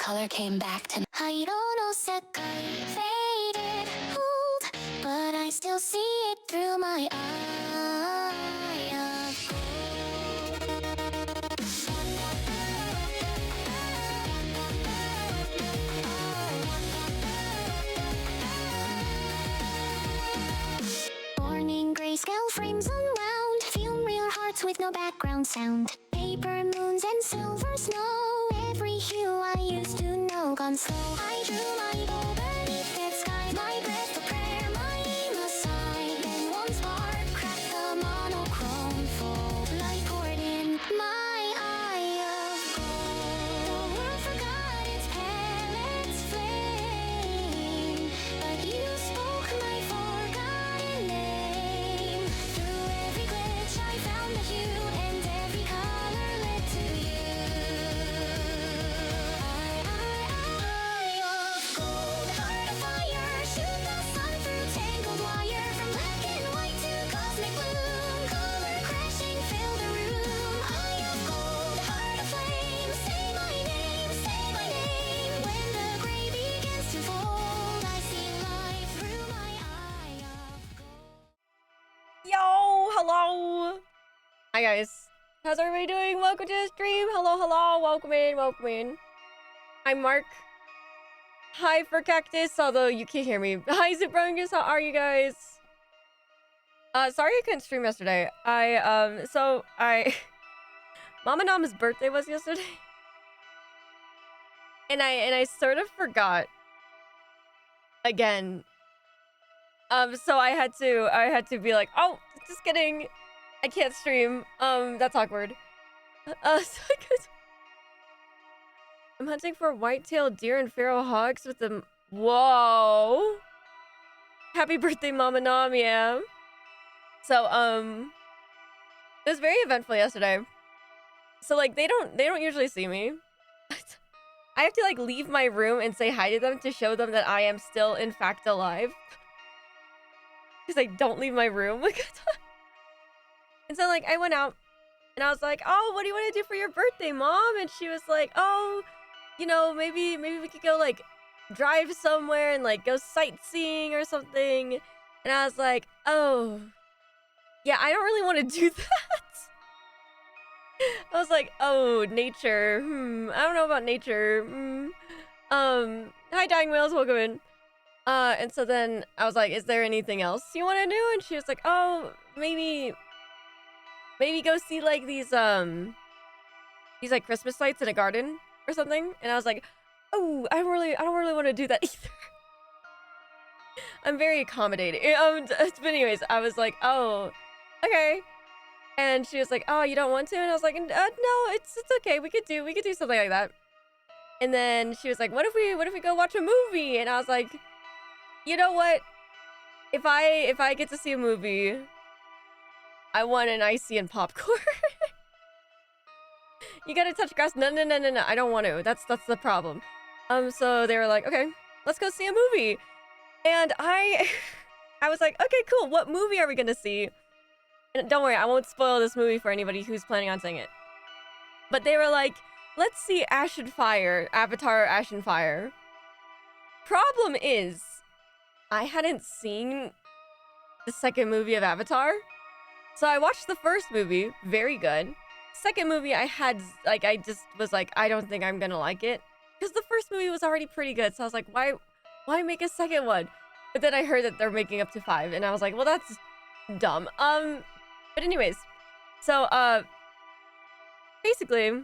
color came back to faded, old, but I still see it through my eye of gold. Morning grayscale frames unwound, film real hearts with no background sound. Paper moons and silver snow, every hue I used to know gone slow. I drew my bow beneath that sky, my breath a prayer, my aim a sigh. Then one spark cracked the monochrome fold, light poured in my eye of gold. The world forgot its palettes flame, but you spoke my forgotten name. Through every glitch I found the hue, and every color led to you. Eye of gold, heart of fire, shoot the sun through tangled wire. From black and white to cosmic bloom, color crashing fill the room. Eye of gold, heart of flame, say my name, say my name. When the gray begins to fold, I see life through my eye of gold. Yo, hello. Hi guys, how's everybody doing? Welcome to the stream. Hello, hello, welcome in, welcome in. I'm Mark. Hi for Cactus, although you can't hear me. Hi Zibrungus, how are you guys? Sorry I couldn't stream yesterday. Mama Nam's birthday was yesterday. And I sort of forgot again. So I had to be like, oh, just kidding. I can't stream. That's awkward. I'm hunting for white-tailed deer and feral hogs with them. Whoa. Happy birthday, Mama Nam, yeah. So, it was very eventful yesterday. So, like, they don't usually see me. I have to, like, leave my room and say hi to them to show them that I am still, in fact, alive. Because I don't leave my room. And so, like, I went out and I was like, oh, what do you want to do for your birthday, Mom? And she was like, oh, you know, maybe we could go, like, drive somewhere and, like, go sightseeing or something. And I was like, oh, yeah, I don't really want to do that. I was like, oh, nature. I don't know about nature. Hi, Dying Whales, welcome in. And so then I was like, is there anything else you want to do? And she was like, oh, maybe go see like these like Christmas lights in a garden or something. And I was like, oh, I don't really want to do that either. I'm very accommodating. But anyways, I was like, oh, okay. And she was like, oh, you don't want to? And I was like, no, it's okay. We could do something like that. And then she was like, what if we go watch a movie? And I was like, you know what? If I get to see a movie, I want an icy and popcorn. You gotta touch grass. No. I don't want to. That's the problem. So they were like, okay, let's go see a movie. And I was like, okay, cool. What movie are we gonna see? And don't worry, I won't spoil this movie for anybody who's planning on seeing it. But they were like, let's see Ash and Fire, Avatar Ash and Fire. Problem is, I hadn't seen the second movie of Avatar. So I watched the first movie, very good. Second movie, I just was like, I don't think I'm gonna like it. Because the first movie was already pretty good, so I was like, why make a second one? But then I heard that they're making up to 5, and I was like, well, that's dumb. But anyways, so, basically,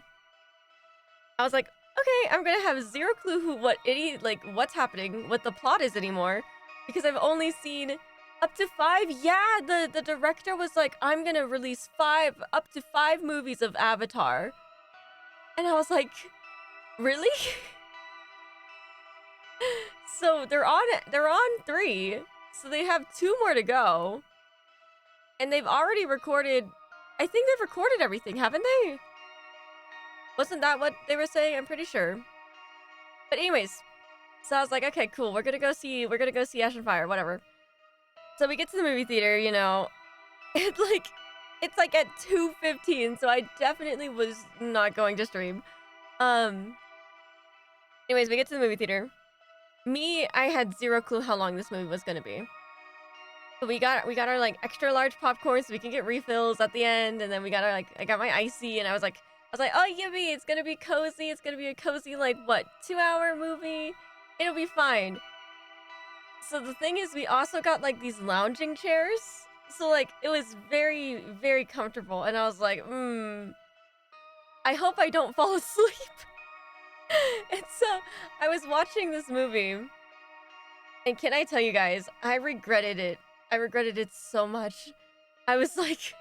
I was like, okay, I'm gonna have zero clue what's happening, what the plot is anymore, because I've only seen up to 5. Yeah, the director was like, I'm gonna release up to 5 movies of Avatar. And I was like, really? So they're on 3. So they have 2 more to go. And they've already recorded, I think they've recorded everything, haven't they? Wasn't that what they were saying? I'm pretty sure. But anyways, so I was like, okay, cool. We're gonna go see Ash and Fire, whatever. So we get to the movie theater, you know, and it's like at 2:15, so I definitely was not going to stream. Anyways, we get to the movie theater. I had zero clue how long this movie was gonna be. So we got our like extra large popcorn so we can get refills at the end, and then we got our like I got my icy, and I was like, oh yippee, it's gonna be cozy. It's gonna be a cozy like what 2-hour movie. It'll be fine. So the thing is, we also got like these lounging chairs. So like it was very, very comfortable, and I was like, I hope I don't fall asleep. And so I was watching this movie, and can I tell you guys, I regretted it. I regretted it so much. I was like,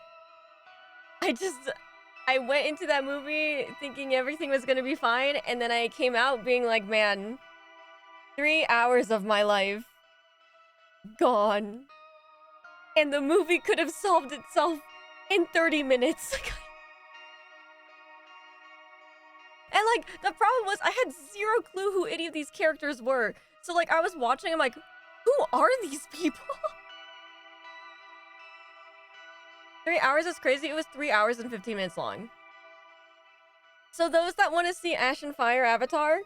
I went into that movie thinking everything was gonna be fine, and then I came out being like, man, 3 hours of my life gone. And the movie could have solved itself in 30 minutes. And like, the problem was I had zero clue who any of these characters were. So like, I was watching, I'm like, who are these people? 3 hours is crazy. It was 3 hours and 15 minutes long. So those that want to see Ash and Fire Avatar,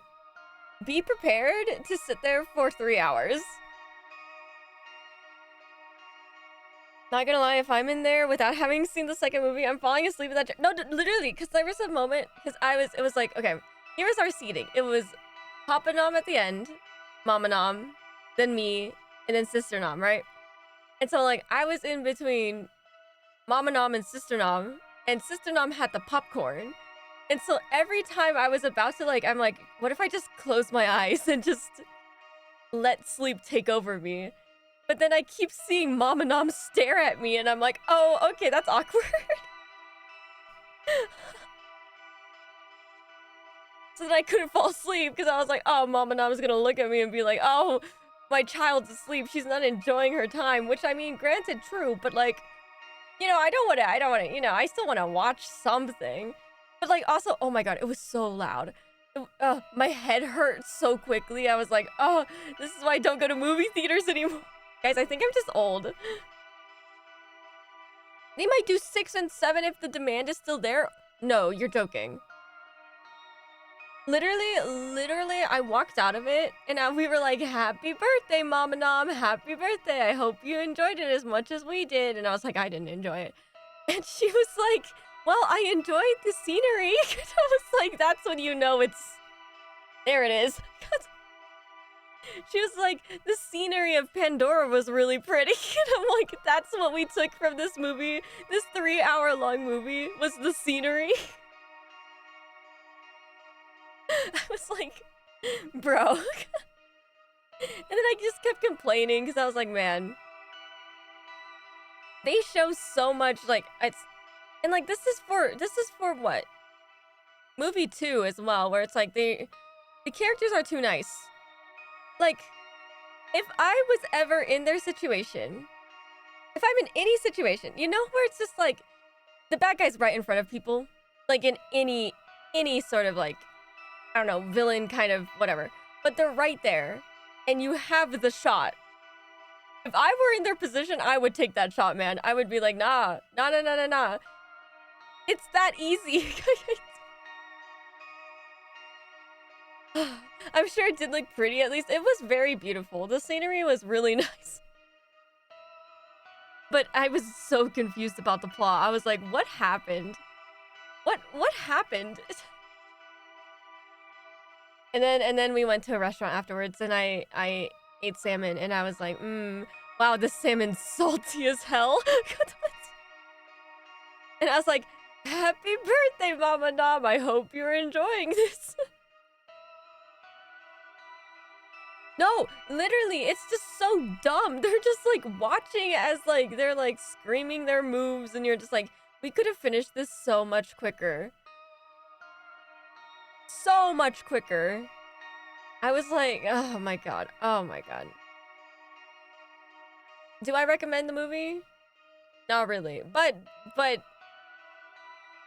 be prepared to sit there for 3 hours. Not gonna lie, if I'm in there without having seen the second movie, I'm falling asleep at that. No, literally, because there was a moment, because it was like, okay, here was our seating. It was Papa Nom at the end, Mama Nom, then me, and then Sister Nom, right? And so, like, I was in between Mama Nom and Sister Nom Nom had the popcorn. And so every time I was about to, like, I'm like, what if I just close my eyes and just let sleep take over me? But then I keep seeing Mama Nom stare at me, and I'm like, oh, okay, that's awkward. So then I couldn't fall asleep because I was like, oh, Mama Nom is gonna look at me and be like, oh, my child's asleep. She's not enjoying her time. Which, I mean, granted, true, but like, you know, I don't want to, you know, I still want to watch something. But like, also, oh my god, it was so loud. My head hurt so quickly. I was like, oh, this is why I don't go to movie theaters anymore. Guys, I think I'm just old. They might do 6 and 7 if the demand is still there. No, you're joking. Literally, I walked out of it, and we were like, happy birthday, Mama Nom, happy birthday. I hope you enjoyed it as much as we did. And I was like, I didn't enjoy it. And she was like, well, I enjoyed the scenery. I was like, that's when you know it's... There it is. She was like, the scenery of Pandora was really pretty. And I'm like, that's what we took from this movie. This 3-hour-long movie was the scenery. I was like, bro. And then I just kept complaining because I was like, man. They show so much, like, it's... And like, this is for what? Movie 2 as well, where it's like, the characters are too nice. Like, if I was ever in their situation, if I'm in any situation, you know, where it's just like, the bad guy's right in front of people, like in any sort of like, I don't know, villain kind of whatever, but they're right there, and you have the shot. If I were in their position, I would take that shot, man. I would be like, nah. It's that easy. I'm sure it did look pretty, at least. It was very beautiful. The scenery was really nice. But I was so confused about the plot. I was like, what happened? What happened? And then we went to a restaurant afterwards, and I ate salmon, and I was like, wow, this salmon's salty as hell. And I was like, happy birthday, Mama Nom. I hope you're enjoying this. No, literally, it's just so dumb. They're just like watching as like they're like screaming their moves, and you're just like, we could have finished this so much quicker. So much quicker. I was like, oh my god. Oh my god. Do I recommend the movie? Not really. But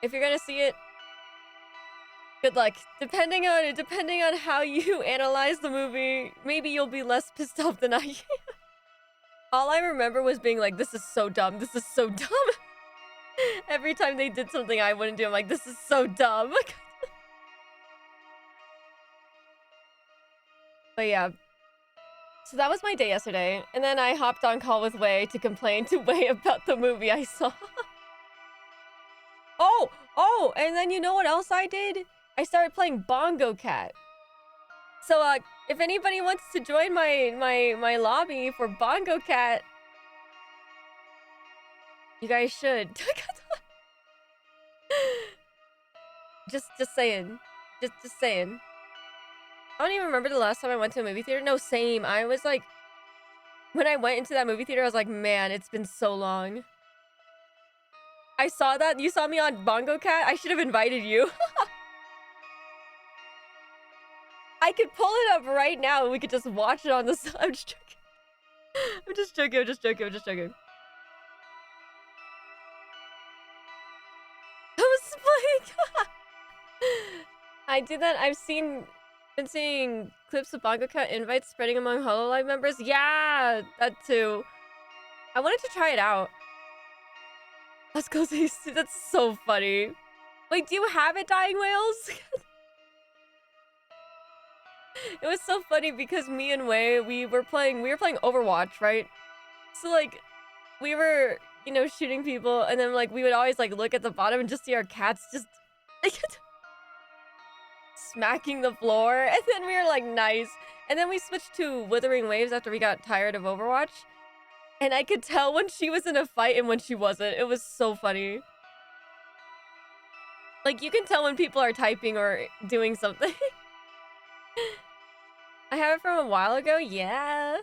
if you're gonna see it, good luck. Depending on how you analyze the movie, maybe you'll be less pissed off than I am. All I remember was being like, this is so dumb. This is so dumb. Every time they did something I wouldn't do, I'm like, this is so dumb. But yeah. So that was my day yesterday. And then I hopped on call with Wei to complain to Wei about the movie I saw. Oh, and then you know what else I did? I started playing Bongo Cat. So if anybody wants to join my lobby for Bongo Cat, you guys should. just saying. Just saying. I don't even remember the last time I went to a movie theater. No, same. I was like, when I went into that movie theater, I was like, man, it's been so long. I saw that. You saw me on Bongo Cat. I should have invited you. I could pull it up right now and we could just watch it on the side. I'm just joking. I'm just joking. I was playing. I did that. Been seeing clips of Bongo Cat invites spreading among HoloLive members. Yeah, that too. I wanted to try it out. Let's go see. That's so funny. Wait, do you have it, Dying Whales? It was so funny because me and Wei, we were playing Overwatch, right? So like, we were, you know, shooting people, and then like we would always like look at the bottom and just see our cats just like smacking the floor, and then we were like, nice. And then we switched to Withering Waves after we got tired of Overwatch, and I could tell when she was in a fight and when she wasn't. It was so funny. Like, you can tell when people are typing or doing something. I have it from a while ago, yeah.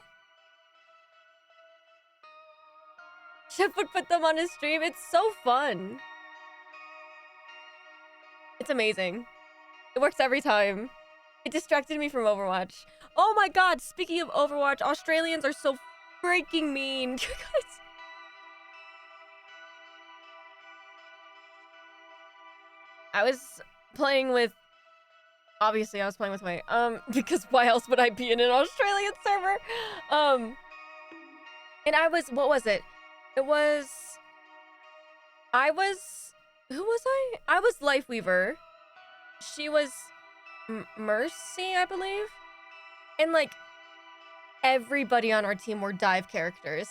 Chef would put them on his stream. It's so fun. It's amazing. It works every time. It distracted me from Overwatch. Oh my god, speaking of Overwatch, Australians are so freaking mean. You guys. I was playing with... Obviously, I was playing with Wei. Because why else would I be in an Australian server? And I was... What was it? It was... Who was I? I was Lifeweaver. She was... Mercy, I believe? And, like, everybody on our team were dive characters.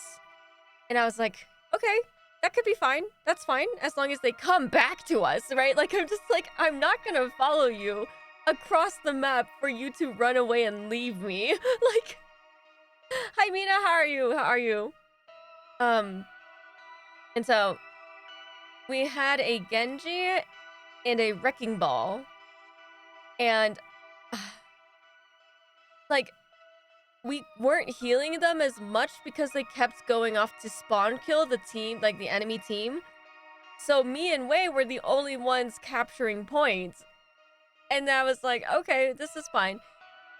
And I was like, okay, that could be fine. That's fine, as long as they come back to us, right? Like, I'm just like, I'm not gonna follow you across the map for you to run away and leave me. Like, hi, Mina, how are you? How are you? And so, we had a Genji and a Wrecking Ball. And, like, we weren't healing them as much because they kept going off to spawn kill the team, like the enemy team. So me and Wei were the only ones capturing points. And I was like, okay, this is fine.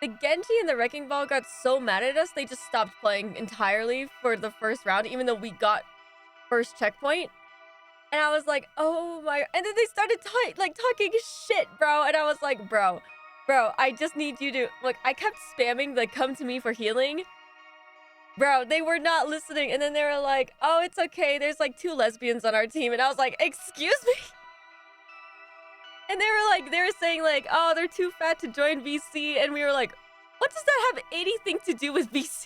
The Genji and the Wrecking Ball got so mad at us, they just stopped playing entirely for the first round, even though we got first checkpoint. And I was like, oh my... And then they started talking shit, bro. And I was like, bro, I just need you to... Look, I kept spamming the come to me for healing. Bro, they were not listening. And then they were like, oh, it's okay. There's like 2 lesbians on our team. And I was like, excuse me? And they were saying like, oh, they're too fat to join VC. And we were like, what does that have anything to do with VC?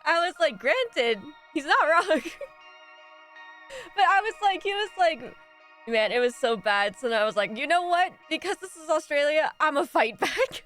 I was like, granted, he's not wrong. But I was like, he was like, man, it was so bad. So then I was like, you know what? Because this is Australia, I'ma fight back.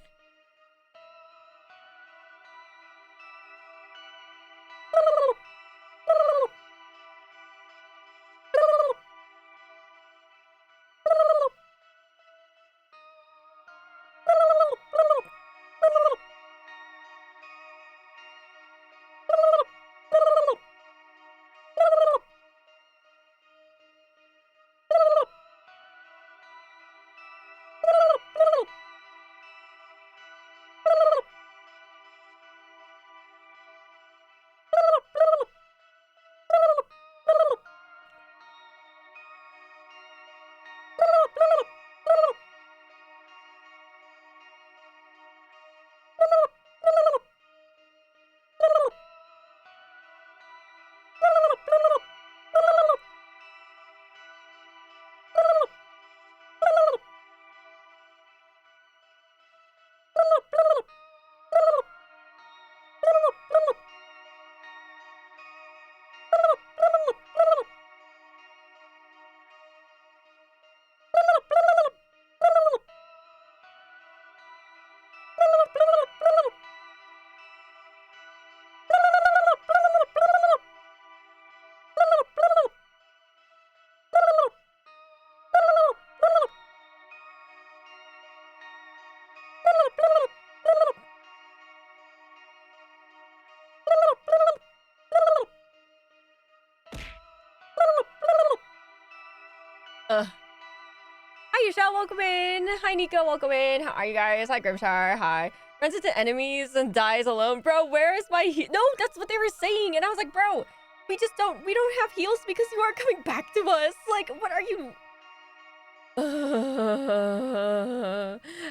Hi, Yushel, welcome in. Hi, Nico, welcome in. How are you guys? Hi, Grimshire. Hi. Runs into enemies and dies alone. Bro, where is my No, that's what they were saying. And I was like, bro, we don't have heals because you aren't coming back to us. Like, what are you...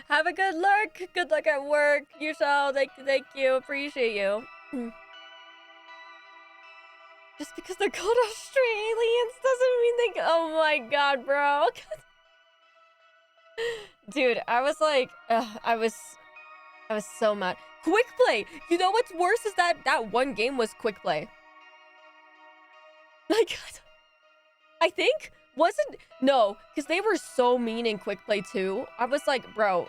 Have a good luck. Good luck at work. Yushel, thank you. Appreciate you. Just because they're called Australians doesn't mean they... Oh my god, bro. Dude, I was like, I was so mad. Quick play. You know what's worse is that one game was quick play. Like, I think wasn't no, because they were so mean in quick play too. I was like, bro,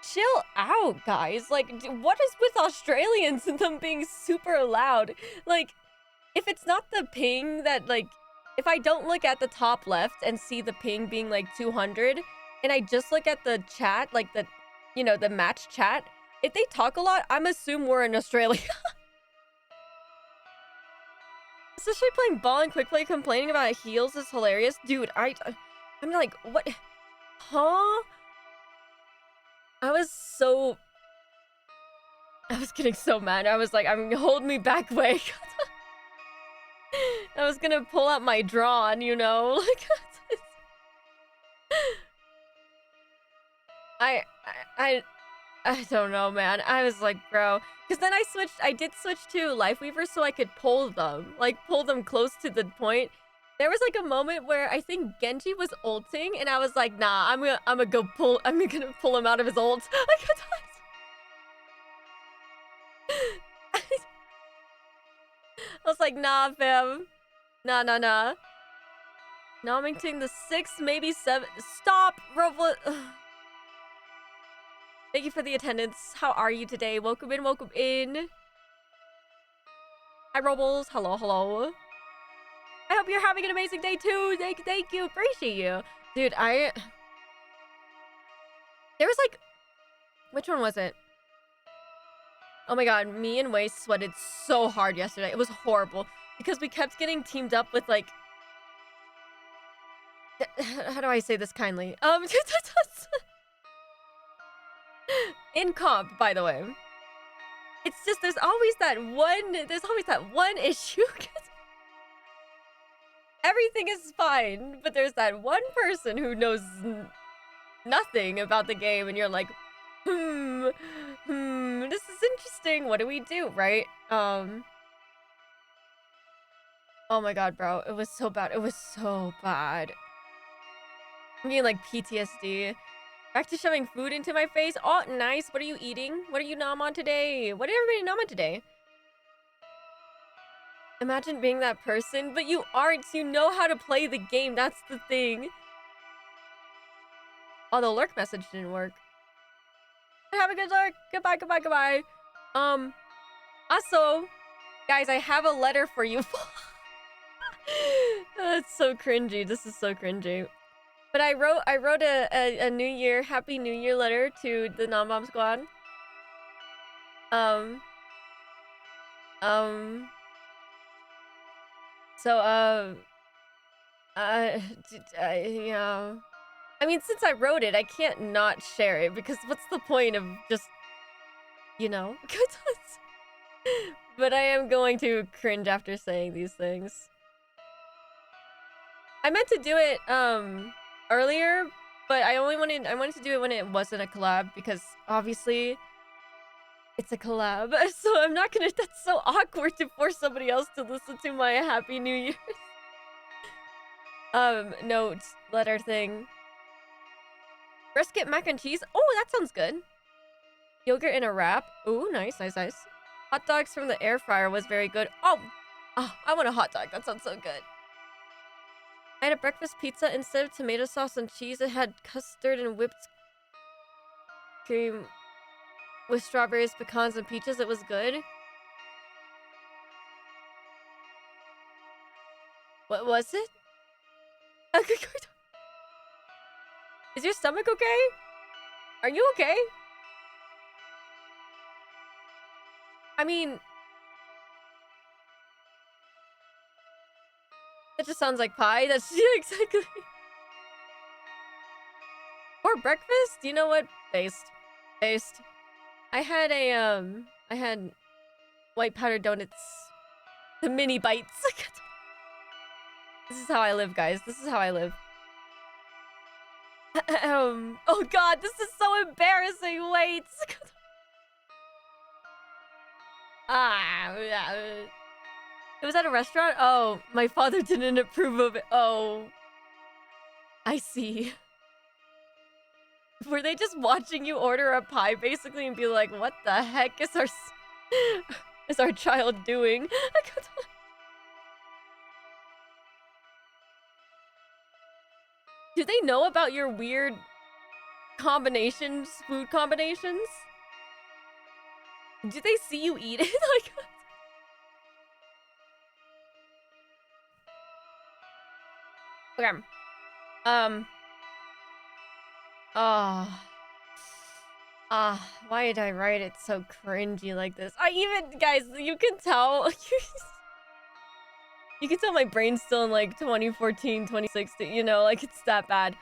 chill out, guys. Like, what is with Australians and them being super loud? Like, if it's not the ping that, like, if I don't look at the top left and see the ping being like 200, and I just look at the chat, like the, you know, the match chat, if they talk a lot, I'm assume we're in Australia. Especially playing ball and quick play, complaining about heals is hilarious. Dude, I'm like, what? Huh? I was getting so mad. I was like, I'm hold me back, way. I was gonna pull out my drawn, you know? Like, I don't know, man. I was like, bro. Because then I did switch to Lifeweaver so I could pull them. Like, pull them close to the point. There was like a moment where I think Genji was ulting, and I was like, nah, I'm gonna pull him out of his ult. I was like, nah, fam. Nah. Nominating the 6, maybe 7. Stop, Robot. Thank you for the attendance. How are you today? Welcome in, welcome in. Hi, Robles. Hello. I hope you're having an amazing day too. Thank you. Appreciate you. Dude, there was like, which one was it? Oh my god, me and Wei sweated so hard yesterday. It was horrible because we kept getting teamed up with like, how do I say this kindly? In comp, by the way. It's just there's always that one issue. Everything is fine, but there's that one person who knows nothing about the game, and you're like, this is interesting. What do we do, right? Oh my god, bro, it was so bad. It was so bad. I'm getting like PTSD. Back to shoving food into my face. Oh, nice. What are you eating? What are you nom on today? What did everybody nom on today? Imagine being that person, but you aren't. You know how to play the game. That's the thing. Oh, the lurk message didn't work. Have a good lurk. Goodbye. Also, guys, I have a letter for you. That's so cringy. This is so cringy. But I wrote a New Year, Happy New Year letter to the Non-Bomb Squad. Yeah. I mean, since I wrote it, I can't not share it because what's the point of just, you know? But I am going to cringe after saying these things. I meant to do it, earlier, but I wanted to do it when it wasn't a collab because obviously it's a collab. So I'm not gonna, that's so awkward to force somebody else to listen to my Happy New Year's note letter thing. Brisket mac and cheese. Oh, that sounds good. Yogurt in a wrap. Ooh, nice. Hot dogs from the air fryer was very good. Oh, I want a hot dog. That sounds so good. I had a breakfast pizza. Instead of tomato sauce and cheese, it had custard and whipped cream with strawberries, pecans, and peaches. It was good. What was it? Is your stomach okay? Are you okay? I mean, that just sounds like pie. That's yeah, exactly. Or breakfast? You know what? Based. I had white powdered donuts. The mini bites. This is how I live, guys. This is how I live. Oh god, this is so embarrassing. Wait. It was at a restaurant? Oh, my father didn't approve of it. Oh. I see. Were they just watching you order a pie, basically, and be like, what the heck is our child doing? Do they know about your weird combinations, food combinations? Do they see you eat it? Like, okay. Why did I write it so cringy like this? Guys, you can tell. You can tell my brain's still in like 2014, 2016, you know, like it's that bad.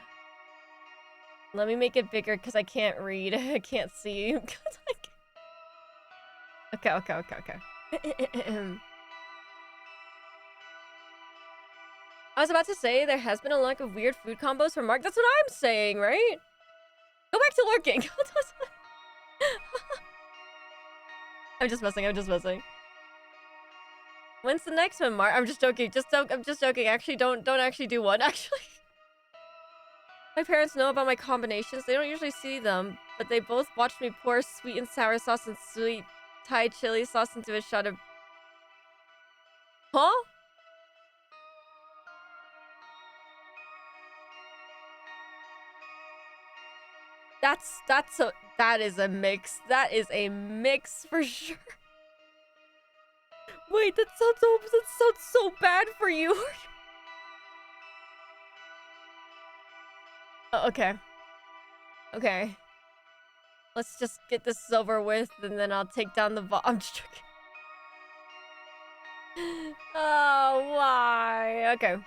Let me make it bigger because I can't read. I can't see. Okay. I was about to say there has been a lack of weird food combos for Mark. That's what I'm saying, right? Go back to lurking. I'm just messing. When's the next one, Mark? I'm just joking. I'm just joking. Actually, don't actually do one. Actually, my parents know about my combinations. They don't usually see them, but they both watched me pour sweet and sour sauce and sweet Thai chili sauce into a shot of. Huh? That is a mix. That is a mix for sure. Wait, that sounds so bad for you. Oh, okay. Let's just get this over with, and then I'll take down the I'm just joking. Oh, why? Okay.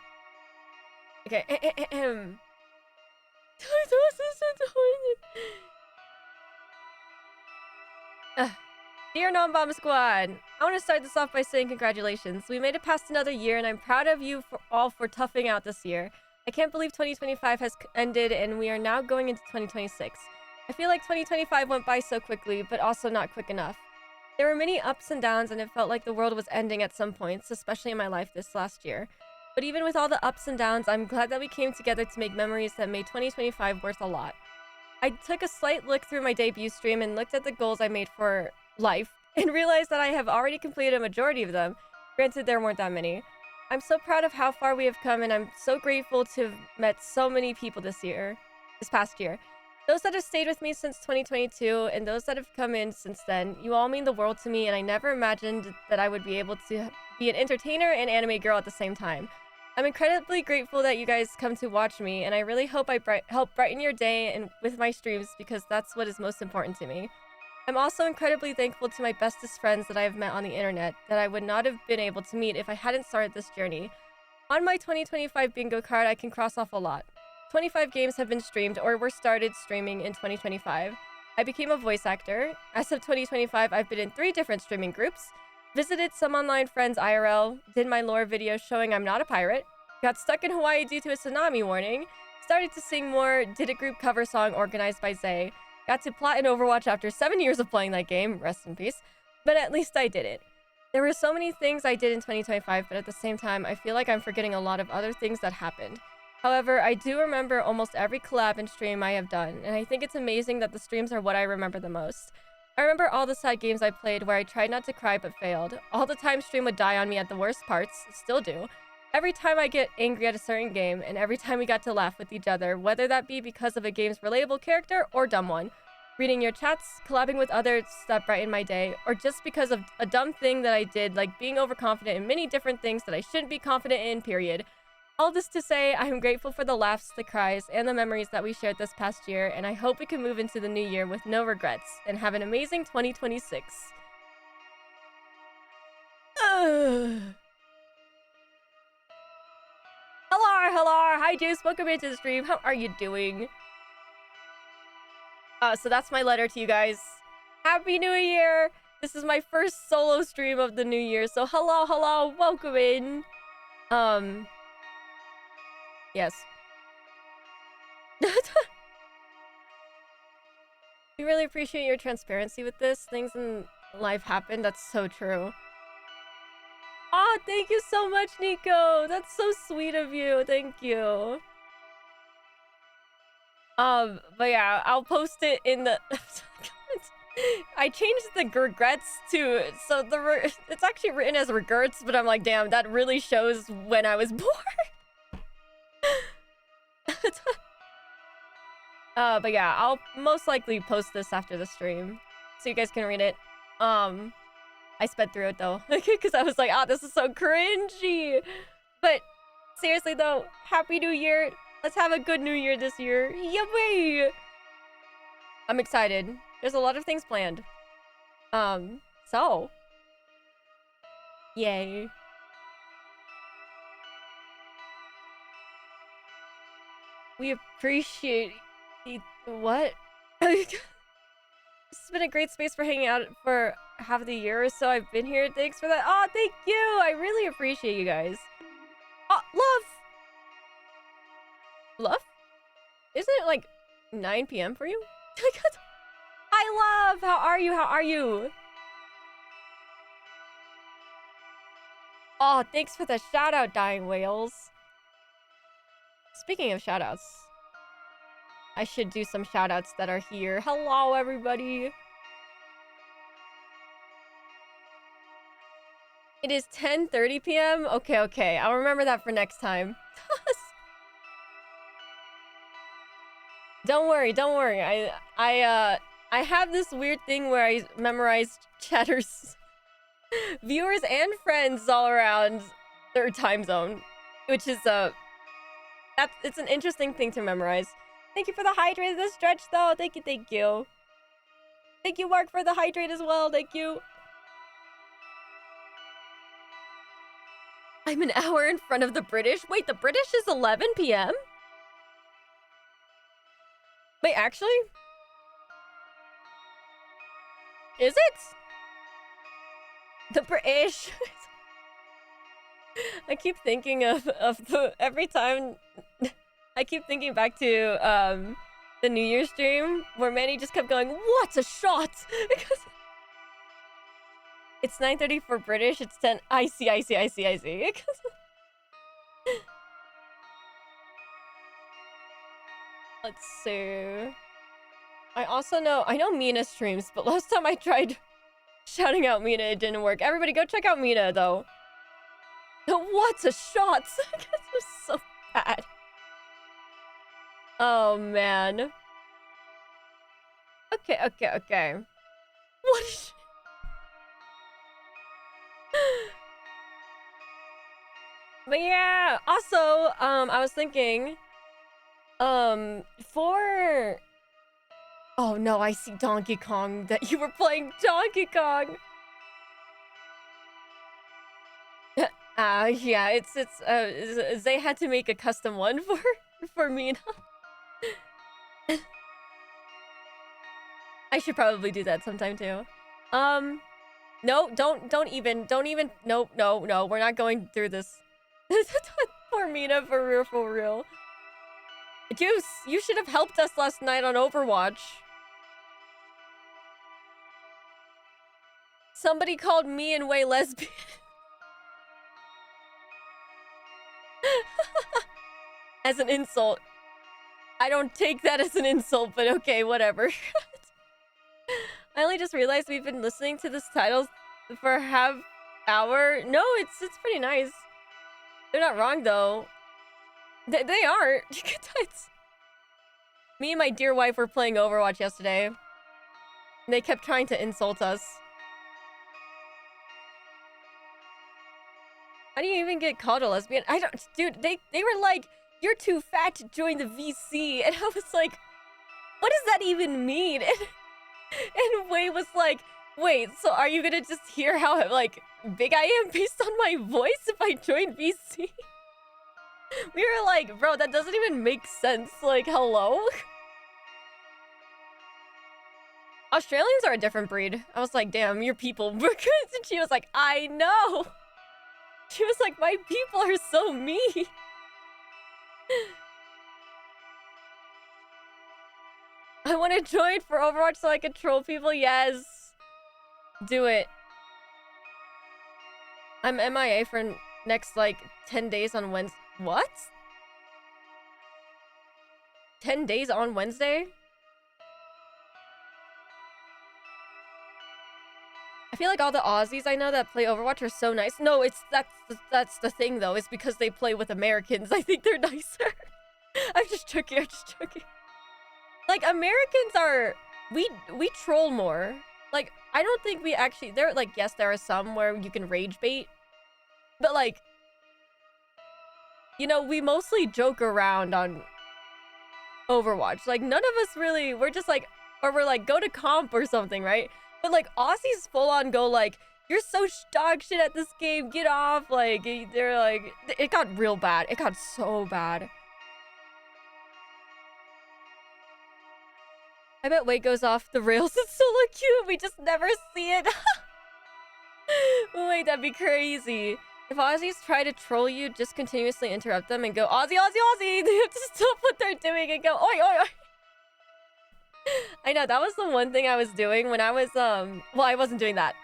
Dear Non-Bomb Squad, I want to start this off by saying congratulations. We made it past another year, and I'm proud of you all for toughing out this year. I can't believe 2025 has ended, and we are now going into 2026. I feel like 2025 went by so quickly, but also not quick enough. There were many ups and downs, and it felt like the world was ending at some points, especially in my life this last year. But even with all the ups and downs, I'm glad that we came together to make memories that made 2025 worth a lot. I took a slight look through my debut stream and looked at the goals I made for life and realized that I have already completed a majority of them. Granted, there weren't that many. I'm so proud of how far we have come, and I'm so grateful to have met so many people this past year. Those that have stayed with me since 2022 and those that have come in since then, you all mean the world to me, and I never imagined that I would be able to be an entertainer and anime girl at the same time. I'm incredibly grateful that you guys come to watch me, and I really hope I help brighten your day and with my streams, because that's what is most important to me. I'm also incredibly thankful to my bestest friends that I have met on the internet that I would not have been able to meet if I hadn't started this journey. On my 2025 bingo card, I can cross off a lot. 25 games have been streamed or were started streaming in 2025. I became a voice actor. As of 2025, I've been in 3 different streaming groups, visited some online friends IRL, did my lore video showing I'm not a pirate, got stuck in Hawaii due to a tsunami warning, started to sing more, did a group cover song organized by Zay, got to plot in Overwatch after 7 years of playing that game, rest in peace, but at least I did it. There were so many things I did in 2025, but at the same time, I feel like I'm forgetting a lot of other things that happened. However, I do remember almost every collab and stream I have done, and I think it's amazing that the streams are what I remember the most. I remember all the sad games I played where I tried not to cry but failed. All the time stream would die on me at the worst parts, still do. Every time I get angry at a certain game, and every time we got to laugh with each other, whether that be because of a game's relatable character or dumb one. Reading your chats, collabing with others that brighten my day, or just because of a dumb thing that I did, like being overconfident in many different things that I shouldn't be confident in, period. All this to say, I am grateful for the laughs, the cries, and the memories that we shared this past year, and I hope we can move into the new year with no regrets, and have an amazing 2026. Hello, hi Juice, welcome into the stream. How are you doing? So that's my letter to you guys. Happy New Year! This is my first solo stream of the new year, so hello, welcome in. Yes. We really appreciate your transparency with this. Things in life happen, that's so true. Oh, thank you so much, Nico. That's so sweet of you. Thank you. But yeah, I'll post it in the... I changed the regrets to... So it's actually written as regrets, but I'm like, damn, that really shows when I was born. But yeah, I'll most likely post this after the stream, so you guys can read it. I sped through it though, because I was like, oh, this is so cringy. But seriously though, Happy New Year. Let's have a good New Year this year. Yippee! I'm excited. There's a lot of things planned. So. Yay. We appreciate what? This has been a great space for hanging out for half of the year or so I've been here. Thanks for that. Oh, thank you. I really appreciate you guys. Oh, Love? Isn't it like 9 p.m. for you? Hi, Love. How are you? How are you? Oh, thanks for the shout out, Dying Whales. Speaking of shout outs, I should do some shout outs that are here. Hello, everybody. It is 10:30 p.m. Okay. I'll remember that for next time. Don't worry. I have this weird thing where I memorize chatters, viewers and friends all around their time zone, which is it's an interesting thing to memorize. Thank you for the hydrate, the stretch though. Thank you. Thank you, Mark, for the hydrate as well. Thank you. I'm an hour in front of the British. Wait, the British is 11 p.m.? Wait, actually? Is it? The British. I keep thinking of the every time I keep thinking back to the New Year's stream where Manny just kept going, "What a shot!" Because it's 9:30 for British. It's 10. I see. Let's see. I know Mina streams, but last time I tried shouting out Mina, it didn't work. Everybody go check out Mina, though. What a shot! This was so bad. Oh, man. Okay. What is... But yeah, also, I was thinking, for... Oh no, I see Donkey Kong, that you were playing Donkey Kong! Yeah, it's they had to make a custom one for Mina. I should probably do that sometime too. No, don't even, no, we're not going through this. Poor Mina, for real. Juice, you should have helped us last night on Overwatch. Somebody called me and Wei lesbian. As an insult. I don't take that as an insult, but okay, whatever. I only just realized we've been listening to this title for a half hour. No, it's pretty nice. They're not wrong though. They aren't. Me and my dear wife were playing Overwatch yesterday. And they kept trying to insult us. How do you even get called a lesbian? I don't, dude, they were like, "You're too fat to join the VC." And I was like, what does that even mean? And Wei was like, Wait, so are you gonna just hear how, like, big I am based on my voice if I join VC? We were like, bro, that doesn't even make sense. Like, hello? Australians are a different breed. I was like, damn, your people. And she was like, I know. She was like, my people are so mean. I want to join for Overwatch so I can troll people. Yes. Do it. I'm MIA for next, like, 10 days on Wednesday. What? 10 days on Wednesday? I feel like all the Aussies I know that play Overwatch are so nice. No, that's the thing though. It's because they play with Americans. I think they're nicer. I'm just joking. Like, Americans are... We troll more. Like, I don't think we actually... There, like, yes, there are some where you can rage bait. But, like... You know, we mostly joke around on Overwatch. Like, none of us really... We're just like... Or we're like, go to comp or something, right? But, like, Aussies full on go, like... You're so dog shit at this game. Get off. Like, they're like... It got real bad. It got so bad. I bet Wade goes off the rails. It's so cute. We just never see it. Wait, that'd be crazy. If Aussies try to troll you, just continuously interrupt them and go, Aussie, Aussie, Aussie. They have to stop what they're doing and go, oi, oi, oi. I know, that was the one thing I was doing when I was, well, I wasn't doing that.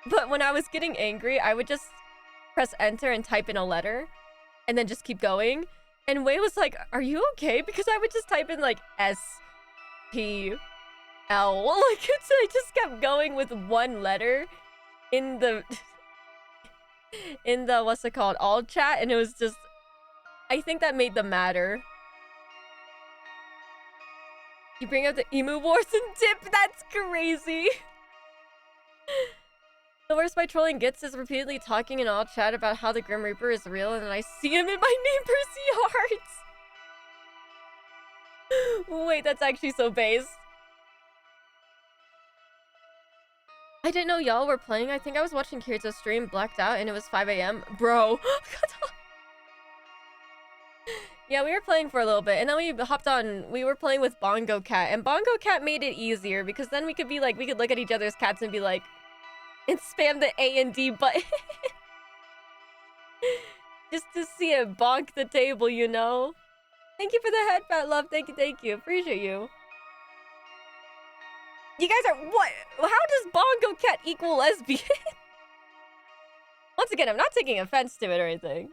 But when I was getting angry, I would just press enter and type in a letter and then just keep going. And Wei was like, are you okay? Because I would just type in, like, S-P-L. Like, I just kept going with one letter in the... in the, what's it called, all chat, and it was just... I think that made them madder. You bring up the emu wars and dip, that's crazy! The worst my trolling gets is repeatedly talking in all chat about how the Grim Reaper is real, and then I see him in my neighbor's yards! Wait, that's actually so base. I didn't know y'all were playing. I think I was watching Kirisa's stream, blacked out, and it was 5 a.m. Bro. Yeah, we were playing for a little bit, and then we hopped on. We were playing with Bongo Cat, and Bongo Cat made it easier because then we could be like, we could look at each other's cats and be like, and spam the A and D button. Just to see it bonk the table, you know? Thank you for the head pat, love. Thank you. Appreciate you. You guys are... What? How does Bongo Cat equal lesbian? Once again, I'm not taking offense to it or anything.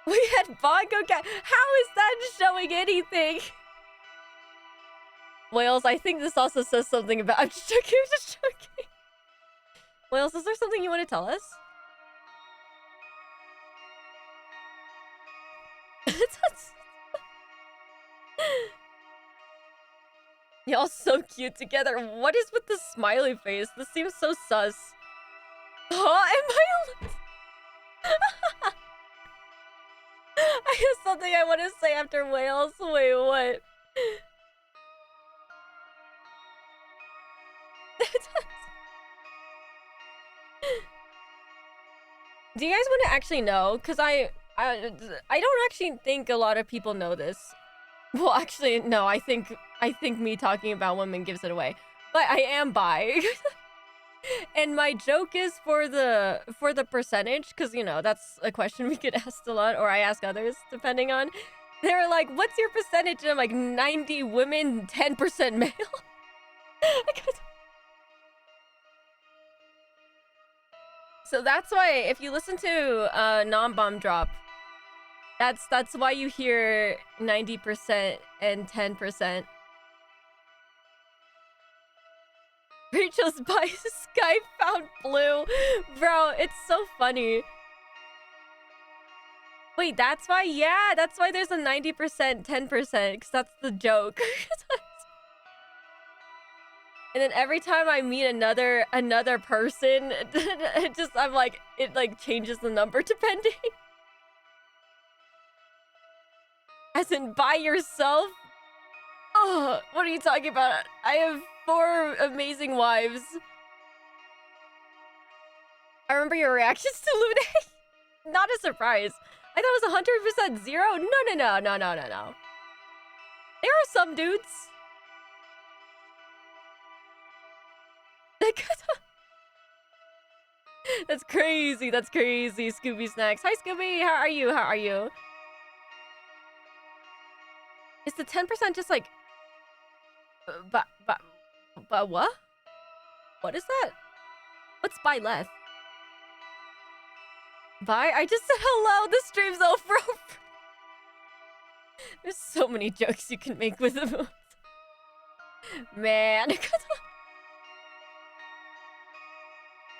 We had Bongo Cat. How is that showing anything? Wales, I think this also says something about... I'm just joking. Wales, is there something you want to tell us? Y'all so cute together. What is with the smiley face? This seems so sus. Oh, am I... I have something I want to say after Wales. Wait, what? Do you guys want to actually know? Because I don't actually think a lot of people know this. Well, actually, no, I think me talking about women gives it away. But I am bi. And my joke is for the percentage, because, you know, that's a question we get asked a lot, or I ask others, depending on. They're like, what's your percentage? And I'm like, 90 women, 10% male. So that's why, if you listen to Non-Bomb Drop, that's why you hear 90% and 10%. Rachel's by Sky found blue. Bro, it's so funny. Wait, that's why? Yeah, that's why there's a 90%, 10%, because that's the joke. And then every time I meet another person, I'm like, it like changes the number depending. As in by yourself? Oh, what are you talking about? I have 4 amazing wives. I remember your reactions to Lune. Not a surprise. I thought it was 100% zero. No. There are some dudes. That's crazy. That's crazy. Scooby Snacks. Hi, Scooby. How are you? How are you? Is the 10% just like... But what? What is that? What's buy less? Bye? I just said hello. The stream's over. There's so many jokes you can make with them. Man.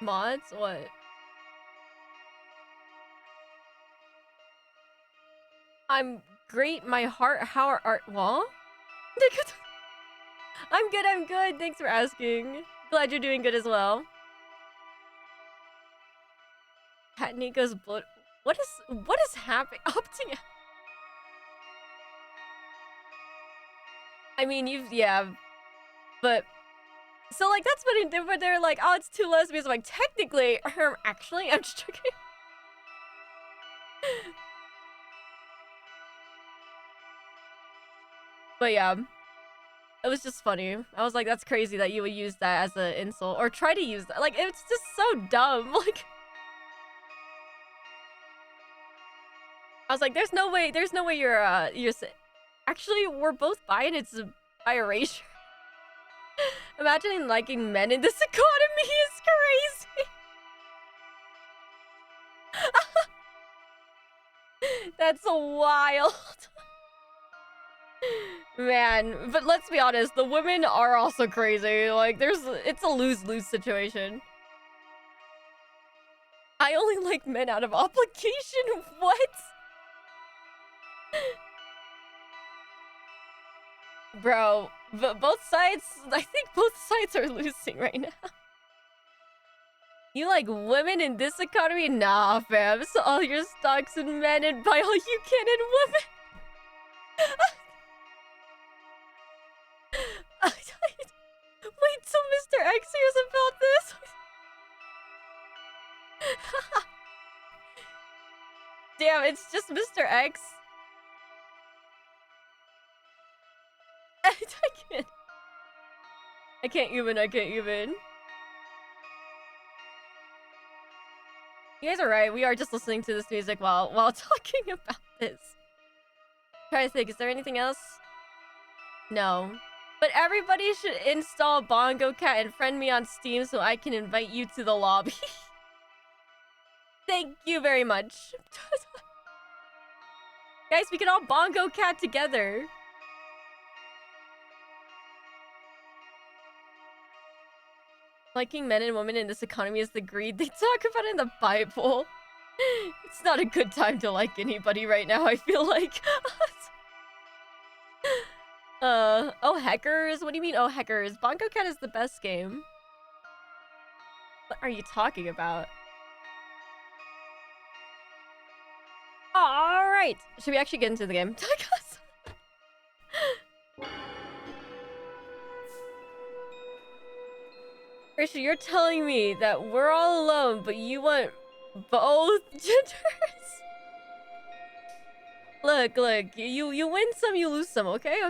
Mods? What? I'm great. My heart. How are wall? I'm good. Thanks for asking. Glad you're doing good as well. Cat Nico's blood. What is happening? Opting out. I mean, yeah, but so like that's what they're like. Oh, it's 2 lesbians. I'm like, technically, actually, I'm just joking. But yeah, it was just funny. I was like, that's crazy that you would use that as an insult or try to use that. Like, it's just so dumb. Like, I was like, there's no way you're actually, we're both bi and it's by erasure. Imagining liking men in this economy is crazy. That's wild. Man, but let's be honest, the women are also crazy. Like, it's a lose-lose situation. I only like men out of obligation. What? Bro, both sides, I think both sides are losing right now. You like women in this economy? Nah, fam. So all your stocks in men and buy all you can in women. Wait till Mr. X hears about this. Damn, it's just Mr. X. I can't even. You guys are right. We are just listening to this music while talking about this. Try to think. Is there anything else? No. But everybody should install Bongo Cat and friend me on Steam so I can invite you to the lobby. Thank you very much. Guys, we can all Bongo Cat together. Liking men and women in this economy is the greed they talk about in the Bible. It's not a good time to like anybody right now, I feel like. Oh, heckers? What do you mean, oh, heckers? Bongo Cat is the best game. What are you talking about? Alright. Should we actually get into the game? Rachel, you're telling me that we're all alone, but you want both genders? Look, you win some, you lose some, okay?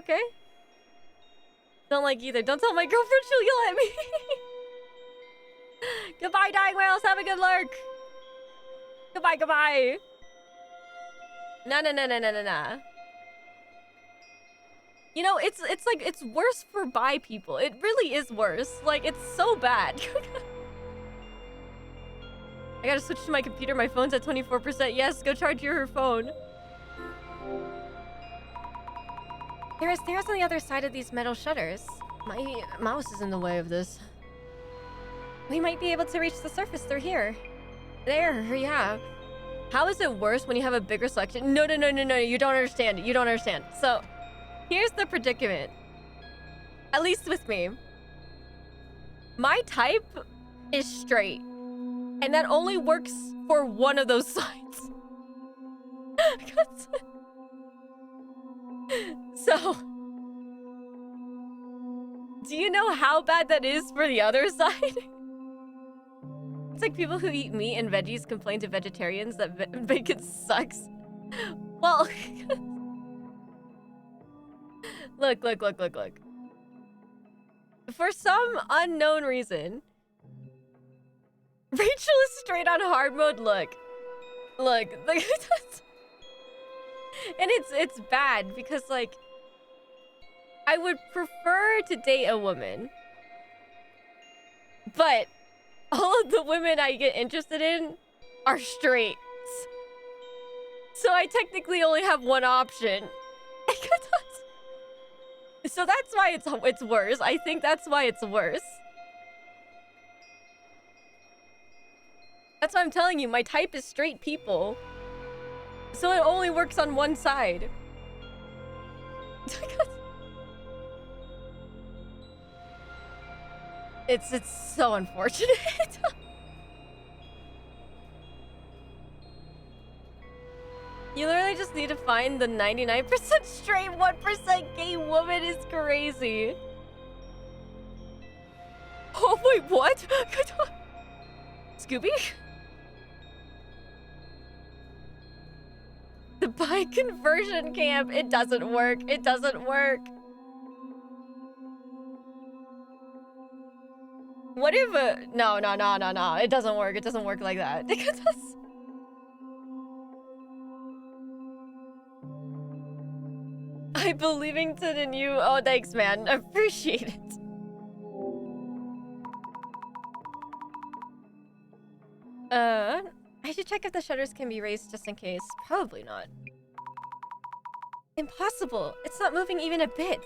Don't like either. Don't tell my girlfriend, she'll yell at me. Goodbye, Dying Whales, have a good lurk. Goodbye. Nah. You know, it's like, it's worse for bi people. It really is worse. Like, it's so bad. I gotta switch to my computer. My phone's at 24%. Yes, go charge your phone. There's on the other side of these metal shutters. My mouse is in the way of this. We might be able to reach the surface through here. There, yeah. How is it worse when you have a bigger selection? No, you don't understand. So, here's the predicament. At least with me. My type is straight. And that only works for one of those sides. So Do you know how bad that is for the other side? It's like people who eat meat and veggies complain to vegetarians that bacon sucks. Well, look. For some unknown reason, Rachel is straight on hard mode. Look. And it's bad because, like, I would prefer to date a woman, but all of the women I get interested in are straight. So I technically only have one option. So that's why it's worse. I think that's why it's worse. That's why I'm telling you, my type is straight people. So it only works on one side. It's so unfortunate. You literally just need to find the 99% straight, 1% gay woman is crazy. Oh, wait, what? Scooby? The bi conversion camp. It doesn't work. It doesn't work. What if no. It doesn't work. It doesn't work like that. I believington in you. Oh, thanks, man. I appreciate it. I should check if the shutters can be raised just in case. Probably not. Impossible. It's not moving even a bit.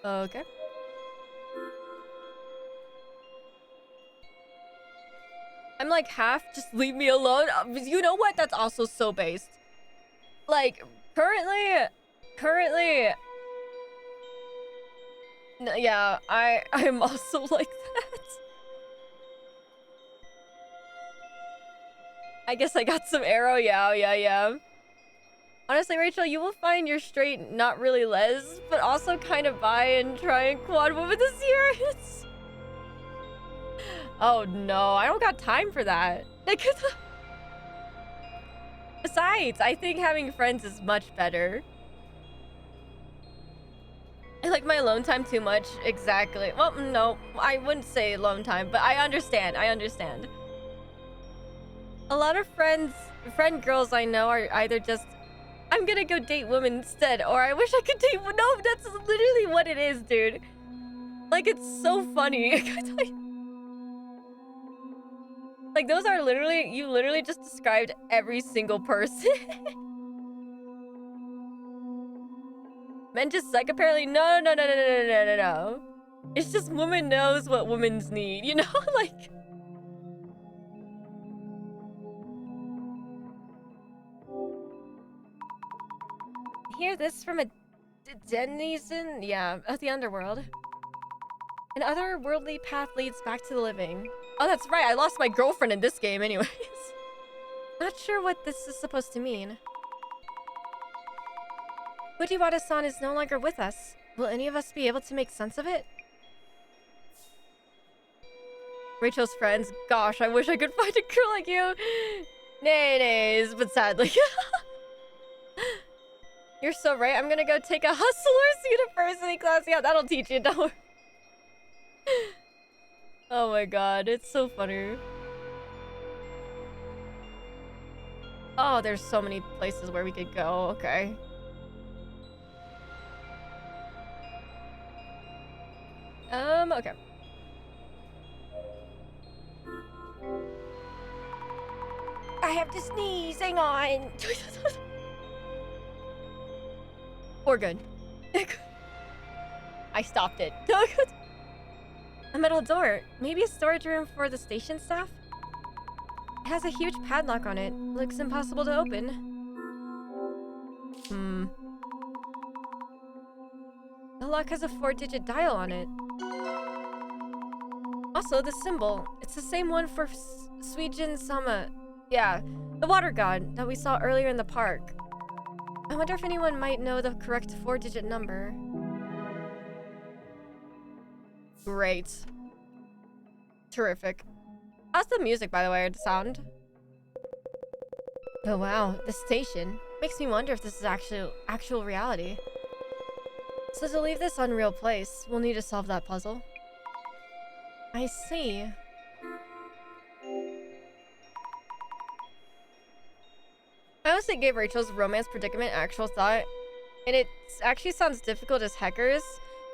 Okay. I'm like half, just leave me alone. You know what? That's also so based. Like, currently, yeah, I'm also like that. I guess I got some arrow. Yeah. Honestly, Rachel, you will find you're straight, not really les, but also kind of bi and try and quad woman this year. Oh no, I don't got time for that. Besides, I think having friends is much better. I like my alone time too much. Exactly. Well, no, I wouldn't say alone time, but I understand. A lot of friend girls I know are either just, I'm gonna go date women instead, or I wish I could date. No, that's literally what it is, dude. Like, it's so funny. Like, those are literally, you literally just described every single person. Men just suck, apparently. No. It's just woman knows what women's need, you know? Like... Hear this from a denizen? Yeah, of the underworld. An otherworldly path leads back to the living. Oh, that's right. I lost my girlfriend in this game anyways. Not sure what this is supposed to mean. Fujiwara-san is no longer with us. Will any of us be able to make sense of it? Rachel's friends. Gosh, I wish I could find a girl like you. Nays, but sadly. You're so right. I'm gonna go take a Hustlers University class. Yeah, that'll teach you. Don't worry. Oh my god, it's so funny. Oh, there's so many places where we could go. Okay. Okay. I have to sneeze. Hang on. We're good. I stopped it. A metal door. Maybe a storage room for the station staff? It has a huge padlock on it. Looks impossible to open. The lock has a 4-digit dial on it. Also, the symbol. It's the same one for Suijin-sama. Yeah, the water god that we saw earlier in the park. I wonder if anyone might know the correct 4-digit number. Great. Terrific. How's the music, by the way, or the sound? Oh wow, the station. Makes me wonder if this is actual reality. So to leave this unreal place, we'll need to solve that puzzle. I see. I honestly gave Rachel's romance predicament actual thought, and it actually sounds difficult as heckers.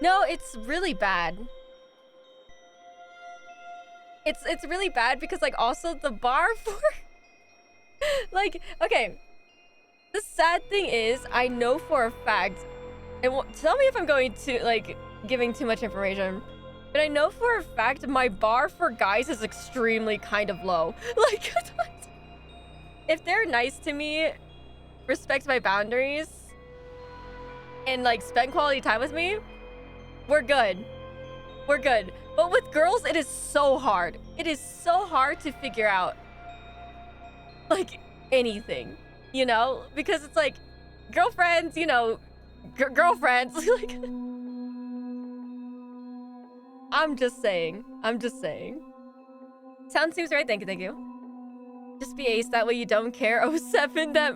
No, it's really bad. It's really bad because, like, also the bar for... like, okay. The sad thing is, I know for a fact, and tell me if I'm going to, like, giving too much information, but I know for a fact my bar for guys is extremely kind of low. Like, if they're nice to me, respect my boundaries, and, like, spend quality time with me, we're good. We're good. But with girls, it is so hard. It is so hard to figure out, like, anything, you know? Because it's like, girlfriends, you know, girlfriends. Like, I'm just saying. I'm just saying. Sound seems right. Thank you, thank you. Just be ace, that way you don't care. 07, that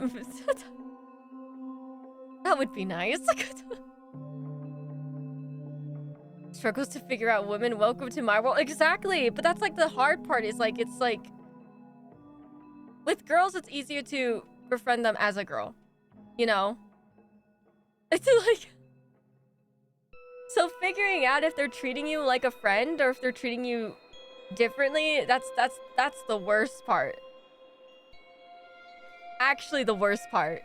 would be nice. Struggles to figure out women, welcome to my world. Exactly, but that's like the hard part is like, it's like, with girls, it's easier to befriend them as a girl, you know? It's like, so figuring out if they're treating you like a friend or if they're treating you differently, that's the worst part. Actually, the worst part.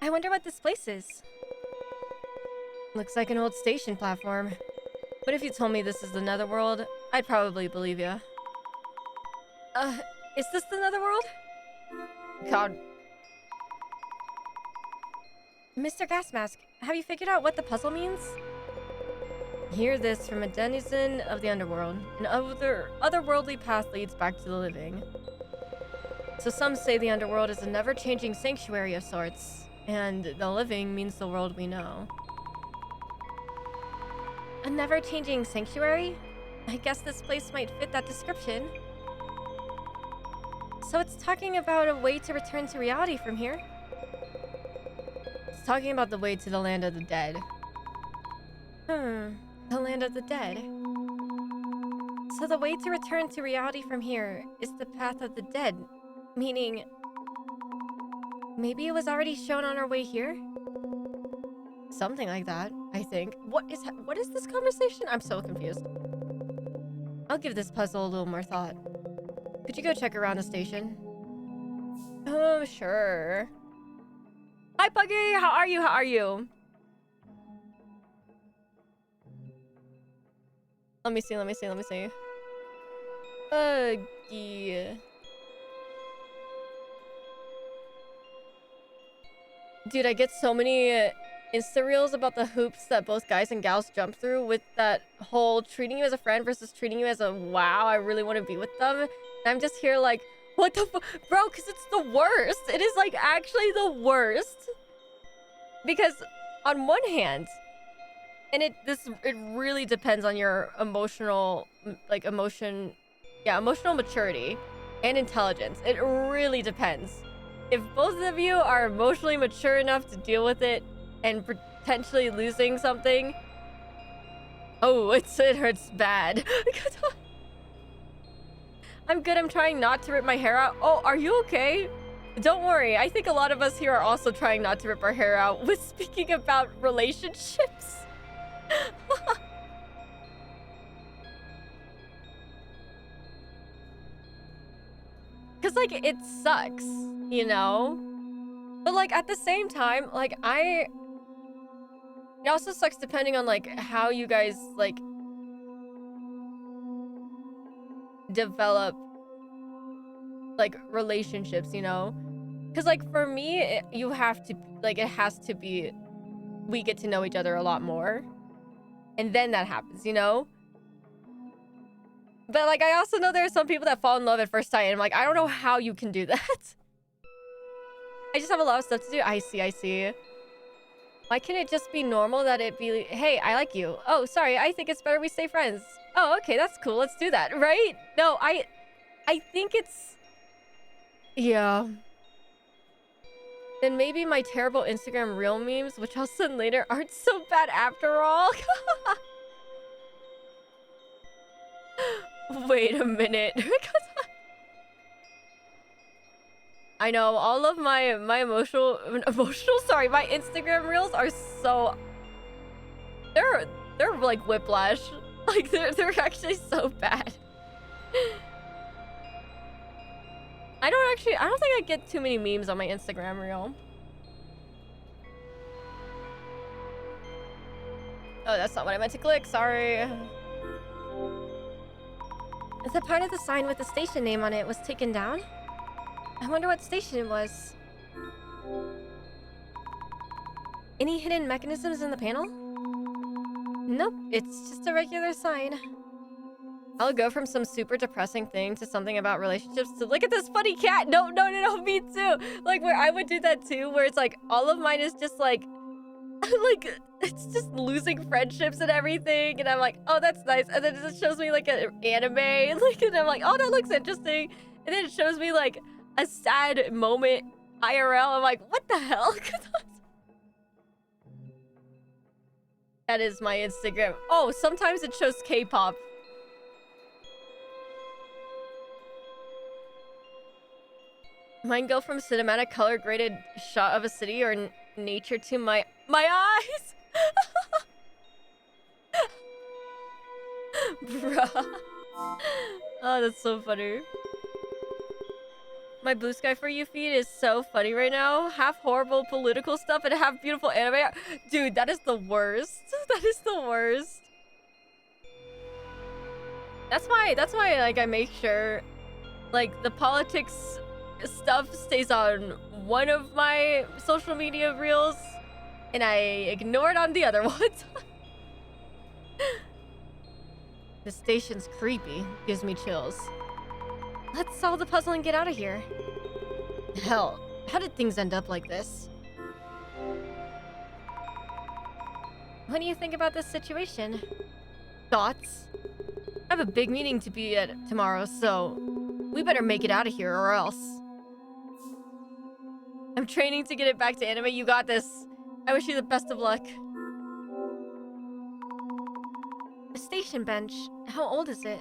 I wonder what this place is. Looks like an old station platform. But if you told me this is the Netherworld, I'd probably believe you. Is this the Netherworld? God. Mr. Gasmask, have you figured out what the puzzle means? Hear this from a denizen of the underworld. An otherworldly path leads back to the living. So some say the underworld is a never-changing sanctuary of sorts, and the living means the world we know. A never-changing sanctuary? I guess this place might fit that description. So it's talking about a way to return to reality from here? It's talking about the way to the land of the dead. The land of the dead. So the way to return to reality from here is the path of the dead, meaning maybe it was already shown on our way here? Something like that, I think. What is this conversation? I'm so confused. I'll give this puzzle a little more thought. Could you go check around the station? Oh, sure. Hi, Puggy! How are you? How are you? Let me see. Puggy. Dude, I get so many Insta reels about the hoops that both guys and gals jump through with that whole treating you as a friend versus treating you as a wow, I really want to be with them. And I'm just here like, what the bro, because it's the worst. It is like actually the worst. Because on one hand, and it really depends on your emotional maturity and intelligence. It really depends. If both of you are emotionally mature enough to deal with it and potentially losing something, oh, it hurts bad. I'm good. I'm trying not to rip my hair out. Oh, are you okay? Don't worry. I think a lot of us here are also trying not to rip our hair out with speaking about relationships. Because, like, it sucks, you know? But, like, at the same time, like, it also sucks depending on, like, how you guys, like, develop, like, relationships, you know? Because, like, for me, it has to be, we get to know each other a lot more. And then that happens, you know? But, like, I also know there are some people that fall in love at first sight, and I'm like, I don't know how you can do that. I just have a lot of stuff to do. I see. Why can't it just be normal that it be, hey, I like you. Oh, sorry, I think it's better we stay friends. Oh, okay, that's cool. Let's do that, right? No, I think it's... Yeah. Then maybe my terrible Instagram reel memes, which I'll send later, aren't so bad after all. Wait a minute. I know all of my emotional sorry, my Instagram reels are so they're like whiplash. Like they're actually so bad. I don't think I get too many memes on my Instagram reel. Oh, that's not what I meant to click. Sorry. The part of the sign with the station name on it was taken down? I wonder what station it was. Any hidden mechanisms in the panel? Nope, it's just a regular sign. I'll go from some super depressing thing to something about relationships to look at this funny cat. No, me too. Like where I would do that too, where it's like all of mine is just like like it's just losing friendships and everything, and I'm like, oh, that's nice, and then it just shows me like an anime, like, and I'm like, oh, that looks interesting, and then it shows me like a sad moment IRL. I'm like, what the hell? That is my Instagram. Oh, sometimes it shows K-pop. Mine go from cinematic color graded shot of a city or nature to my eyes. Bruh. Oh, that's so funny. My Blue Sky For You feed is so funny right now. Half horrible political stuff and half beautiful anime. Dude, that is the worst. That is the worst. That's why like I make sure like the politics stuff stays on one of my social media reels and I ignore it on the other ones. The station's creepy. Gives me chills. Let's solve the puzzle and get out of here. Hell, how did things end up like this? What do you think about this situation? Thoughts? I have a big meeting to be at tomorrow, so we better make it out of here or else. I'm training to get it back to anime. You got this. I wish you the best of luck. A station bench. How old is it?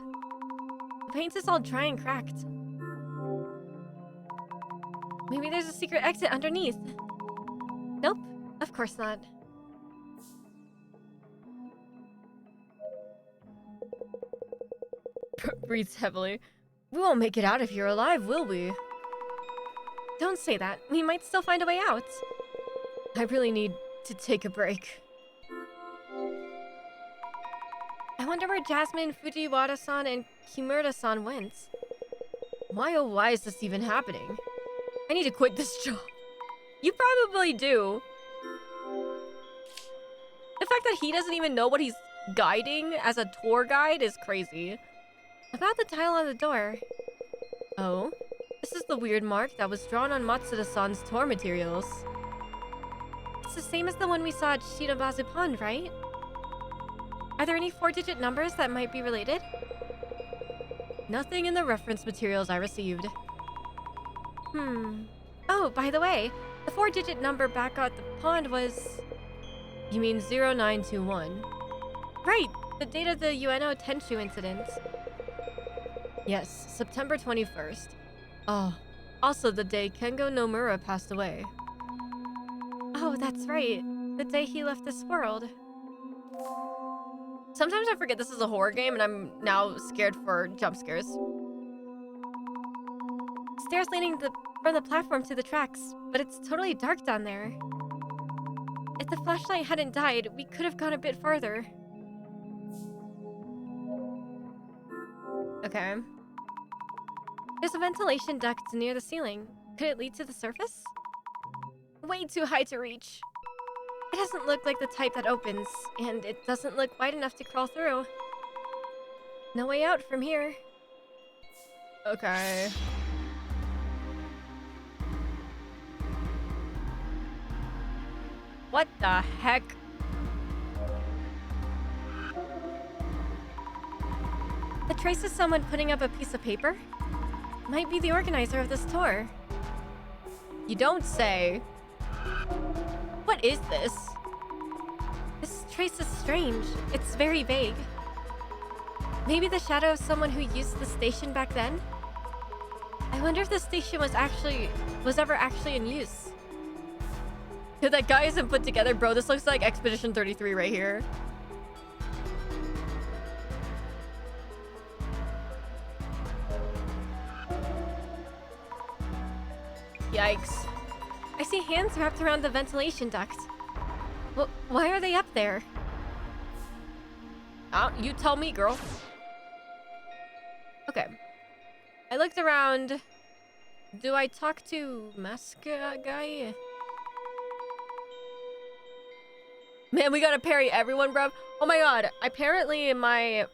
The paint is all dry and cracked. Maybe there's a secret exit underneath. Nope, of course not. Breathes heavily. We won't make it out of here alive, will we? Don't say that. We might still find a way out. I really need to take a break. I wonder where Jasmine, Fujiwara-san, and Kimura-san went. Why oh why is this even happening? I need to quit this job. You probably do. The fact that he doesn't even know what he's guiding as a tour guide is crazy. About the tile on the door. Oh? This is the weird mark that was drawn on Matsuda-san's tour materials. It's the same as the one we saw at Shinobazu Pond, right? Are there any 4-digit numbers that might be related? Nothing in the reference materials I received. Oh, by the way, the 4-digit number back at the pond was... You mean 0921? Right, the date of the Ueno Tenshu incident. Yes, September 21st. Oh, also the day Kengo Nomura passed away. Oh, that's right. The day he left this world. Sometimes I forget this is a horror game and I'm now scared for jump scares. Stairs leading from the platform to the tracks, but it's totally dark down there. If the flashlight hadn't died, we could have gone a bit farther. Okay. There's a ventilation duct near the ceiling. Could it lead to the surface? Way too high to reach. It doesn't look like the type that opens, and it doesn't look wide enough to crawl through. No way out from here. Okay. What the heck? The trace of someone putting up a piece of paper? Might be the organizer of this tour. You don't say. What is this? This trace is strange. It's very vague. Maybe the shadow of someone who used the station back then? I wonder if the station was ever actually in use. Dude, that guy isn't put together, bro. This looks like Expedition 33 right here. Yikes. I see hands wrapped around the ventilation duct. Why are they up there? You tell me, girl. Okay. I looked around. Do I talk to mask guy? Man, we gotta parry everyone, bro. Oh my god. Apparently, my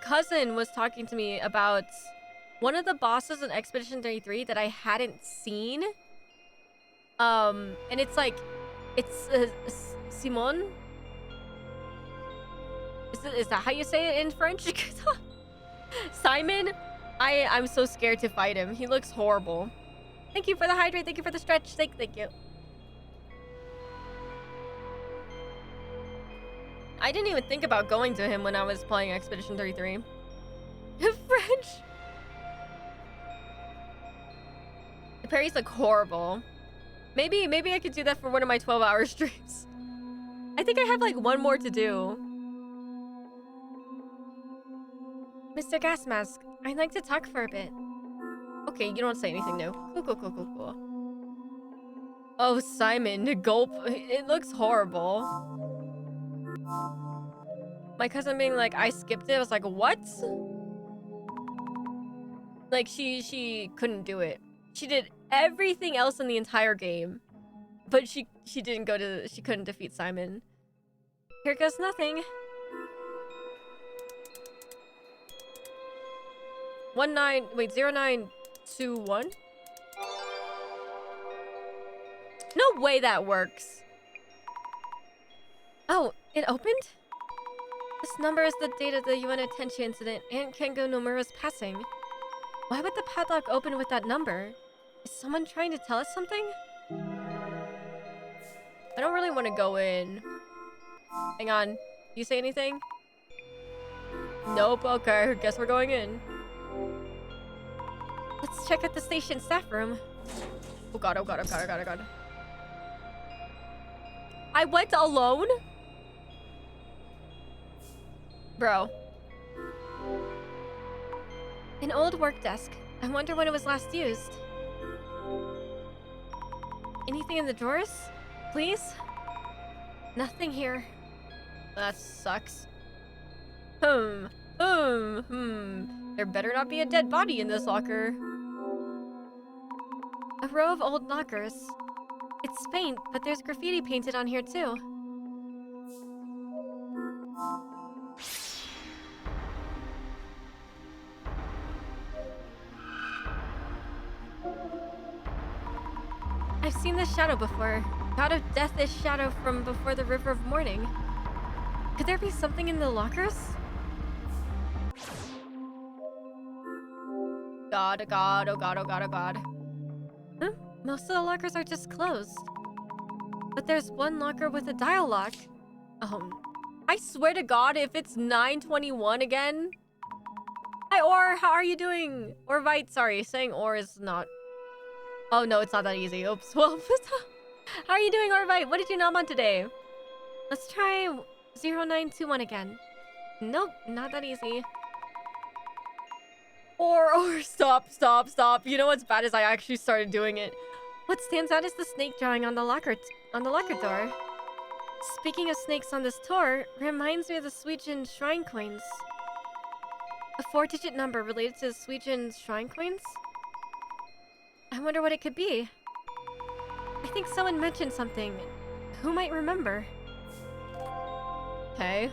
cousin was talking to me about one of the bosses in Expedition 33 that I hadn't seen. And it's like, it's Simon. Is that how you say it in French? Simon. I'm so scared to fight him. He looks horrible. Thank you for the hydrate. Thank you for the stretch. Thank you. I didn't even think about going to him when I was playing Expedition 33. French. The parries look horrible. Maybe I could do that for one of my 12-hour streams. I think I have like one more to do. Mr. Gas Mask, I'd like to talk for a bit. Okay, you don't say anything new. Cool. Oh, Simon, gulp. It looks horrible. My cousin being like, I skipped it. I was like, what? Like, she couldn't do it. She did everything else in the entire game. But she couldn't defeat Simon. Here goes nothing. 0921? No way that works. Oh, it opened? This number is the date of the UN Attention incident and Kengo Nomura's passing. Why would the padlock open with that number? Is someone trying to tell us something? I don't really want to go in. Hang on. You say anything? Nope. Okay. Guess we're going in. Let's check out the station staff room. Oh god. I went alone? Bro. An old work desk. I wonder when it was last used. Anything in the drawers? Please? Nothing here. That sucks. There better not be a dead body in this locker. A row of old lockers. It's paint, but there's graffiti painted on here too. I've seen this shadow before. God of Death is shadow from before the River of Morning. Could there be something in the lockers? God, oh god, oh god, oh god, oh god. Huh? Most of the lockers are just closed. But there's one locker with a dial lock. I swear to god, if it's 9:21 again. Hi, Or, how are you doing? Or Vite, sorry, saying Or is not... Oh no, it's not that easy. Oops, well, how are you doing, Orvite? What did you nom on today? Let's try 0921 again. Nope, not that easy. Or stop. You know what's bad is I actually started doing it. What stands out is the snake drawing on the locker door. Speaking of snakes on this tour, reminds me of the Vgen shrine coins. A 4-digit number related to the Vgen shrine coins? I wonder what it could be. I think someone mentioned something. Who might remember? Okay.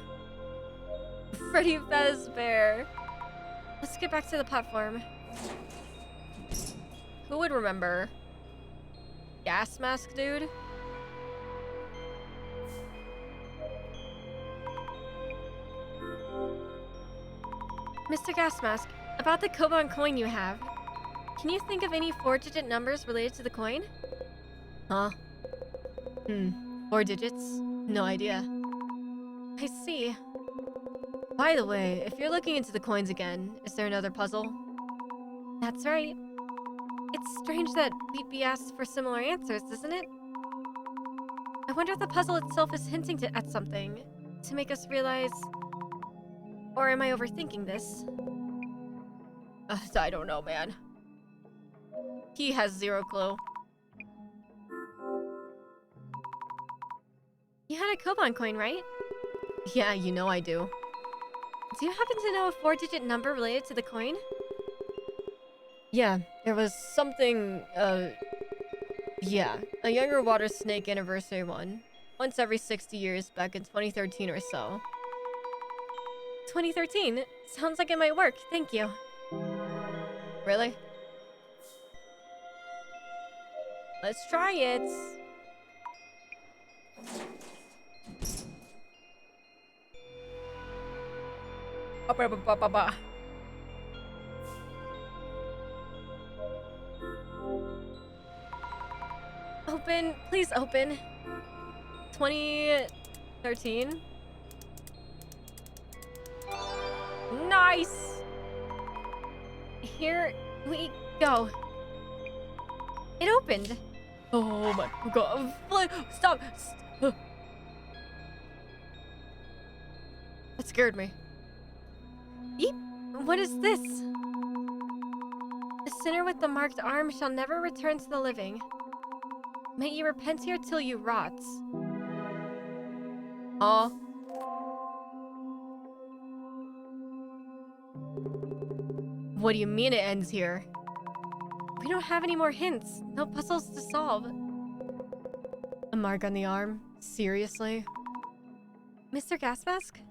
Freddy Fazbear. Let's get back to the platform. Who would remember? Gas mask dude? Mr. Gasmask, about the Koban coin you have. Can you think of any 4-digit numbers related to the coin? Huh? 4 digits? No idea. I see. By the way, if you're looking into the coins again, is there another puzzle? That's right. It's strange that we'd be asked for similar answers, isn't it? I wonder if the puzzle itself is hinting at something to make us realize... Or am I overthinking this? I don't know, man. He has zero clue. You had a Koban coin, right? Yeah, you know I do. Do you happen to know a 4-digit number related to the coin? Yeah, there was something, yeah, a younger water snake anniversary one. Once every 60 years back in 2013 or so. 2013? Sounds like it might work, thank you. Really? Let's try it. Open, please open. 2013. Nice! Here we go. It opened. Oh my god. Stop! That scared me. Eep! What is this? The sinner with the marked arm shall never return to the living. May you repent here till you rot. Oh. What do you mean it ends here? We don't have any more hints. No puzzles to solve. A mark on the arm? Seriously? Mr. Gasmask?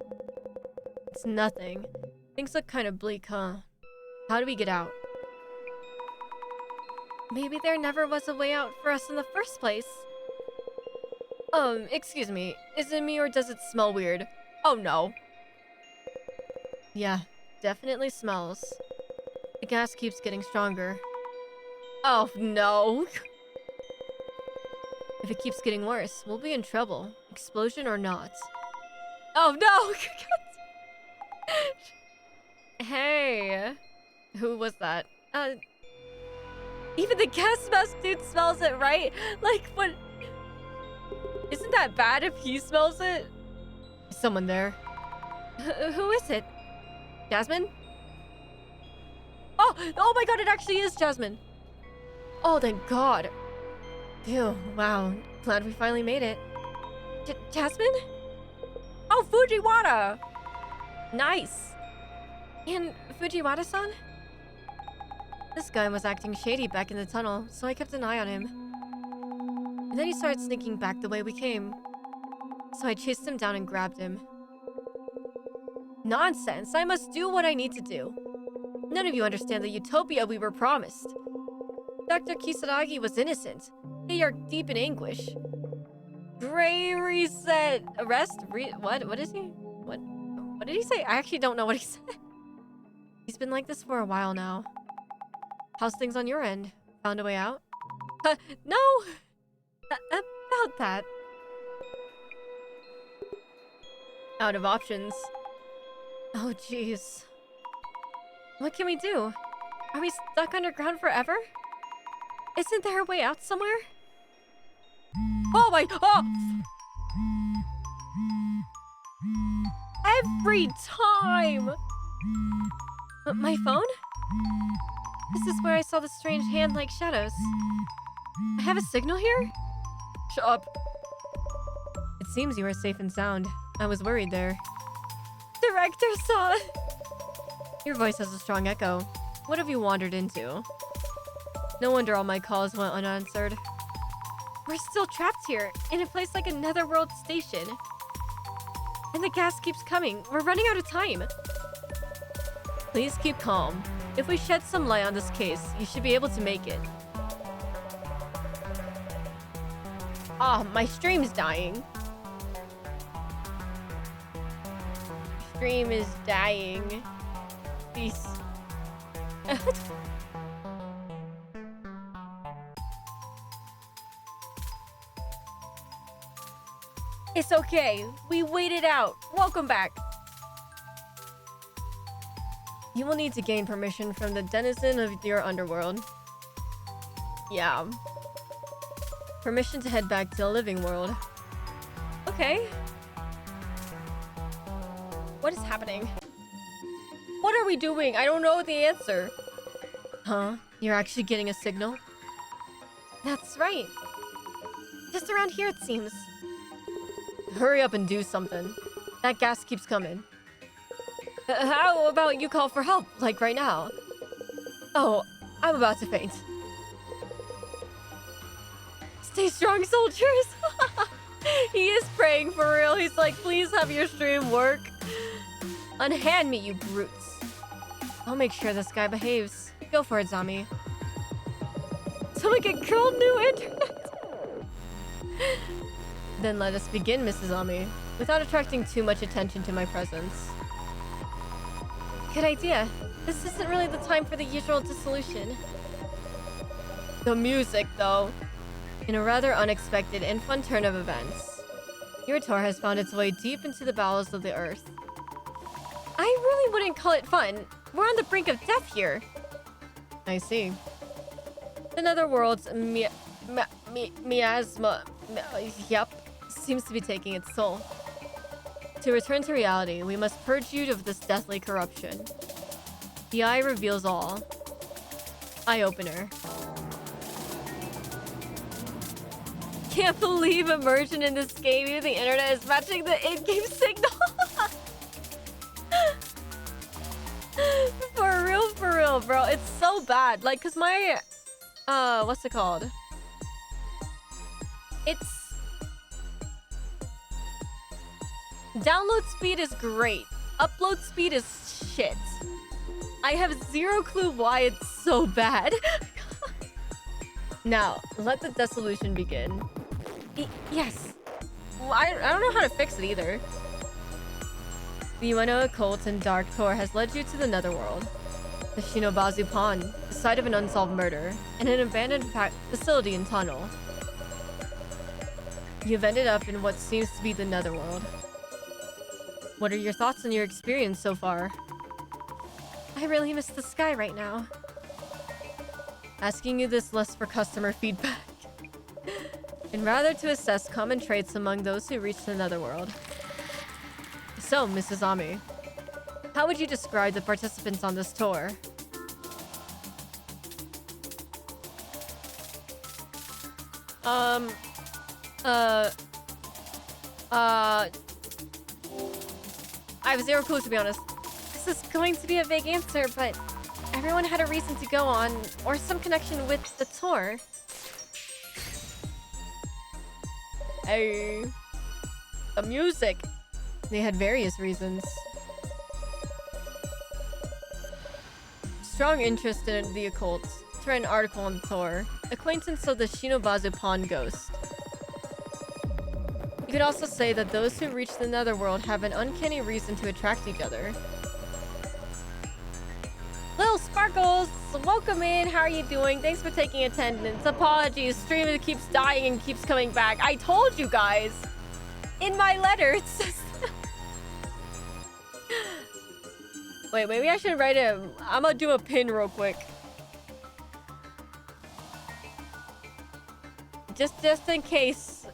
It's nothing. Things look kind of bleak, huh? How do we get out? Maybe there never was a way out for us in the first place. Excuse me. Is it me or does it smell weird? Oh no. Yeah, definitely smells. The gas keeps getting stronger. Oh no. If it keeps getting worse, we'll be in trouble. Explosion or not. Oh no! Hey. Who was that? Even the gas mask dude smells it, right? Like, what? Isn't that bad if he smells it? Is someone there? Who is it? Jasmine? Oh my god, it actually is Jasmine. Oh, thank god. Phew, wow. Glad we finally made it. Jasmine? Oh, Fujiwara! Nice. And Fujiwara-san? This guy was acting shady back in the tunnel, so I kept an eye on him. And then he started sneaking back the way we came. So I chased him down and grabbed him. Nonsense! I must do what I need to do. None of you understand the utopia we were promised. Dr. Kisaragi was innocent. They are deep in anguish. Gray reset. Arrest? What is he? What did he say? I actually don't know what he said. He's been like this for a while now. How's things on your end? Found a way out? No! About that. Out of options. Oh, jeez. What can we do? Are we stuck underground forever? Isn't there a way out somewhere? Oh my... Oh! Every time! My phone? This is where I saw the strange hand-like shadows. I have a signal here? Shut up. It seems you are safe and sound. I was worried there. Director-san! Your voice has a strong echo. What have you wandered into? No wonder all my calls went unanswered. We're still trapped here, in a place like a netherworld station. And the gas keeps coming. We're running out of time. Please keep calm. If we shed some light on this case, you should be able to make it. Ah, my stream's dying. Stream is dying. Peace. It's okay. We waited out. Welcome back. You will need to gain permission from the denizen of your underworld. Yeah. Permission to head back to the living world. Okay. What is happening? What are we doing? I don't know the answer. Huh? You're actually getting a signal? That's right. Just around here, it seems. Hurry up and do something. That gas keeps coming. How about you call for help, like right now? Oh, I'm about to faint. Stay strong, soldiers! He is praying for real. He's like, please have your stream work. Unhand me, you brutes. I'll make sure this guy behaves. Go for it, Zami. So we can curl new internet. Then let us begin, Mrs. Zami, without attracting too much attention to my presence. Good idea. This isn't really the time for the usual dissolution. The music, though. In a rather unexpected and fun turn of events, your tour has found its way deep into the bowels of the earth. I really wouldn't call it fun. We're on the brink of death here. I see. The netherworld's miasma, seems to be taking its toll. To return to reality, we must purge you of this deathly corruption. The eye reveals all. Eye-opener. Can't believe immersion in this game. Even the internet is matching the in-game signal. For real, bro. It's so bad. Like, cause my, what's it called? It's... Download speed is great. Upload speed is shit. I have zero clue why it's so bad. Now, let the dissolution begin. Yes. Well, I don't know how to fix it either. The Ueno occult and dark tour has led you to the netherworld. The Shinobazu Pond, the site of an unsolved murder, and an abandoned facility and tunnel. You've ended up in what seems to be the netherworld. What are your thoughts on your experience so far? I really miss the sky right now. Asking you this less for customer feedback, and rather to assess common traits among those who reach the netherworld. So, Mrs. Ami, how would you describe the participants on this tour? I have zero clue, to be honest. This is going to be a vague answer, but everyone had a reason to go on, or some connection with the tour. Hey, the music. They had various reasons. Strong interest in the occult. To write an article on the tour. Acquaintance of the Shinobazu Pond ghost. You could also say that those who reach the netherworld have an uncanny reason to attract each other. Little Sparkles, welcome in. How are you doing? Thanks for taking attendance. Apologies, stream keeps dying and keeps coming back. I told you guys. In my letter, it says... Wait, maybe I should write it. I'm gonna do a pin real quick. Just in case.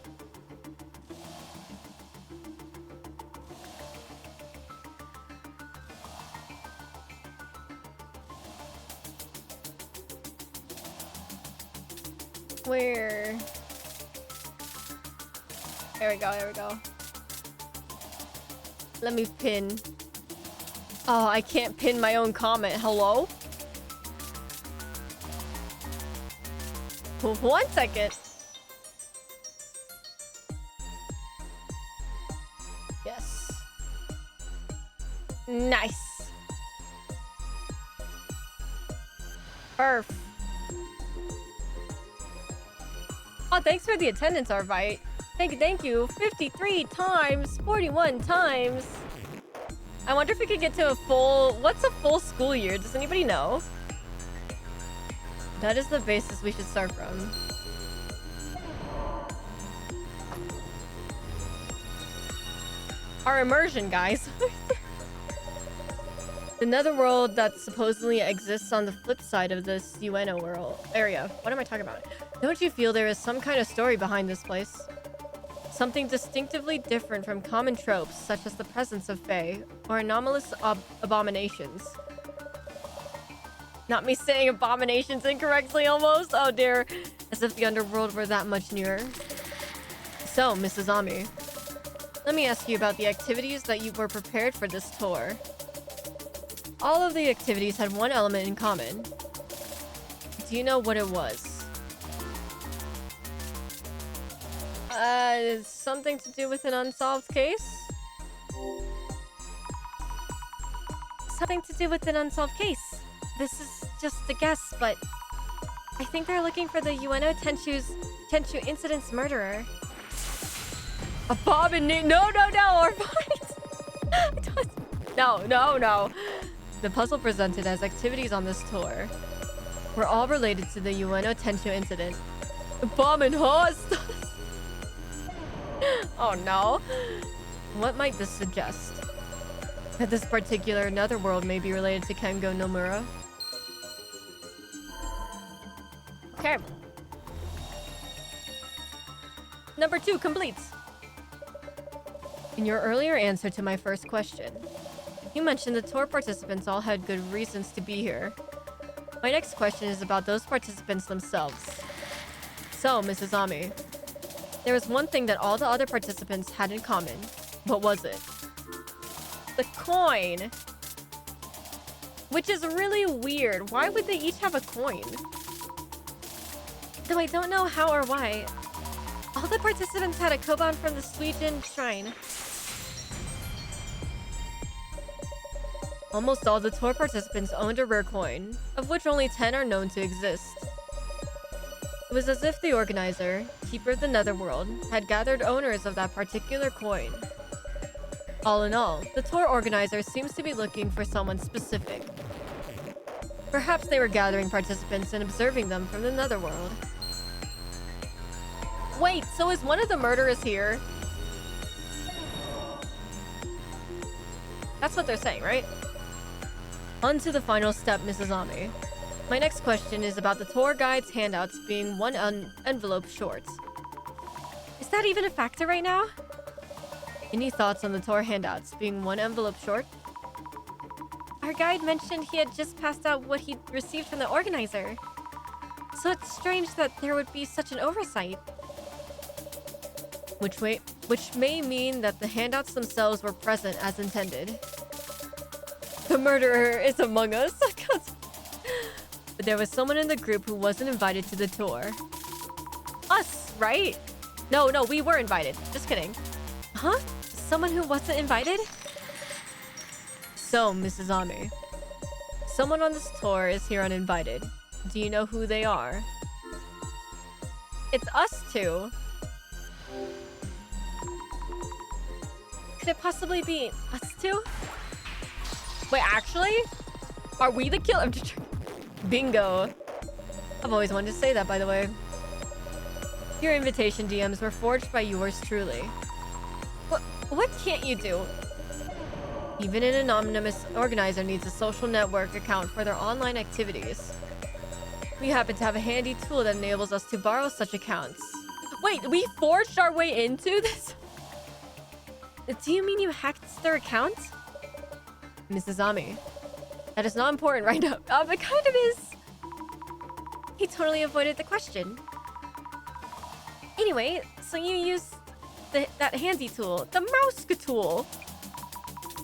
Where? There we go, there we go. Let me pin. Oh, I can't pin my own comment. Hello? 1 second. Yes. Nice. Perf. Oh, thanks for the attendance, Arvite. Thank you. 53 times, 41 times. I wonder if we could get to a full... What's a full school year? Does anybody know? That is the basis we should start from. Our immersion, guys. The netherworld that supposedly exists on the flip side of this UNO world area. What am I talking about? Don't you feel there is some kind of story behind this place? Something distinctively different from common tropes, such as the presence of fae, or anomalous abominations. Not me saying abominations incorrectly almost. Oh dear. As if the underworld were that much nearer. So, Mrs. Ami, let me ask you about the activities that you were prepared for this tour. All of the activities had one element in common. Do you know what it was? Something to do with an unsolved case? Something to do with an unsolved case. This is just a guess, but I think they're looking for the UNO Tenchu incident's murderer. A Bob and Nick. No, or no. The puzzle presented as activities on this tour were all related to the UNO Tenchu incident. Bomb and host. Oh no. What might this suggest? That this particular netherworld may be related to Kengo Nomura? Okay. Number 2 completes. In your earlier answer to my first question, you mentioned the tour participants all had good reasons to be here. My next question is about those participants themselves. So, Mrs. Ami, there was one thing that all the other participants had in common. What was it? The coin. Which is really weird. Why would they each have a coin? Though I don't know how or why. All the participants had a koban from the Vgen shrine. Almost all the tour participants owned a rare coin, of which only 10 are known to exist. It was as if the organizer, Keeper of the Netherworld, had gathered owners of that particular coin. All in all, the tour organizer seems to be looking for someone specific. Perhaps they were gathering participants and observing them from the Netherworld. Wait, so is one of the murderers here? That's what they're saying, right? On to the final step, Mrs. Ami. My next question is about the tour guide's handouts being one envelope short. Is that even a factor right now? Any thoughts on the tour handouts being one envelope short? Our guide mentioned he had just passed out what he'd received from the organizer. So it's strange that there would be such an oversight. Which may mean that the handouts themselves were present as intended. The murderer is among us. But there was someone in the group who wasn't invited to the tour. Us, right? No, we were invited. Just kidding. Huh? Someone who wasn't invited? So, Mrs. Ami, someone on this tour is here uninvited. Do you know who they are? It's us two. Could it possibly be us two? Wait, actually? Are we the killer? Bingo. I've always wanted to say that, by the way. Your invitation DMs were forged by yours truly. What can't you do? Even an anonymous organizer needs a social network account for their online activities. We happen to have a handy tool that enables us to borrow such accounts. Wait, we forged our way into this? Do you mean you hacked their account? Mrs. Ami, that is not important right now. It kind of is. He totally avoided the question. Anyway, so you used that handy tool, the mouse tool.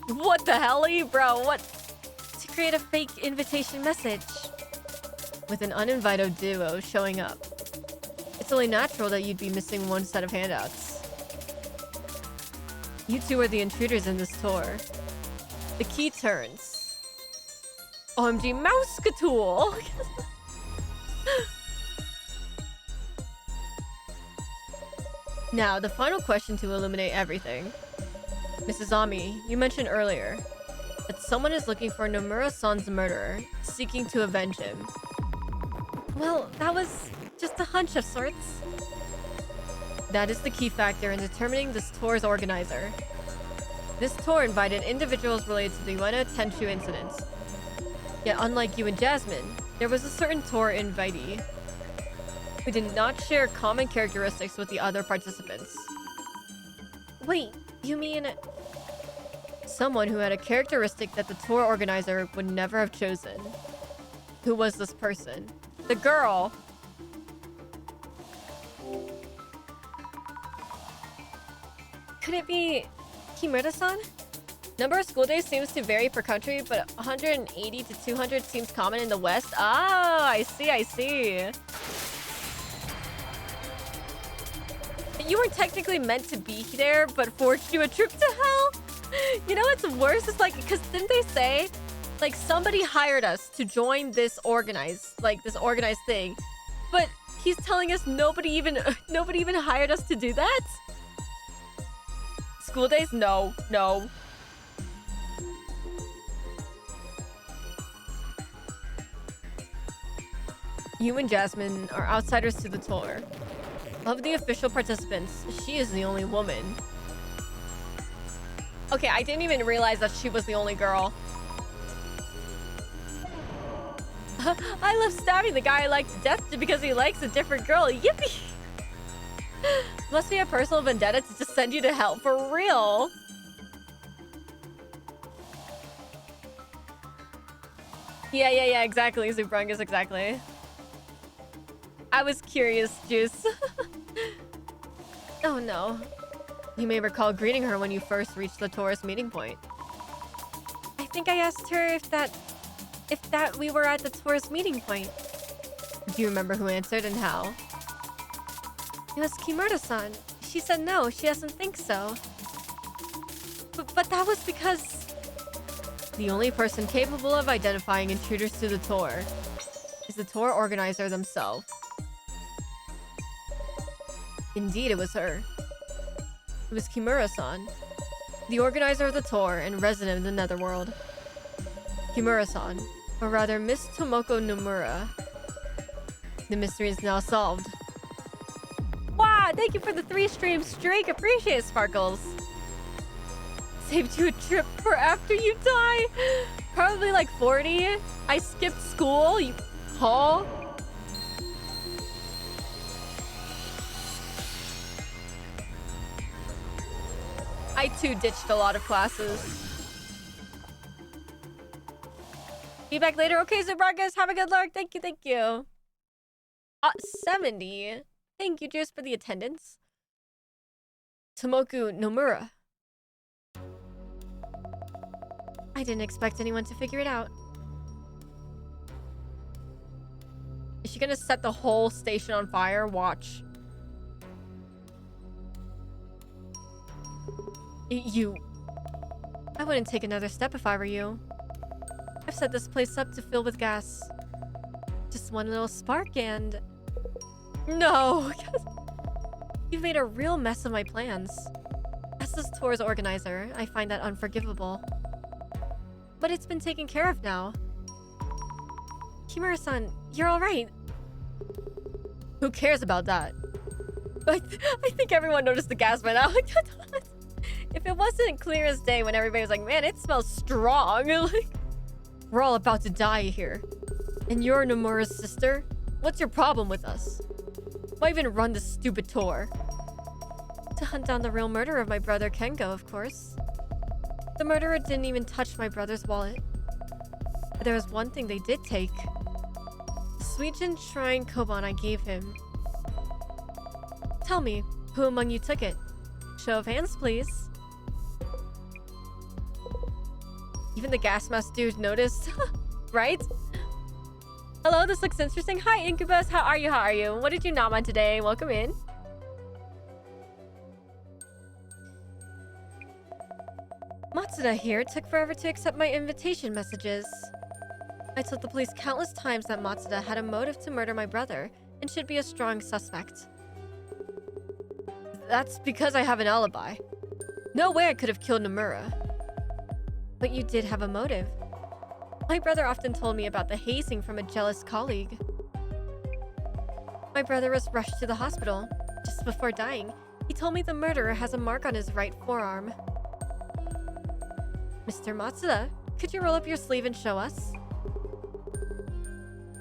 What the hell, bro? What? To create a fake invitation message with an uninvited duo showing up. It's only natural that you'd be missing one set of handouts. You two are the intruders in this tour. The key turns. OMG, mouse tool. Now, the final question to illuminate everything. Mrs. Ami, you mentioned earlier, that someone is looking for Nomura-san's murderer, seeking to avenge him. Well, that was just a hunch of sorts. That is the key factor in determining this tour's organizer. This tour invited individuals related to the Ueno Tenchu incident. Yet unlike you and Jasmine, there was a certain tour invitee who did not share common characteristics with the other participants. Wait, you mean... Someone who had a characteristic that the tour organizer would never have chosen. Who was this person? The girl! Could it be Kimura-san? Number of school days seems to vary per country, but 180 to 200 seems common in the West. Oh, I see, I see. You were technically meant to be there, but forged you a trip to hell? You know what's worse? It's like, because didn't they say, like, somebody hired us to join this organized thing, but he's telling us nobody even hired us to do that? School days? No, no. You and Jasmine are outsiders to the tour. Of the official participants, she is the only woman. Okay, I didn't even realize that she was the only girl. I love stabbing the guy I like to death because he likes a different girl. Yippee! Must be a personal vendetta to just send you to hell for real. Yeah, exactly, Zubrungus, exactly. I was curious, Juice. Oh no. You may recall greeting her when you first reached the tourist meeting point. I think I asked her if that we were at the tourist meeting point. Do you remember who answered and how? It was Kimura-san. She said no, she doesn't think so. But that was because... The only person capable of identifying intruders to the tour is the tour organizer themselves. Indeed, it was her. It was Kimura-san, the organizer of the tour and resident of the Netherworld. Kimura-san, or rather Miss Tomoko Nomura. The mystery is now solved. Wow, thank you for the 3-stream streak. Appreciate it, Sparkles. Saved you a trip for after you die. Probably like 40. I skipped school. You... Huh? I too ditched a lot of classes. Be back later. Okay, Zubragas, have a good luck. Thank you. 70. Thank you, Juice, for the attendance. Tomoku Nomura. I didn't expect anyone to figure it out. Is she gonna set the whole station on fire? Watch. I wouldn't take another step if I were you. I've set this place up to fill with gas. Just one little spark and... No! You've made a real mess of my plans. As this tour's organizer, I find that unforgivable. But it's been taken care of now. Kimura-san, you're alright. Who cares about that? I think everyone noticed the gas by now. If it wasn't clear as day when everybody was like, man, it smells strong. Like, we're all about to die here. And you're Nomura's sister? What's your problem with us? Why even run this stupid tour? To hunt down the real murderer of my brother Kengo, of course. The murderer didn't even touch my brother's wallet. But there was one thing they did take. The Suijin Shrine Koban I gave him. Tell me, who among you took it? Show of hands, please. Even the gas mask dude noticed. Right? Hello, this looks interesting. Hi, Incubus. How are you? What did you nom on today? Welcome in. Matsuda here took forever to accept my invitation messages. I told the police countless times that Matsuda had a motive to murder my brother and should be a strong suspect. That's because I have an alibi. No way I could have killed Nomura. But you did have a motive. My brother often told me about the hazing from a jealous colleague. My brother was rushed to the hospital. Just before dying, he told me the murderer has a mark on his right forearm. Mr. Matsuda, could you roll up your sleeve and show us?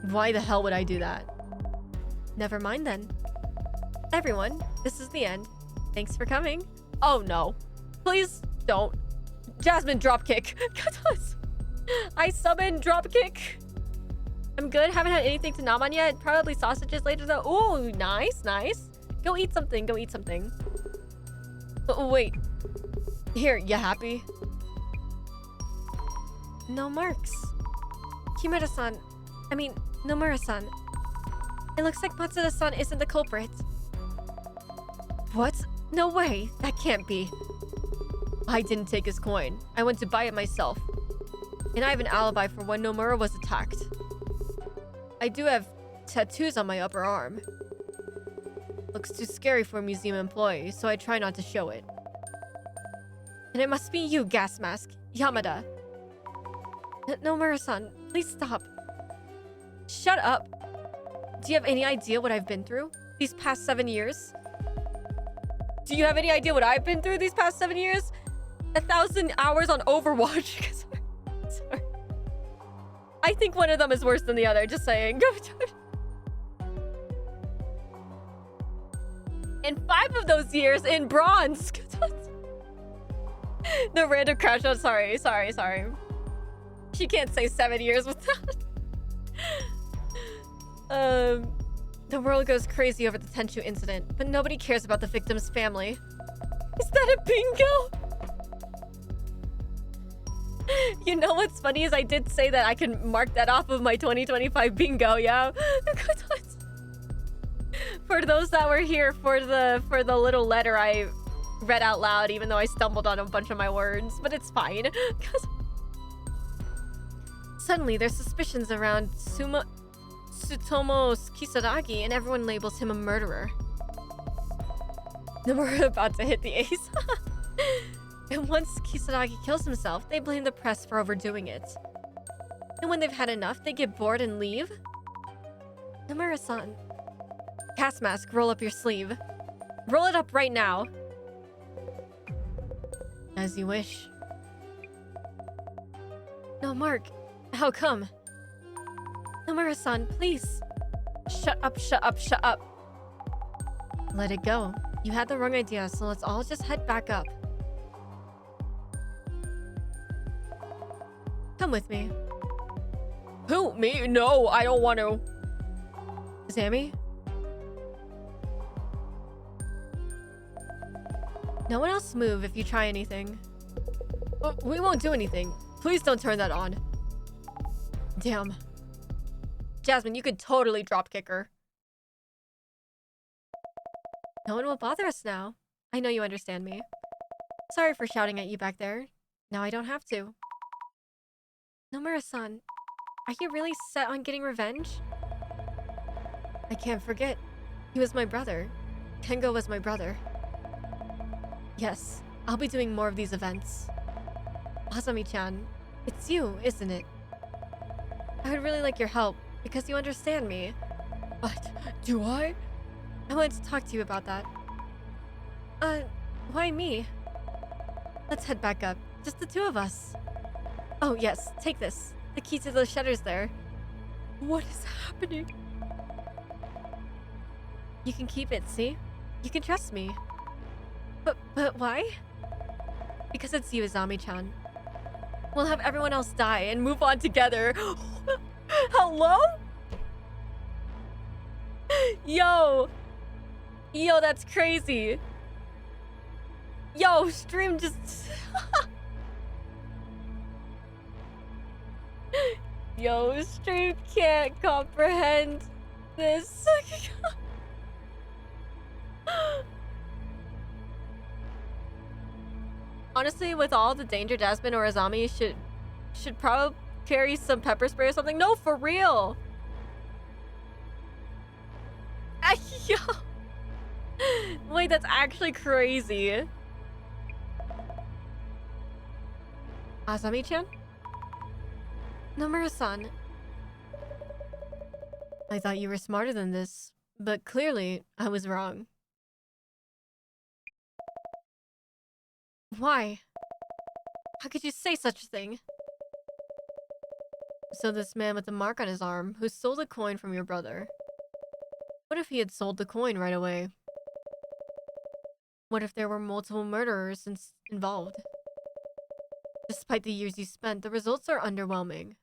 Why the hell would I do that? Never mind then. Everyone, this is the end. Thanks for coming. Oh no. Please don't. Jasmine, dropkick. I summon dropkick. I'm good. Haven't had anything to nom on yet. Probably sausages later though. Ooh, nice, nice. Go eat something. Go eat something. Oh, wait. Here, you happy? No marks. Kimura-san. I mean, Nomura-san. It looks like Matsuda-san isn't the culprit. What? No way. That can't be. I didn't take his coin. I went to buy it myself. And I have an alibi for when Nomura was attacked. I do have tattoos on my upper arm. Looks too scary for a museum employee, so I try not to show it. And it must be you, gas mask. Yamada. Nomura-san, please stop. Shut up. Do you have any idea what I've been through these past 7 years? Do you have any idea what I've been through these past 7 years? 1,000 hours on Overwatch. Sorry. I think one of them is worse than the other, just saying. And 5 of those years in bronze. The random crash out. Sorry. She can't say 7 years with that. The world goes crazy over the Tenshu incident, but nobody cares about the victim's family. Is that a bingo? You know what's funny is I did say that I can mark that off of my 2025 bingo, yeah? For those that were here for the little letter I read out loud, even though I stumbled on a bunch of my words, but it's fine. Suddenly, there's suspicions around Tsutomu Kisaragi, and everyone labels him a murderer. Then we're about to hit the ace. And once Kisaragi kills himself, they blame the press for overdoing it. And when they've had enough, they get bored and leave? Nomura-san. Gas mask, roll up your sleeve. Roll it up right now. As you wish. No, Mark. How come? Nomura-san, please. Shut up. Let it go. You had the wrong idea, so let's all just head back up. Come with me. Who? Me? No, I don't want to. Sammy? No one else move if you try anything. Oh, we won't do anything. Please don't turn that on. Damn. Jasmine, you could totally dropkick her. No one will bother us now. I know you understand me. Sorry for shouting at you back there. Now I don't have to. Nomura-san, are you really set on getting revenge? I can't forget. He was my brother. Kengo was my brother. Yes, I'll be doing more of these events. Asami-chan, it's you, isn't it? I would really like your help, because you understand me. But, do I? I wanted to talk to you about that. Why me? Let's head back up. Just the 2 of us. Oh, yes. Take this. The key to the shutters there. What is happening? You can keep it, see? You can trust me. But why? Because it's you, Azami-chan. We'll have everyone else die and move on together. Hello? Yo, that's crazy. Yo, stream just... Yo, stream can't comprehend this. Honestly, with all the danger, Jasmine or Azami should probably carry some pepper spray or something. No, for real. Yo. Wait, that's actually crazy. Asami-chan? Nomura-san. I thought you were smarter than this, but clearly I was wrong. Why? How could you say such a thing? So this man with the mark on his arm, who stole the coin from your brother. What if he had sold the coin right away? What if there were multiple murderers involved? Despite the years you spent, the results are underwhelming.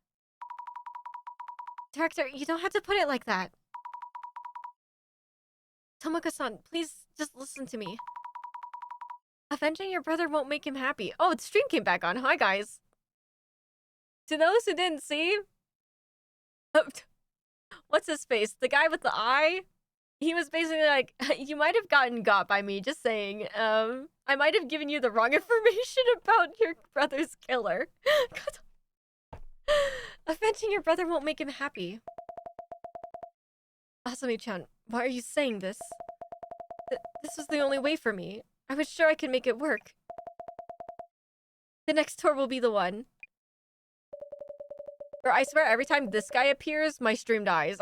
Director, you don't have to put it like that. Tomoko-san, please just listen to me. Avenging your brother won't make him happy. Oh, the stream came back on. Hi, guys. To those who didn't see... what's his face? The guy with the eye? He was basically like, you might have gotten got by me, just saying. I might have given you the wrong information about your brother's killer. Avenging your brother won't make him happy. Asami-chan, why are you saying this? This was the only way for me. I was sure I could make it work. The next tour will be the one. Or I swear, every time this guy appears, my stream dies.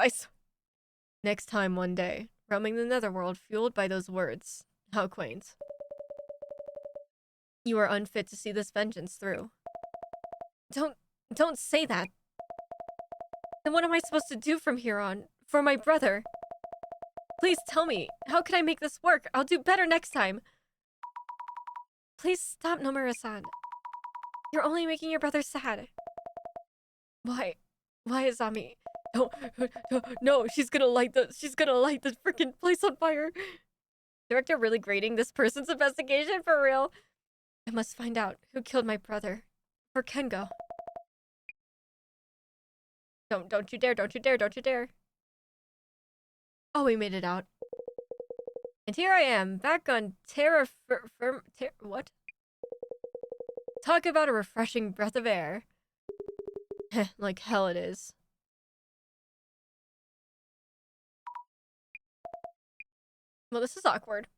Next time, one day. Roaming the netherworld, fueled by those words. How quaint. You are unfit to see this vengeance through. Don't say that. Then what am I supposed to do from here on? For my brother? Please tell me. How can I make this work? I'll do better next time. Please stop, Nomura-san. You're only making your brother sad. Why? Why, Azami? No, she's gonna light the freaking place on fire. Director really grading this person's investigation for real. I must find out who killed my brother. For Kengo. Don't you dare. Oh, we made it out. And here I am, back on what? Talk about a refreshing breath of air. Heh, like hell it is. Well, this is awkward.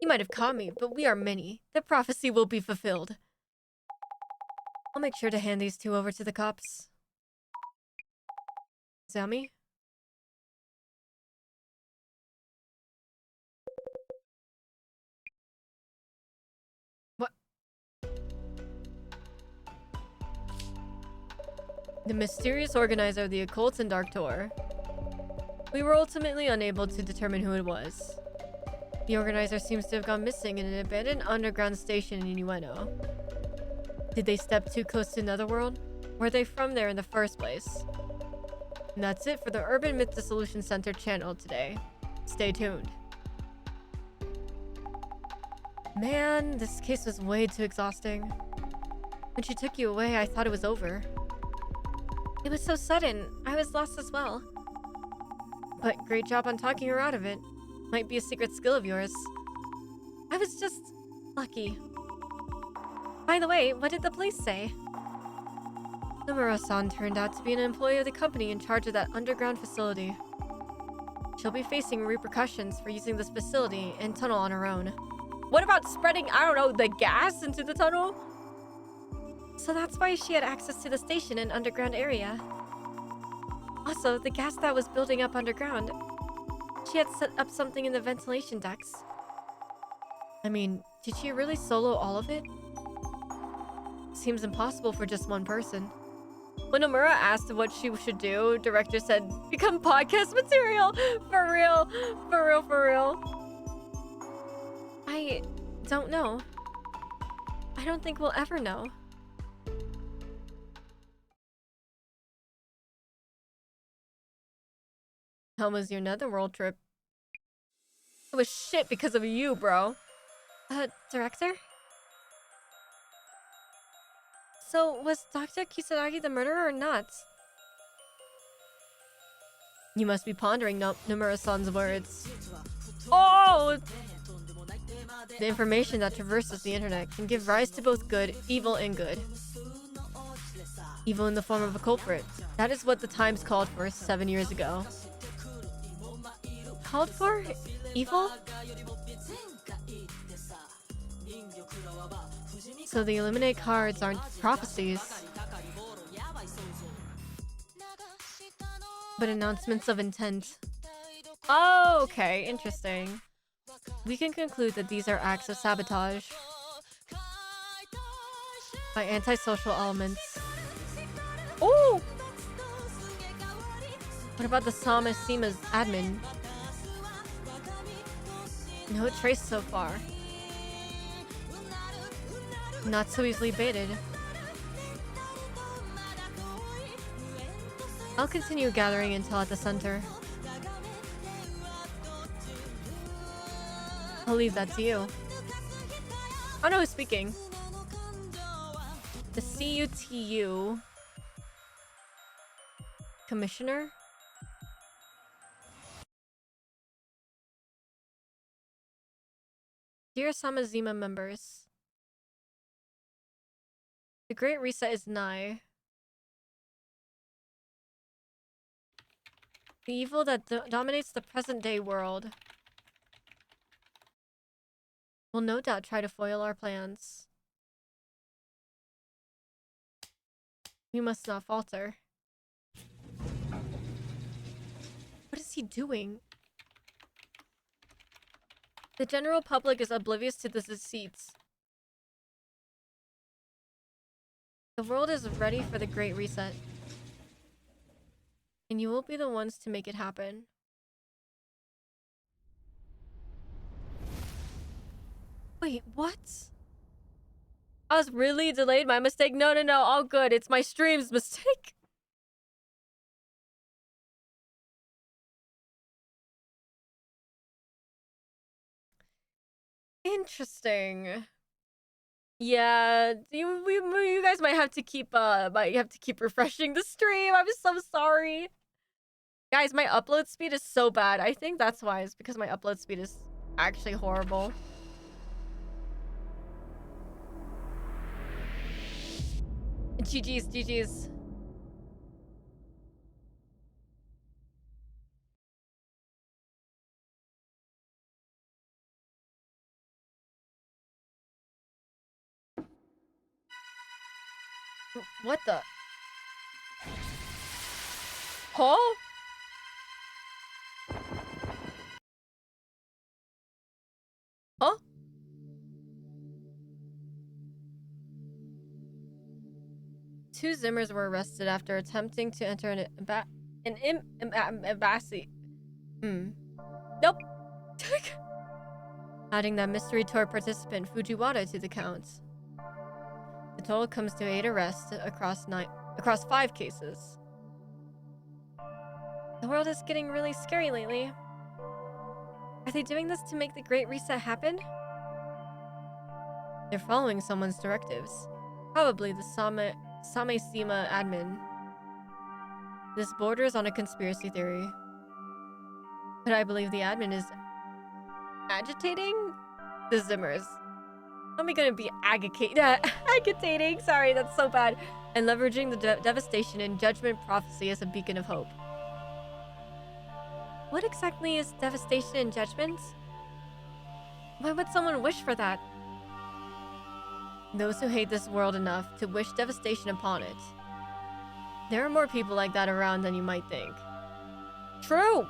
You might have caught me, but we are many. The prophecy will be fulfilled. I'll make sure to hand these two over to the cops. Zami? What? The mysterious organizer of the Occult and Dark Tour. We were ultimately unable to determine who it was. The organizer seems to have gone missing in an abandoned underground station in Ueno. Did they step too close to Netherworld? Were they from there in the first place? And that's it for the Urban Myth Dissolution Center channel today. Stay tuned. Man, this case was way too exhausting. When she took you away, I thought it was over. It was so sudden. I was lost as well. But great job on talking her out of it. Might be a secret skill of yours. I was just lucky. By the way, what did the police say? Nomura-san turned out to be an employee of the company in charge of that underground facility. She'll be facing repercussions for using this facility and tunnel on her own. What about spreading, I don't know, the gas into the tunnel? So that's why she had access to the station and underground area. Also, the gas that was building up underground, she had set up something in the ventilation ducts. I mean, did she really solo all of it? Seems impossible for just one person. When Nomura asked what she should do, director said, become podcast material! For real. I don't know. I don't think we'll ever know. How was your netherworld trip? It was shit because of you, bro. Director? So, was Dr. Kisaragi the murderer or not? You must be pondering Nomura-san's words. Oh! The information that traverses the internet can give rise to both good, evil, and good. Evil in the form of a culprit. That is what the Times called for 7 years ago. Called for? Evil? So the Illuminate cards aren't prophecies, but announcements of intent. Oh, okay, interesting. We can conclude that these are acts of sabotage by antisocial elements. Oh! What about the Sima's admin? No trace so far. Not so easily baited. I'll continue gathering intel at the center. I'll leave that to you. Oh no, who's speaking? The CUTU Commissioner? Dear Samazima members, the Great Reset is nigh. The evil that dominates the present-day world will no doubt try to foil our plans. We must not falter. What is he doing? The general public is oblivious to the deceits. The world is ready for the Great Reset. And you will be the ones to make it happen. Wait, what? I was really delayed. My mistake. No, all good. It's my stream's mistake. Interesting. Yeah, you guys might have to keep refreshing the stream. I'm so sorry. Guys, my upload speed is so bad. I think that's why. It's because my upload speed is actually horrible. GG's. What the? Huh? Huh? Two Zimmers were arrested after attempting to enter an embassy. Nope. Adding that mystery tour participant Fujiwara to the count. The total comes to 8 arrests across 5 cases. The world is getting really scary lately. Are they doing this to make the Great Reset happen? They're following someone's directives. Probably the Samesima admin. This borders on a conspiracy theory. But I believe the admin is agitating the Zimmers. I'm gonna be agitating. Sorry, that's so bad. And leveraging the devastation and judgment prophecy as a beacon of hope. What exactly is devastation and judgment? Why would someone wish for that? Those who hate this world enough to wish devastation upon it. There are more people like that around than you might think. True!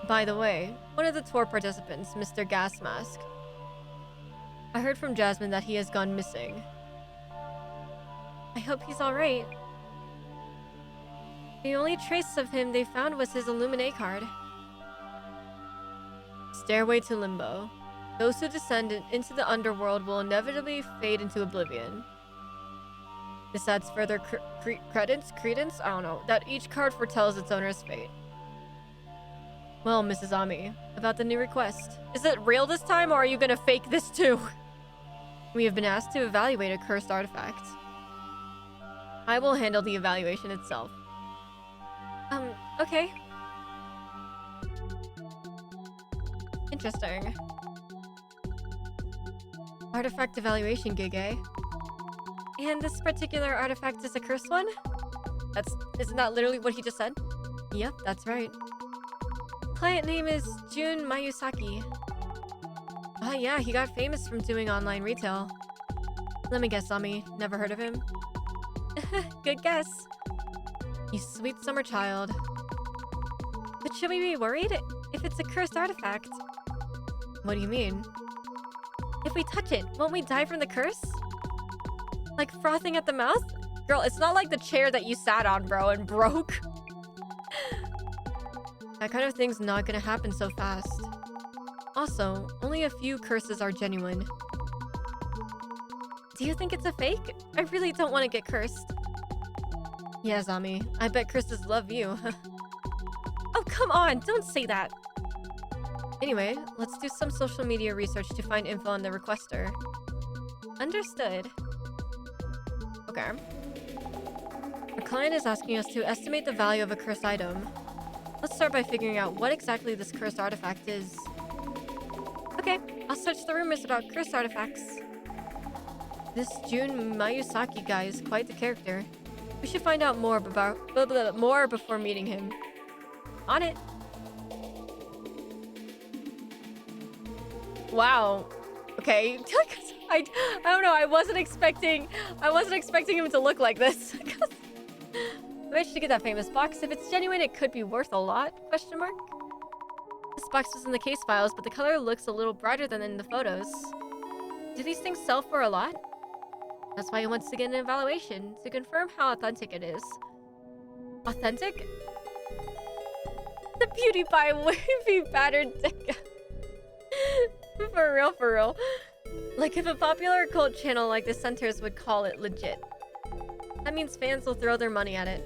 By the way, one of the tour participants, Mr. Gas Mask. I heard from Jasmine that he has gone missing. I hope he's alright. The only trace of him they found was his Illuminate card. Stairway to Limbo. Those who descend into the underworld will inevitably fade into oblivion. This adds further credence? I don't know. That each card foretells its owner's fate. Well, Mrs. Ami, about the new request. Is it real this time, or are you gonna fake this too? We have been asked to evaluate a cursed artifact. I will handle the evaluation itself. Okay. Interesting. Artifact evaluation gig, eh? And this particular artifact is a cursed one? Isn't that literally what he just said? Yep, that's right. Client name is Jun Mayusaki. Oh yeah, he got famous from doing online retail. Let me guess, Zami. Never heard of him? Good guess. You sweet summer child. But should we be worried if it's a cursed artifact? What do you mean? If we touch it, won't we die from the curse? Like frothing at the mouth? Girl, it's not like the chair that you sat on, bro, and broke. That kind of thing's not gonna happen so fast. Also, only a few curses are genuine. Do you think it's a fake? I really don't want to get cursed. Yeah, Zami. I bet curses love you. Oh, come on! Don't say that! Anyway, let's do some social media research to find info on the requester. Understood. Okay. Our client is asking us to estimate the value of a cursed item. Let's start by figuring out what exactly this cursed artifact is. Okay, I'll search the rumors about cursed artifacts. This Jun Mayusaki guy is quite the character. We should find out more more before meeting him. On it. Wow. Okay. I don't know. I wasn't expecting him to look like this. I managed to get that famous box. If it's genuine, it could be worth a lot? Question mark. This box was in the case files, but the color looks a little brighter than in the photos. Do these things sell for a lot? That's why he wants to get an evaluation to confirm how authentic it is. Authentic? The beauty pie wavy battered deca. For real, for real. Like if a popular cult channel like the Centers would call it legit. That means fans will throw their money at it.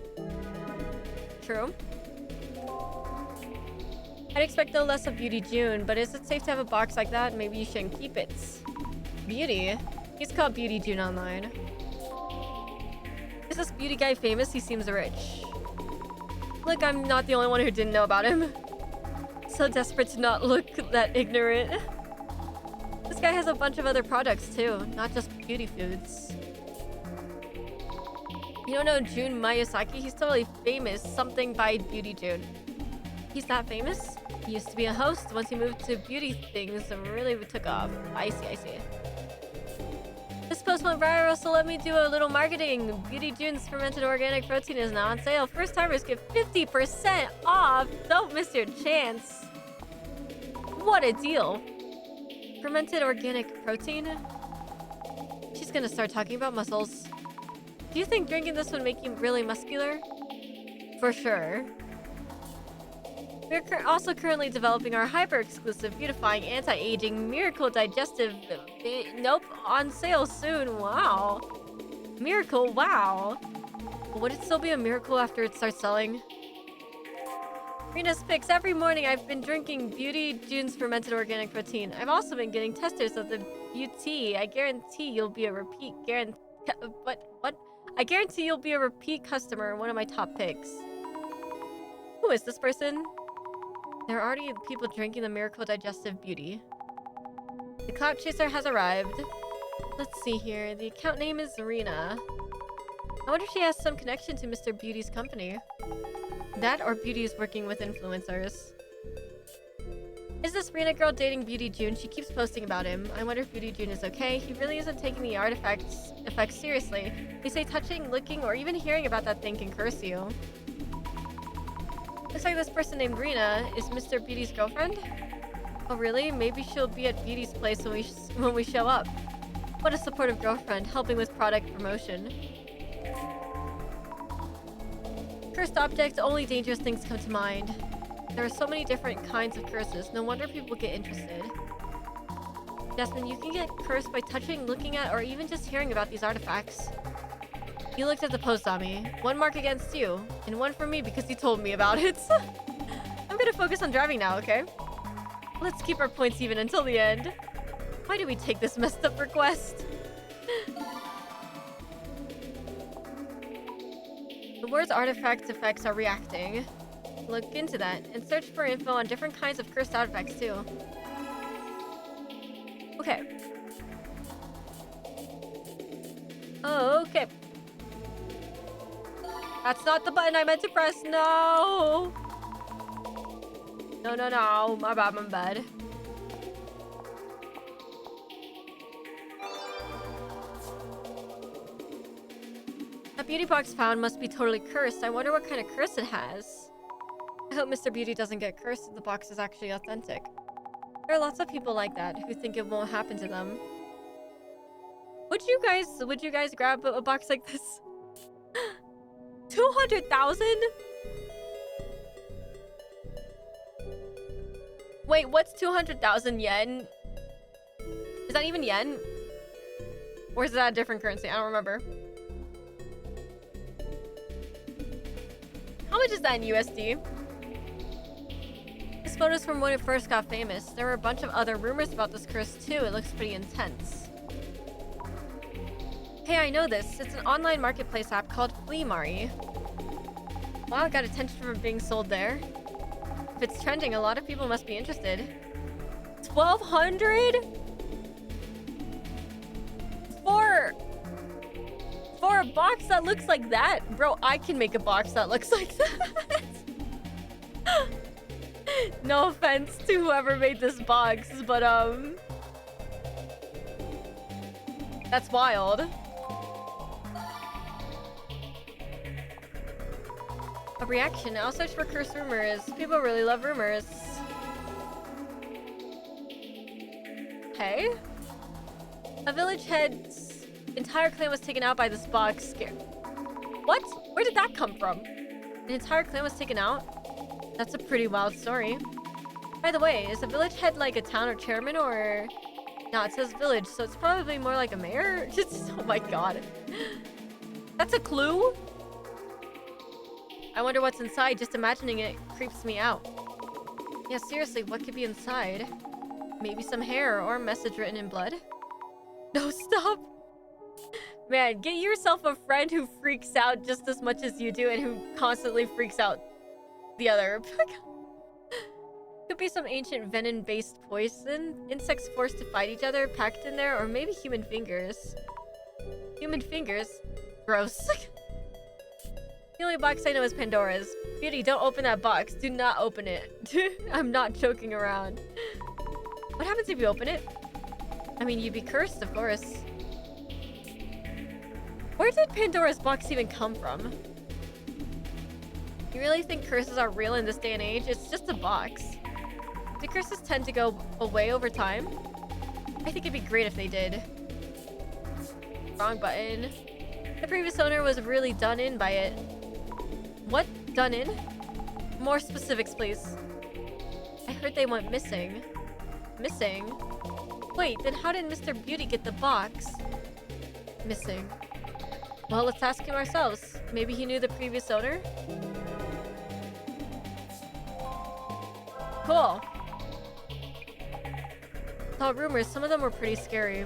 True. I'd expect no less of Beauty June, but is it safe to have a box like that? Maybe you shouldn't keep it. Beauty? He's called Beauty June online. Is this beauty guy famous? He seems rich. Look, I'm not the only one who didn't know about him. So desperate to not look that ignorant. This guy has a bunch of other products too, not just beauty foods. You don't know Jun Mayusaki? He's totally famous. Something by Beauty June. He's that famous? He used to be a host. Once he moved to beauty things, it really took off. I see, I see. This post went viral, so let me do a little marketing. Beauty June's fermented organic protein is now on sale. First timers get 50% off. Don't miss your chance. What a deal. Fermented organic protein? She's gonna start talking about muscles. Do you think drinking this would make you really muscular? For sure. We're also currently developing our hyper-exclusive, beautifying, anti-aging, miracle digestive... Nope, on sale soon. Wow. Miracle, wow. Would it still be a miracle after it starts selling? Rena's Picks. Every morning I've been drinking Beauty June's fermented organic protein. I've also been getting testers of the beauty. I guarantee you'll be a repeat What? I guarantee you'll be a repeat customer, one of my top picks. Who is this person? There are already people drinking the Miracle Digestive Beauty. The Clout Chaser has arrived. Let's see here. The account name is Rena. I wonder if she has some connection to Mr. Beauty's company. That or Beauty is working with influencers. Is this Rena girl dating Beauty June? She keeps posting about him. I wonder if Beauty June is okay. He really isn't taking the effects seriously. They say touching, looking, or even hearing about that thing can curse you. Looks like this person named Rena is Mr. Beauty's girlfriend. Oh really? Maybe she'll be at Beauty's place when we show up. What a supportive girlfriend, helping with product promotion. Cursed objects, only dangerous things come to mind. There are so many different kinds of curses. No wonder people get interested. Jasmine, you can get cursed by touching, looking at, or even just hearing about these artifacts. You looked at the post on me. One mark against you, and one for me because you told me about it. I'm gonna focus on driving now, okay? Let's keep our points even until the end. Why do we take this messed up request? The words artifact effects are reacting. Look into that, and search for info on different kinds of cursed artifacts too. Okay. Okay. That's not the button I meant to press. No. No. My bad, my bad. beauty box found must be totally cursed. I wonder what kind of curse it has. I hope Mr. Beauty doesn't get cursed if the box is actually authentic. There are lots of people like that who think it won't happen to them. Would you guys grab a box like this? 200,000? Wait, what's 200,000 yen? Is that even yen? Or is that a different currency? I don't remember. How much is that in USD? This photo's from when it first got famous. There were a bunch of other rumors about this curse too. It looks pretty intense. Hey, I know this. It's an online marketplace app called Fleamari. Wow, it got attention from being sold there. If it's trending, a lot of people must be interested. 1,200? For a box that looks like that? Bro, I can make a box that looks like that. No offense to whoever made this box, but that's wild. A reaction. I'll search for cursed rumors. People really love rumors. Hey? A village head's entire clan was taken out by this box. What? Where did that come from? An entire clan was taken out? That's a pretty wild story. By the way, is a village head like a town or chairman or... No, it says village, so it's probably more like a mayor? Just, oh my god. That's a clue? I wonder what's inside. Just imagining it creeps me out. Yeah, seriously, what could be inside? Maybe some hair or a message written in blood? No, stop. Man, get yourself a friend who freaks out just as much as you do and who constantly freaks out the other. Could be some ancient venom-based poison. Insects forced to fight each other, packed in there, or maybe human fingers. Human fingers? Gross. The only box I know is Pandora's. Beauty, don't open that box. Do not open it. I'm not joking around. What happens if you open it? I mean, you'd be cursed, of course. Where did Pandora's box even come from? You really think curses are real in this day and age? It's just a box. Do curses tend to go away over time? I think it'd be great if they did. Wrong button. The previous owner was really done in by it. What? Done in? More specifics, please. I heard they went missing. Missing? Wait, then how did Mr. Beauty get the box? Missing. Well, let's ask him ourselves. Maybe he knew the previous owner? Cool. Saw rumors. Some of them were pretty scary.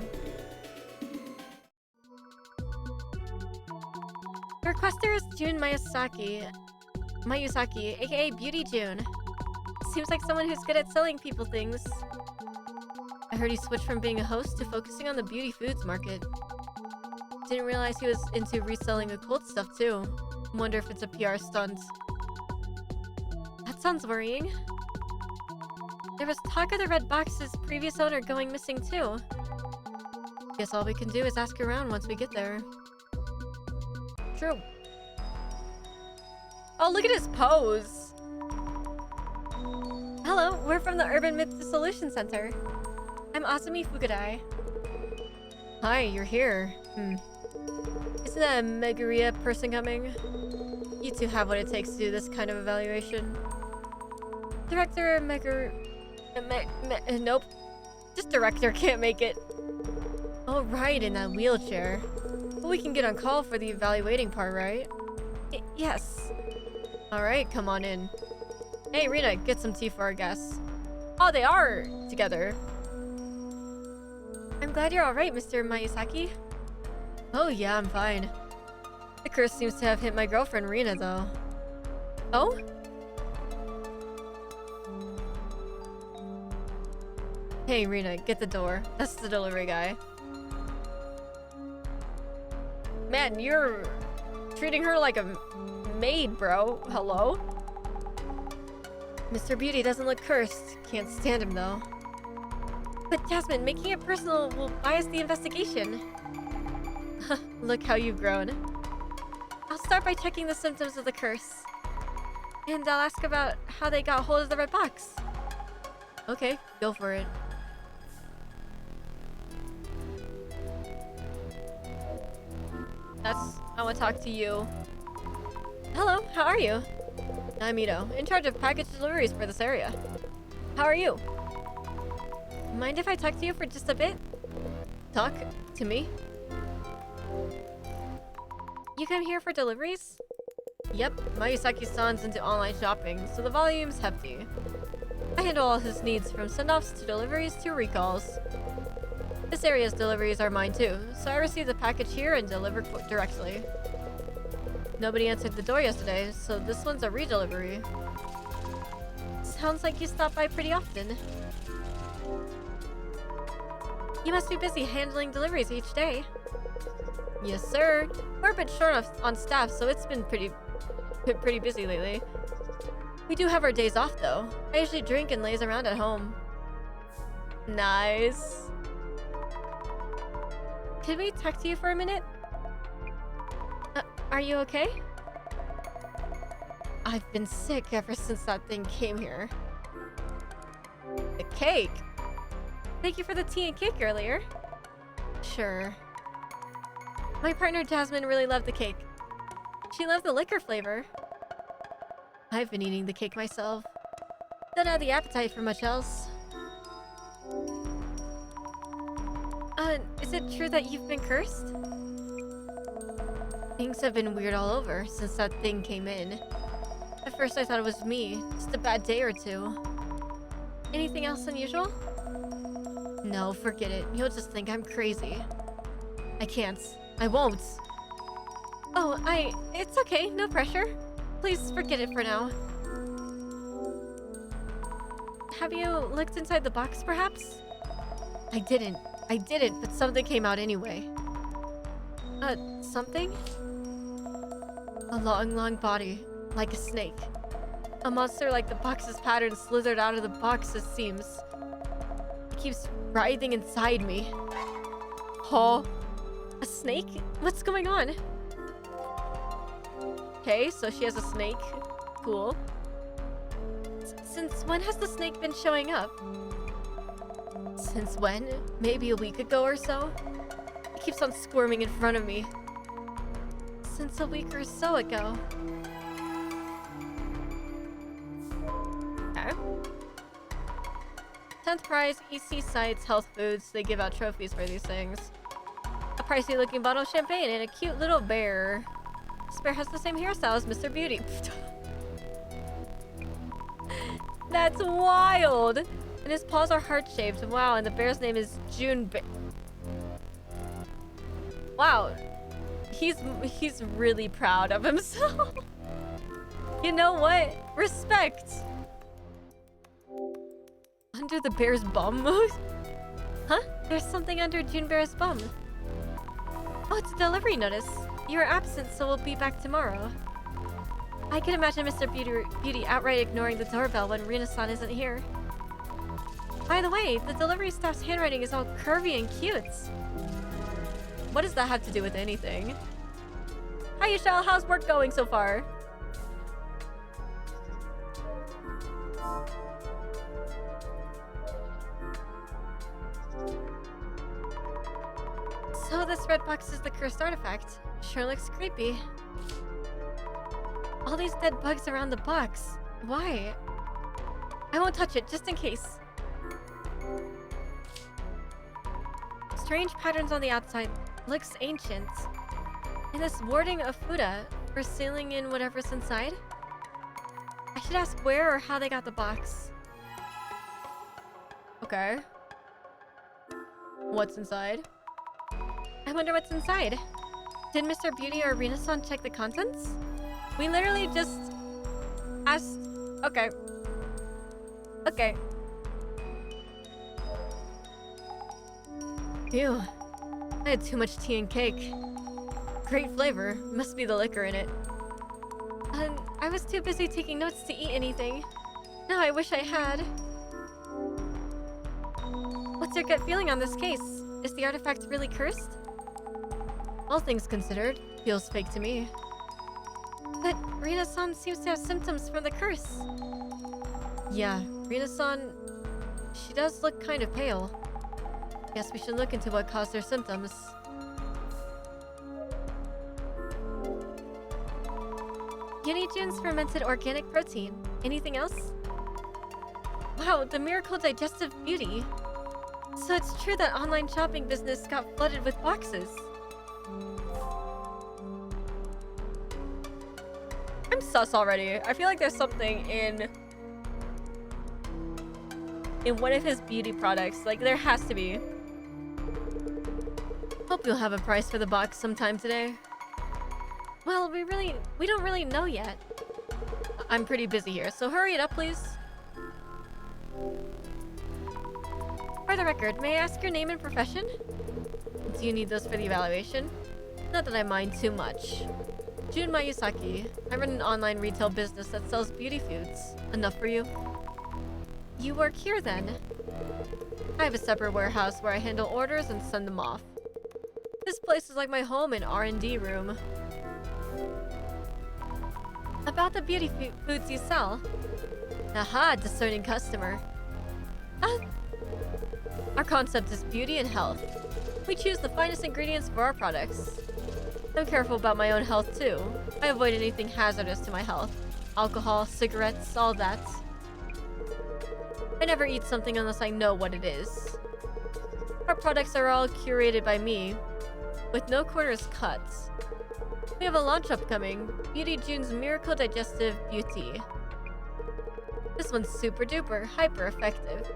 The requester is June Mayusaki, aka Beauty June. Seems like someone who's good at selling people things. I heard he switched from being a host to focusing on the beauty foods market. Didn't realize he was into reselling occult stuff too. Wonder if it's a PR stunt. That sounds worrying. There was talk of the red box's previous owner going missing too. Guess all we can do is ask around once we get there. True. Oh, look at his pose. Hello, we're from the Urban Myth Dissolution Center. I'm Asumi Fukudai. Hi, you're here. Isn't that a Megaria person coming? You two have what it takes to do this kind of evaluation. Director nope. Just director can't make it. Oh, right, in that wheelchair. Well, we can get on call for the evaluating part, right? Yes. Alright, come on in. Hey, Rina, get some tea for our guests. Oh, they are together. I'm glad you're alright, Mr. Mayusaki. Oh, yeah, I'm fine. The curse seems to have hit my girlfriend, Rina, though. Oh? Hey, Rina, get the door. That's the delivery guy. Man, you're treating her like a maid, bro. Hello? Mr. Beauty doesn't look cursed. Can't stand him, though. But Jasmine, making it personal will bias the investigation. Look how you've grown. start by checking the symptoms of the curse. And I'll ask about how they got hold of the red box. Okay, go for it. I want to talk to you. Hello, how are you? I'm Ito, in charge of package deliveries for this area. How are you? Mind if I talk to you for just a bit? Talk to me? You come here for deliveries? Yep, Mayusaki-san's into online shopping, so the volume's hefty. I handle all his needs, from send-offs to deliveries to recalls. This area's deliveries are mine too, so I receive the package here and deliver directly. Nobody answered the door yesterday, so this one's a redelivery. Sounds like you stop by pretty often. You must be busy handling deliveries each day. Yes, sir. We're a bit short on staff, so it's been pretty busy lately. We do have our days off, though. I usually drink and laze around at home. Nice. Could we talk to you for a minute? Are you okay? I've been sick ever since that thing came here. The cake? Thank you for the tea and cake earlier. Sure. My partner Jasmine really loved the cake. She loved the liquor flavor. I've been eating the cake myself. Don't have the appetite for much else. Is it true that you've been cursed? Things have been weird all over since that thing came in. At first I thought it was me, just a bad day or two. Anything else unusual? No, forget it. You'll just think I'm crazy. I can't. I won't. Oh, it's okay, no pressure. Please forget it for now. Have you looked inside the box, perhaps? I didn't, but something came out anyway. Something? A long body, like a snake. A monster like the box's pattern slithered out of the box, it seems. It keeps writhing inside me. Oh, a snake? What's going on? Okay, so she has a snake. Cool. Since when has the snake been showing up? Since when? Maybe a week ago or so? It keeps on squirming in front of me. Since a week or so ago. Okay. 10th prize, EC Sites Health Foods. They give out trophies for these things. A pricey looking bottle of champagne and a cute little bear. This bear has the same hairstyle as Mr. Beauty. That's wild! And his paws are heart-shaped. Wow, and the bear's name is June Bear. Wow. He's really proud of himself. You know what? Respect. Under the bear's bum? Huh? There's something under June Bear's bum. Oh, it's a delivery notice. You are absent, so we'll be back tomorrow. I can imagine Mr. Beauty outright ignoring the doorbell when Rina-san isn't here. By the way, the delivery staff's handwriting is all curvy and cute. What does that have to do with anything? Hi, Michelle. How's work going so far? So this red box is the cursed artifact. Sure looks creepy. All these dead bugs around the box. Why? I won't touch it, just in case. Strange patterns on the outside. Looks ancient. And this warding of Fuda for sealing in whatever's inside? I should ask where or how they got the box. Okay. What's inside? I wonder what's inside. Did Mr. Beauty or Rina-san check the contents? We literally just asked... Okay. Okay. Ew. I had too much tea and cake. Great flavor. Must be the liquor in it. I was too busy taking notes to eat anything. Now I wish I had. What's your gut feeling on this case? Is the artifact really cursed? All things considered, feels fake to me. But Rina-san seems to have symptoms from the curse. Yeah, Rina-san, she does look kind of pale. Guess we should look into what caused her symptoms. Unijun's fermented organic protein. Anything else? Wow, the miracle digestive beauty. So it's true that online shopping business got flooded with boxes. I'm sus already. I feel like there's something in one of his beauty products. Like, there has to be. Hope you'll have a price for the box sometime today. Well, we don't really know yet. I'm pretty busy here, so hurry it up, please. For the record, may I ask your name and profession? Do you need those for the evaluation? Not that I mind too much. Jun Mayusaki. I run an online retail business that sells beauty foods. Enough for you? You work here then? I have a separate warehouse where I handle orders and send them off. This place is like my home and R&D room. About the beauty foods you sell. Aha, discerning customer. Our concept is beauty and health. We choose the finest ingredients for our products. I'm careful about my own health too. I avoid anything hazardous to my health. Alcohol, cigarettes, all that. I never eat something unless I know what it is. Our products are all curated by me, with no corners cut. We have a launch upcoming, Beauty June's Miracle Digestive Beauty. This one's super duper, hyper effective.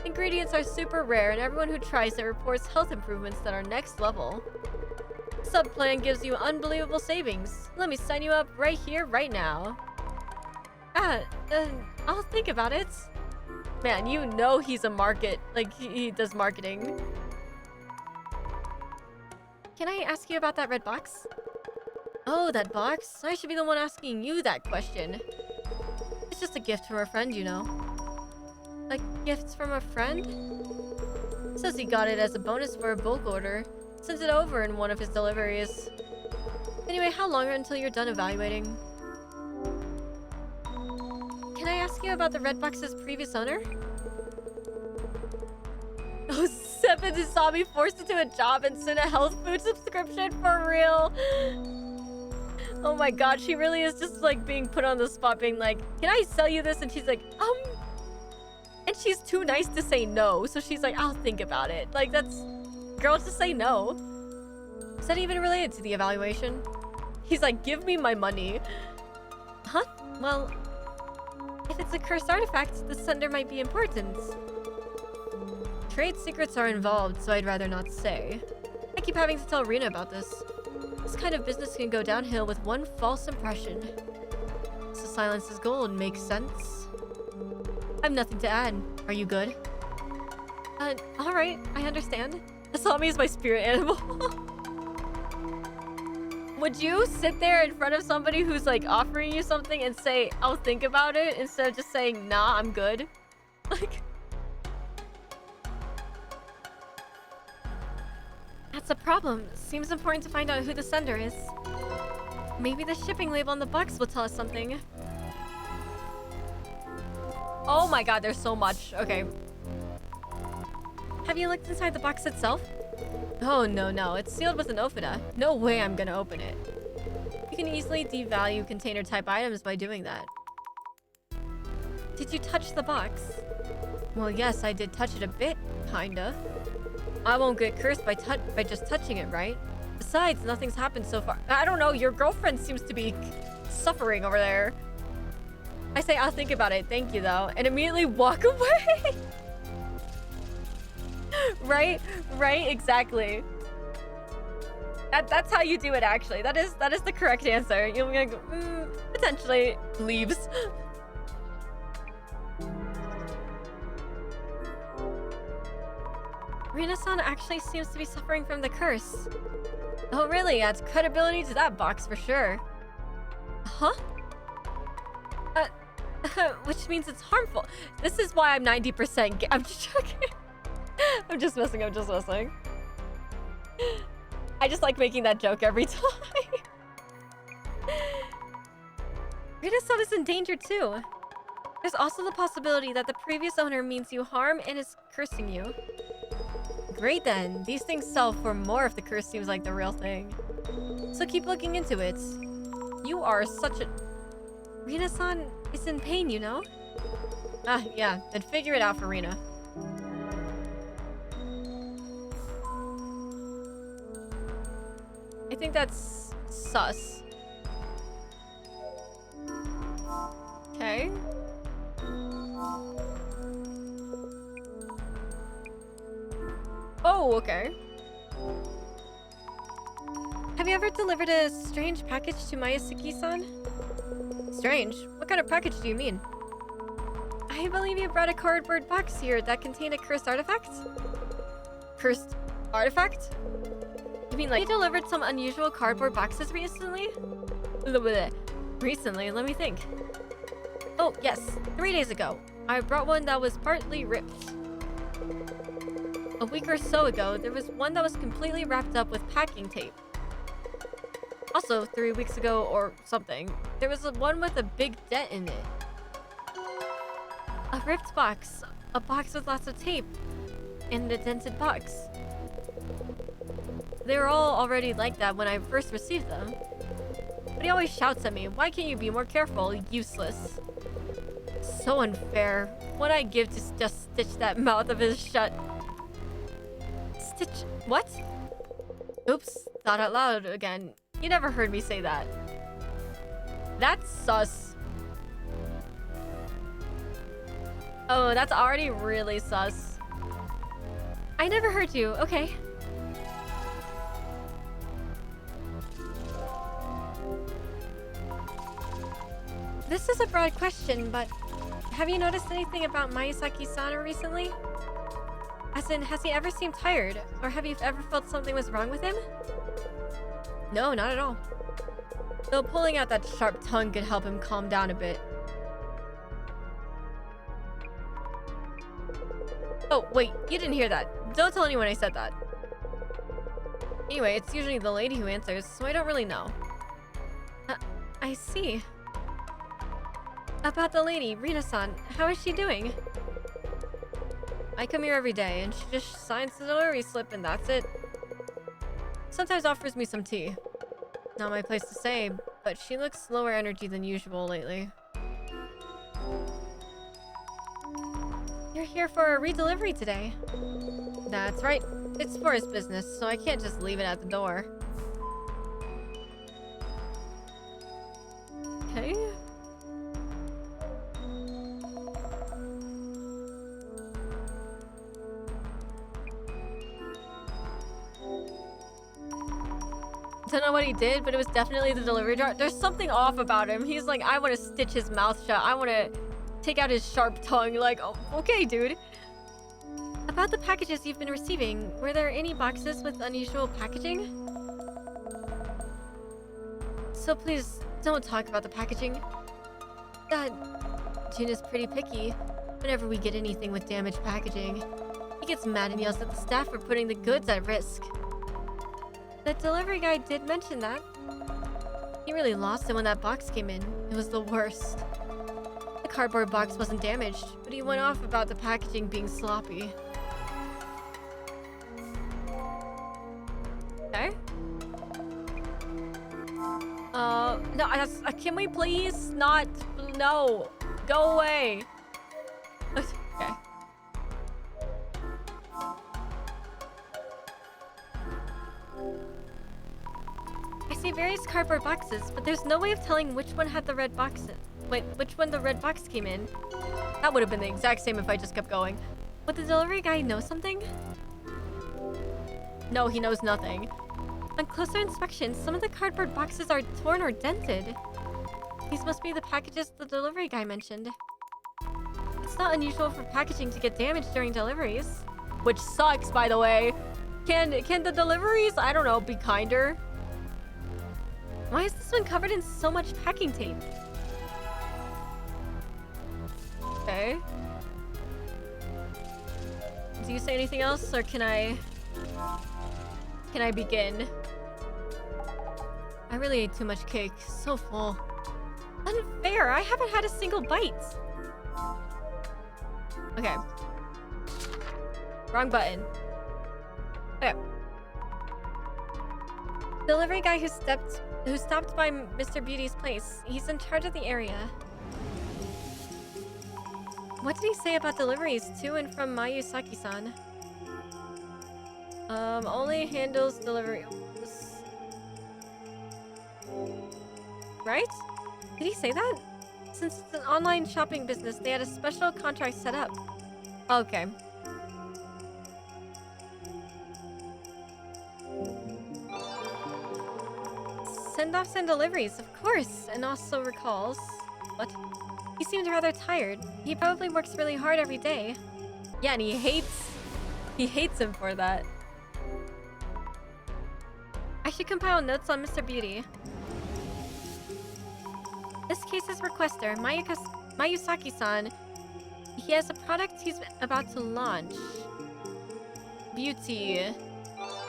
Ingredients are super rare and everyone who tries it reports health improvements that are next level. Sub-plan gives you unbelievable savings. Let me sign you up right here, right now. I'll think about it. Man, you know he's a he does marketing. Can I ask you about that red box? Oh, that box? I should be the one asking you that question. It's just a gift from a friend, you know. A gift from a friend? Says he got it as a bonus for a bulk order. Sent it over in one of his deliveries. Anyway, how long until you're done evaluating? Can I ask you about the red box's previous owner? Oh, 7 saw me forced into a job and soon a health food subscription, for real. Oh my god, she really is just like being put on the spot, being like, can I sell you this? And she's like, and she's too nice to say no, so she's like, I'll think about it. Like, that's... Girls just say no. Is that even related to the evaluation? He's like, give me my money. Huh? Well, if it's a cursed artifact, the sender might be important. Trade secrets are involved, so I'd rather not say. I keep having to tell Rina about this. This kind of business can go downhill with one false impression. So silence is gold, makes sense? I've nothing to add. Are you good? Alright, I understand. Asami is my spirit animal. Would you sit there in front of somebody who's like offering you something and say, I'll think about it, instead of just saying, nah, I'm good? Like... That's a problem. Seems important to find out who the sender is. Maybe the shipping label on the box will tell us something. Oh my god, there's so much. Okay. Have you looked inside the box itself? Oh, no. It's sealed with an ofida. No way I'm gonna open it. You can easily devalue container-type items by doing that. Did you touch the box? Well, yes, I did touch it a bit, kinda. I won't get cursed by just touching it, right? Besides, nothing's happened so far. I don't know, your girlfriend seems to be suffering over there. I say, I'll think about it, thank you though, and immediately walk away. Right, exactly. That's how you do it, actually. That is the correct answer. You'll be like, potentially leaves. Rina-san actually seems to be suffering from the curse. Oh really? Adds credibility to that box for sure. Huh? Which means it's harmful. This is why I'm 90% I'm just joking. I'm just messing. I just like making that joke every time. Rina-san is in danger too. There's also the possibility that the previous owner means you harm and is cursing you. Great then. These things sell for more if the curse seems like the real thing. So keep looking into it. You are such a... Rina-san is in pain, you know? Ah, yeah. Then figure it out for Rina. I think that's sus. Okay. Oh, okay. Have you ever delivered a strange package to Mayasuki-san? Strange? What kind of package do you mean? I believe you brought a cardboard box here that contained a cursed artifact? Cursed artifact? You mean like you delivered some unusual cardboard boxes recently? Recently? Let me think. Oh, yes. 3 days ago. I brought one that was partly ripped. A week or so ago, there was one that was completely wrapped up with packing tape. Also, 3 weeks ago or something, there was one with a big dent in it. A ripped box. A box with lots of tape. And a dented box. They were all already like that when I first received them. But he always shouts at me, "Why can't you be more careful? Useless." So unfair. What I give to just stitch that mouth of his shut. Stitch... What? Oops. Thought out loud again. You never heard me say that. That's sus. Oh, that's already really sus. I never heard you. Okay. This is a broad question, but have you noticed anything about Mayasaki-san recently? As in, has he ever seemed tired? Or have you ever felt something was wrong with him? No, not at all. Though pulling out that sharp tongue could help him calm down a bit. Oh, wait, you didn't hear that. Don't tell anyone I said that. Anyway, it's usually the lady who answers, so I don't really know. I see. About the lady, Rina-san, how is she doing? I come here every day, and she just signs the delivery slip and that's it. Sometimes offers me some tea. Not my place to say, but she looks lower energy than usual lately. You're here for a redelivery today. That's right. It's for his business, so I can't just leave it at the door. Okay. Don't know what he did, but it was definitely the delivery driver. There's something off about him. He's like, I want to stitch his mouth shut. I want to take out his sharp tongue. Like, oh, okay, dude. About the packages you've been receiving, were there any boxes with unusual packaging? So please, don't talk about the packaging. Jin is pretty picky whenever we get anything with damaged packaging. He gets mad and yells at the staff for putting the goods at risk. The delivery guy did mention that. He really lost it when that box came in. It was the worst. The cardboard box wasn't damaged, but he went off about the packaging being sloppy. Okay. No, can we please not... No. Go away. Okay. I see various cardboard boxes, but there's no way of telling which one had the red box in. Wait, which one the red box came in? That would have been the exact same if I just kept going. Would the delivery guy know something? No, he knows nothing. On closer inspection, some of the cardboard boxes are torn or dented. These must be the packages the delivery guy mentioned. It's not unusual for packaging to get damaged during deliveries. Which sucks, by the way. Can the deliveries, I don't know, be kinder? Why is this one covered in so much packing tape? Okay. Do you say anything else, or can I begin? I really ate too much cake. So full. Unfair, I haven't had a single bite. Okay. Wrong button. Okay. Delivery guy who stopped by Mr. Beauty's place. He's in charge of the area. What did he say about deliveries to and from Mayusaki-san? Only handles delivery. Right? Did he say that? Since it's an online shopping business, they had a special contract set up. Okay. Send-offs and deliveries, of course, and also recalls. What? He seemed rather tired. He probably works really hard every day. Yeah, and he hates him for that. I should compile notes on Mr. Beauty. This case's requester, Mayusaki-san. He has a product he's about to launch. Beauty.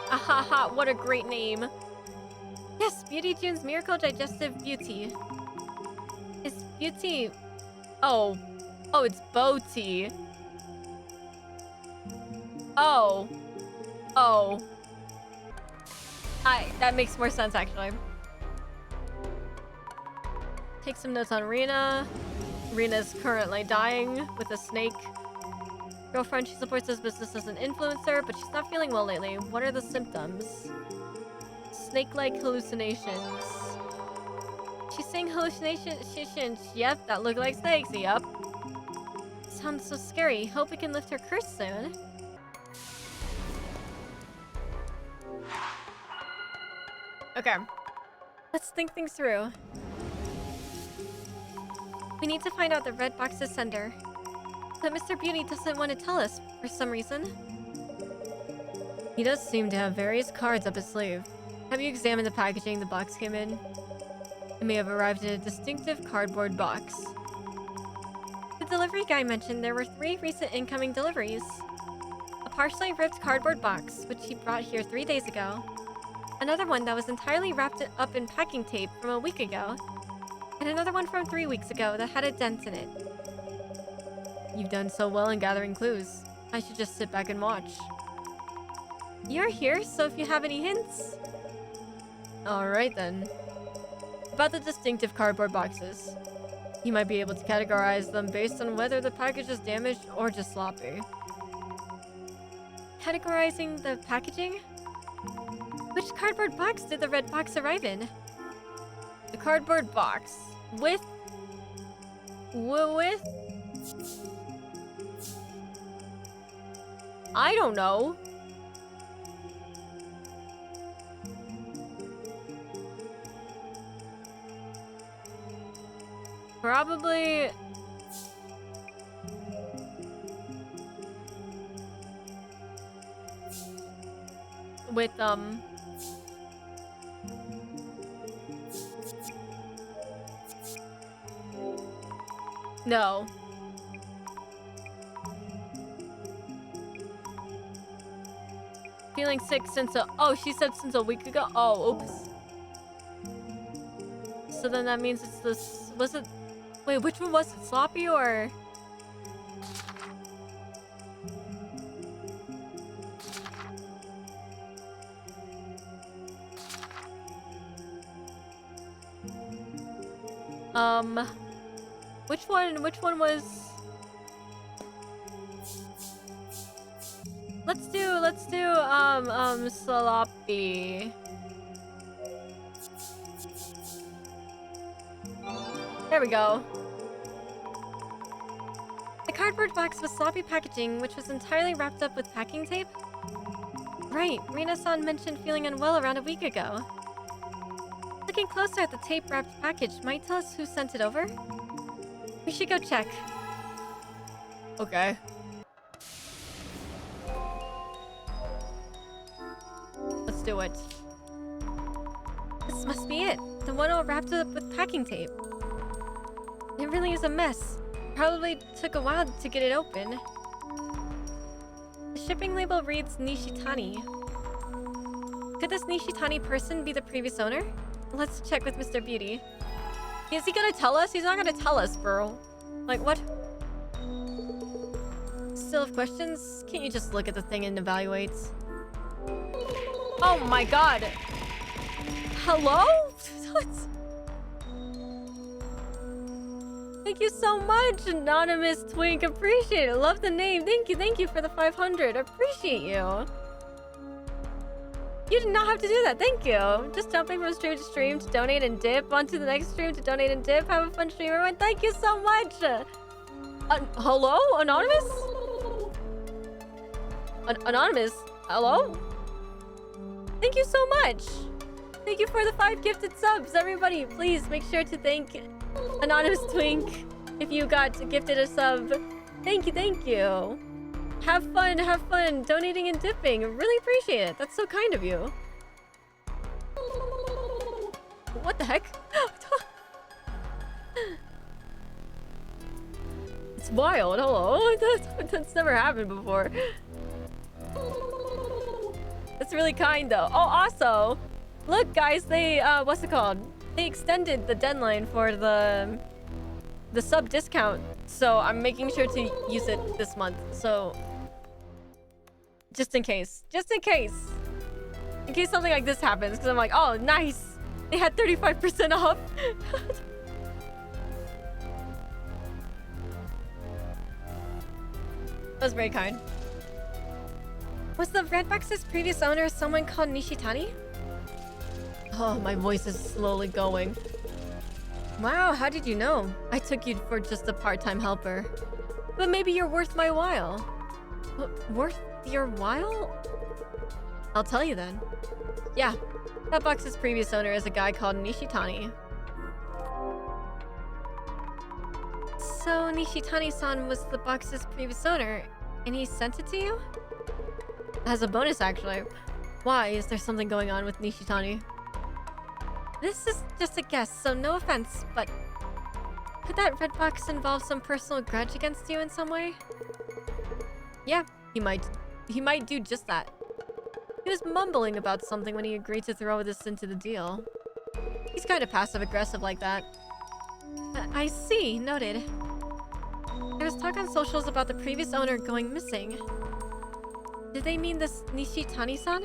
Ahaha, what a great name. Yes, Beauty June's Miracle Digestive Beauty. Is Beauty... Oh, it's Beauty. Oh. That makes more sense, actually. Take some notes on Rena. Rena's currently dying with a snake. Girlfriend, she supports this business as an influencer, but she's not feeling well lately. What are the symptoms? Snake-like hallucinations. She's saying hallucinations. Yep, that look like snakes. Yep. Sounds so scary. Hope we can lift her curse soon. Okay. Let's think things through. We need to find out the red box's sender. But Mr. Beauty doesn't want to tell us for some reason. He does seem to have various cards up his sleeve. Have you examined the packaging the box came in? It may have arrived in a distinctive cardboard box. The delivery guy mentioned there were 3 recent incoming deliveries. A partially ripped cardboard box, which he brought here 3 days ago. Another one that was entirely wrapped up in packing tape from a week ago. And another one from 3 weeks ago that had a dent in it. You've done so well in gathering clues. I should just sit back and watch. You're here, so if you have any hints... Alright then. About the distinctive cardboard boxes. You might be able to categorize them based on whether the package is damaged or just sloppy. Categorizing the packaging? Which cardboard box did the red box arrive in? The cardboard box. With... I don't know. Probably... with, no. Feeling sick since a... Oh, she said since a week ago? Oh, oops. So then that means it's this... Was it... Wait, which one was it? Sloppy or... Which one was... Let's do, sloppy. There we go. The cardboard box was sloppy packaging, which was entirely wrapped up with packing tape? Right, Rina-san mentioned feeling unwell around a week ago. Looking closer at the tape-wrapped package might tell us who sent it over? We should go check. Okay. Let's do it. This must be it. The one all wrapped up with packing tape. It really is a mess. Probably took a while to get it open. The shipping label reads Nishitani. Could this Nishitani person be the previous owner? Let's check with Mr. Beauty. Is he gonna tell us? He's not gonna tell us, bro. Like, what? Still have questions? Can't you just look at the thing and evaluate? Oh my god! Hello? What? Thank you so much, Anonymous Twink. Appreciate it. Love the name. Thank you for the 500. Appreciate you. You did not have to do that. Thank you. Just jumping from stream to stream to donate and dip. On to the next stream to donate and dip. Have a fun stream, everyone. Thank you so much. Hello? Anonymous? Anonymous? Hello? Thank you so much. Thank you for the 5 gifted subs. Everybody, please make sure to thank Anonymous Twink if you got gifted a sub. Thank you. Have fun donating and dipping. Really appreciate it. That's so kind of you. What the heck? It's wild. Hello. That's never happened before. That's really kind though. Oh, also, look guys, they what's it called? They extended the deadline for the sub discount. So I'm making sure to use it this month. So just in case something like this happens, because I'm like, oh nice, they had 35% off. That was very kind. Was the Redbox's previous owner someone called Nishitani? Oh, my voice is slowly going. Wow, how did you know? I took you for just a part-time helper. But maybe you're worth my while. Worth your while? I'll tell you then. Yeah, that box's previous owner is a guy called Nishitani. So Nishitani-san was the box's previous owner, and he sent it to you? As a bonus, actually. Why? Is there something going on with Nishitani? This is just a guess, so no offense, but could that red box involve some personal grudge against you in some way? Yeah, he might. He might do just that. He was mumbling about something when he agreed to throw this into the deal. He's kind of passive-aggressive like that. I see, noted. There was talk on socials about the previous owner going missing. Did they mean this Nishitani-san?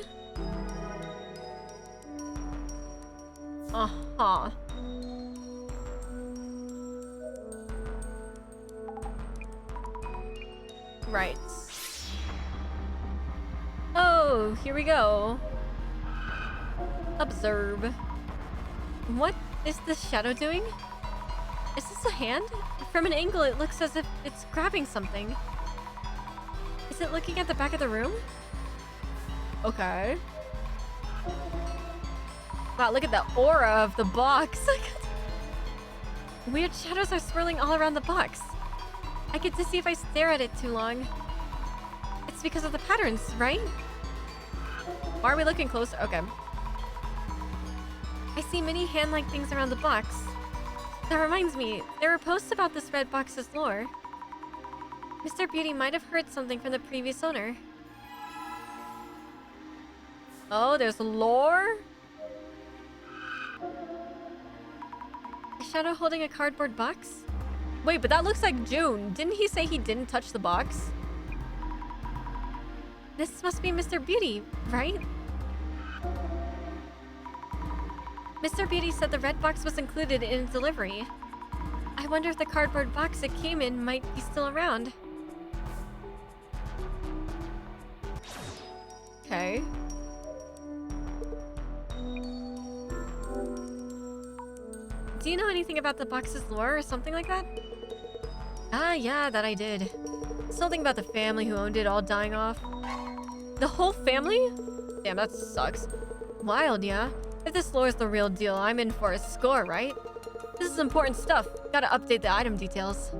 Uh-huh. Right. Oh, here we go. Observe. What is this shadow doing? Is this a hand? From an angle, it looks as if it's grabbing something. Is it looking at the back of the room? Okay. Wow, look at the aura of the box. Weird shadows are swirling all around the box. I get to see if I stare at it too long. It's because of the patterns, right? Why are we looking closer? Okay. I see many hand-like things around the box. That reminds me, there were posts about this red box's lore. Mr. Beauty might have heard something from the previous owner. Oh, there's lore? A shadow holding a cardboard box? Wait, but that looks like June. Didn't he say he didn't touch the box? This must be Mr. Beauty, right? Mr. Beauty said the red box was included in delivery. I wonder if the cardboard box it came in might be still around. Okay. Do you know anything about the box's lore or something like that? Ah, yeah, that I did. Something about the family who owned it all dying off. The whole family? Damn, that sucks. Wild, yeah? If this lore is the real deal, I'm in for a score, right? This is important stuff. Gotta update the item details.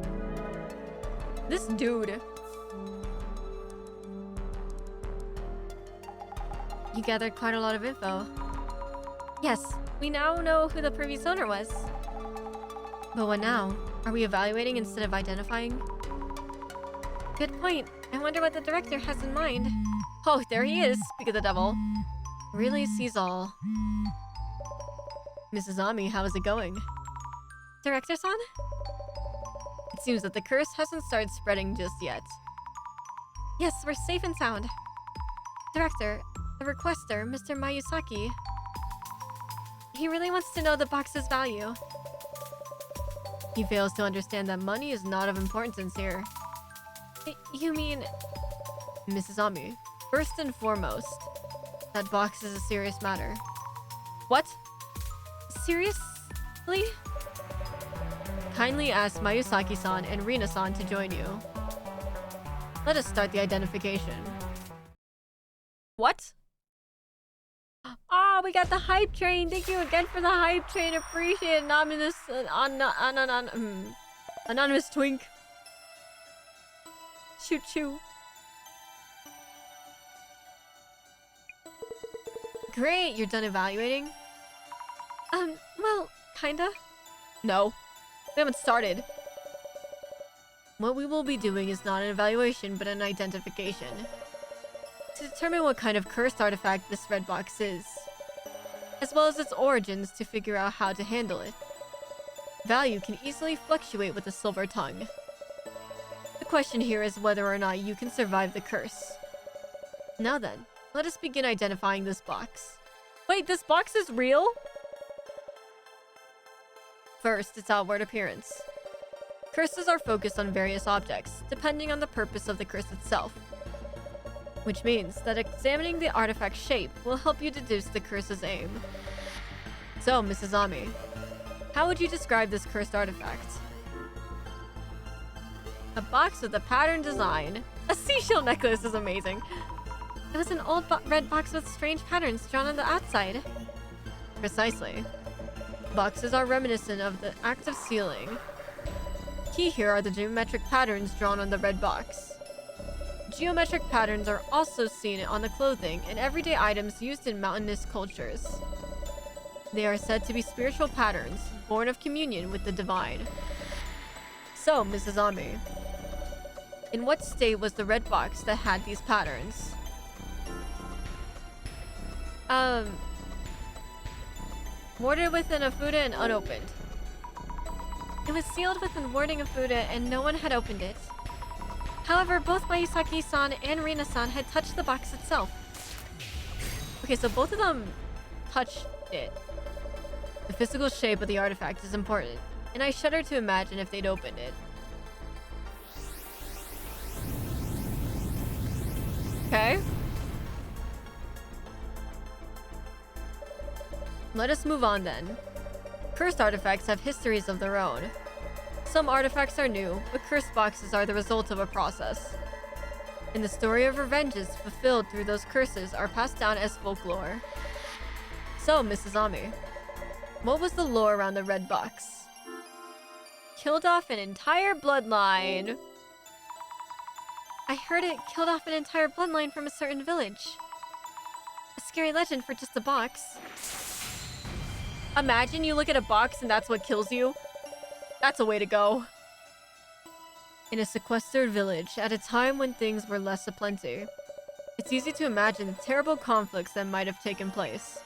This dude. You gathered quite a lot of info. Yes, we now know who the previous owner was. But what now? Are we evaluating instead of identifying? Good point. I wonder what the director has in mind. Oh, there he is. Speak of the devil. Really sees all. Mrs. Ami, how is it going? Director-san? It seems that the curse hasn't started spreading just yet. Yes, we're safe and sound. Director, the requester, Mr. Mayusaki. He really wants to know the box's value. He fails to understand that money is not of importance here. You mean... Mrs. Ami, first and foremost, that box is a serious matter. What? Seriously? Kindly ask Mayusaki-san and Rina-san to join you. Let us start the identification. What? Ah, we got the hype train. Thank you again for the hype train. Appreciate it. Anonymous twink. Choo choo. Great, you're done evaluating? Well, kinda. No, we haven't started. What we will be doing is not an evaluation, but an identification. To determine what kind of cursed artifact this red box is, as well as its origins to figure out how to handle it. Value can easily fluctuate with a silver tongue. The question here is whether or not you can survive the curse. Now then, let us begin identifying this box. Wait, this box is real? First, its outward appearance. Curses are focused on various objects, depending on the purpose of the curse itself. Which means that examining the artifact's shape will help you deduce the curse's aim. So, Mrs. Ami, how would you describe this cursed artifact? A box with a pattern design. A seashell necklace is amazing. It was an old red box with strange patterns drawn on the outside. Precisely. Boxes are reminiscent of the act of sealing. Key here are the geometric patterns drawn on the red box. Geometric patterns are also seen on the clothing and everyday items used in mountainous cultures. They are said to be spiritual patterns, born of communion with the divine. So, Mrs. Ami, in what state was the red box that had these patterns? Warded within a Fuda and unopened. It was sealed with the warding of Fuda and no one had opened it. However, both Mayusaki-san and Rina-san had touched the box itself. Okay, so both of them touched it. The physical shape of the artifact is important, and I shudder to imagine if they'd opened it. Okay. Let us move on then. Cursed artifacts have histories of their own. Some artifacts are new, but cursed boxes are the result of a process. And the story of revenges fulfilled through those curses are passed down as folklore. So, Mrs. Ami, what was the lore around the red box? Killed off an entire bloodline. I heard it killed off an entire bloodline from a certain village. A scary legend for just a box. Imagine you look at a box and that's what kills you. That's a way to go. In a sequestered village, at a time when things were less aplenty, it's easy to imagine the terrible conflicts that might have taken place.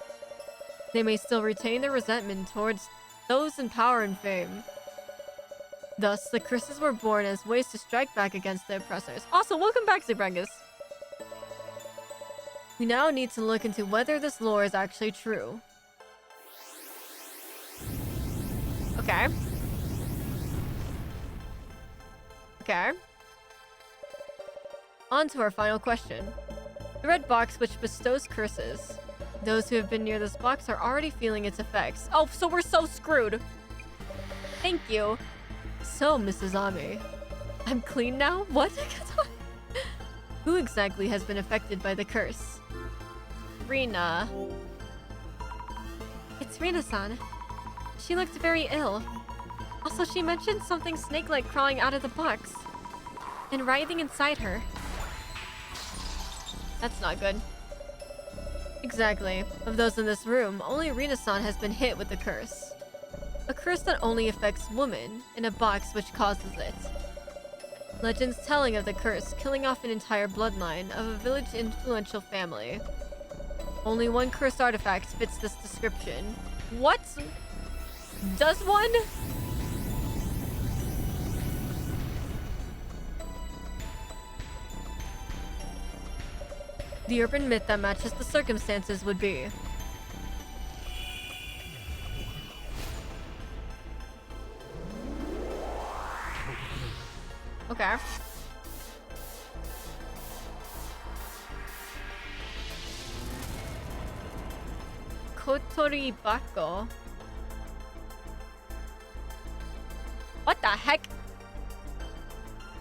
They may still retain their resentment towards those in power and fame. Thus, the curses were born as ways to strike back against the oppressors. Also, welcome back, Zibrangus. We now need to look into whether this lore is actually true. Okay. Okay. On to our final question. The red box which bestows curses. Those who have been near this box are already feeling its effects. Oh, so we're so screwed. Thank you. So, Mrs. Ami, I'm clean now? What? Who exactly has been affected by the curse? Rina. It's Rina-san. She looked very ill. Also, she mentioned something snake-like crawling out of the box and writhing inside her. That's not good. Exactly. Of those in this room, only Rina-san has been hit with the curse. A curse that only affects women in a box which causes it. Legends telling of the curse killing off an entire bloodline of a village influential family. Only one cursed artifact fits this description. What? Does one? the urban myth that matches the circumstances would be. Okay. Kotori Bako. What the heck?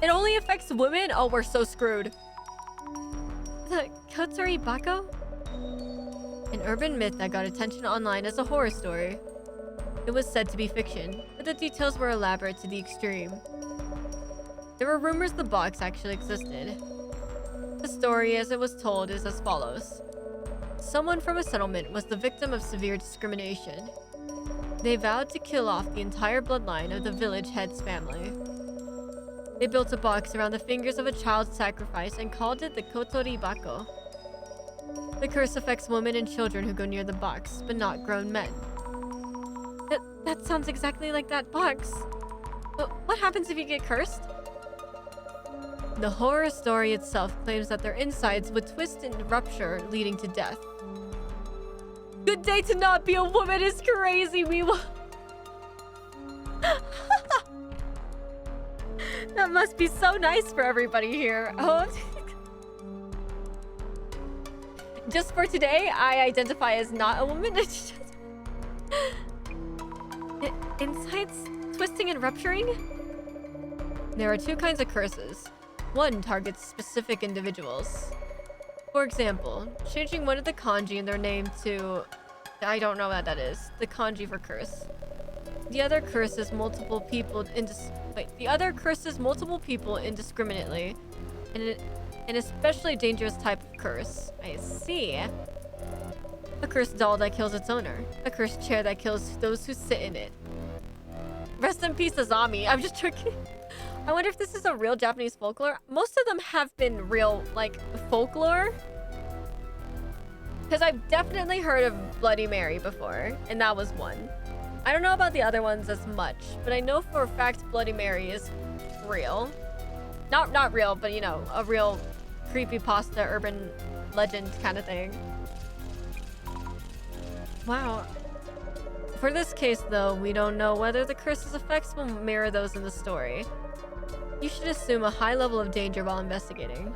It only affects women? Oh, we're so screwed. The Kotori Bako? An urban myth that got attention online as a horror story. It was said to be fiction, but the details were elaborate to the extreme. There were rumors the box actually existed. The story, as it was told, is as follows. Someone from a settlement was the victim of severe discrimination. They vowed to kill off the entire bloodline of the village head's family. They built a box around the fingers of a child sacrifice and called it the Kotori Bako. The curse affects women and children who go near the box, but not grown men. That sounds exactly like that box. But what happens if you get cursed? The horror story itself claims that their insides would twist and rupture, leading to death. Good day to not be a woman is crazy, Miwa. That must be so nice for everybody here. Oh. Just for today, I identify as not a woman. Insides twisting and rupturing? There are two kinds of curses. One targets specific individuals. For example, changing one of the kanji in their name to... I don't know what that is. The kanji for curse. The other curses multiple people indiscriminately. And an especially dangerous type of curse. I see. A cursed doll that kills its owner. A cursed chair that kills those who sit in it. Rest in peace, Azami. I'm just joking. I wonder if this is a real Japanese folklore. Most of them have been real, like, folklore. Because I've definitely heard of Bloody Mary before, and that was one. I don't know about the other ones as much, but I know for a fact Bloody Mary is real. Not real, but you know, a real creepypasta urban legend kind of thing. Wow. For this case, though, we don't know whether the curse's effects will mirror those in the story. You should assume a high level of danger while investigating.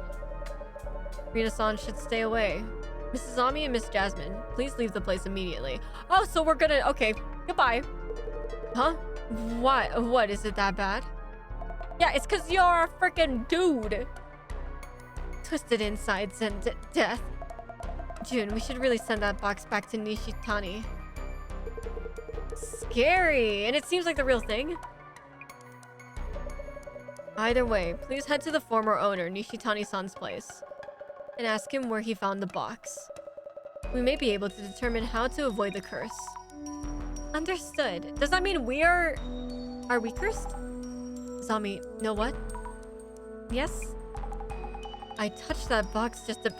Rina-san should stay away. Mrs. Ami and Miss Jasmine, please leave the place immediately. Oh, so we're gonna... Okay, goodbye. Huh? What? Is it that bad? Yeah, it's because you're a freaking dude. Twisted insides and death. June, we should really send that box back to Nishitani. Scary. And it seems like the real thing. Either way, please head to the former owner, Nishitani-san's place, and ask him where he found the box. We may be able to determine how to avoid the curse. Understood. Does that mean we are we cursed? Zami, know what? Yes? I touched that box just a...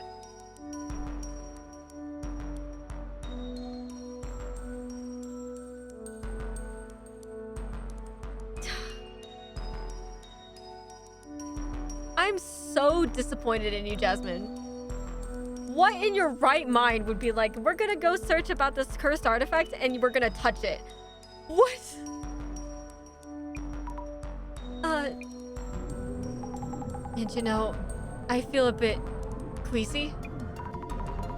I'm so disappointed in you, Jasmine. What in your right mind would be like, we're gonna go search about this cursed artifact and we're gonna touch it? What? And you know, I feel a bit queasy.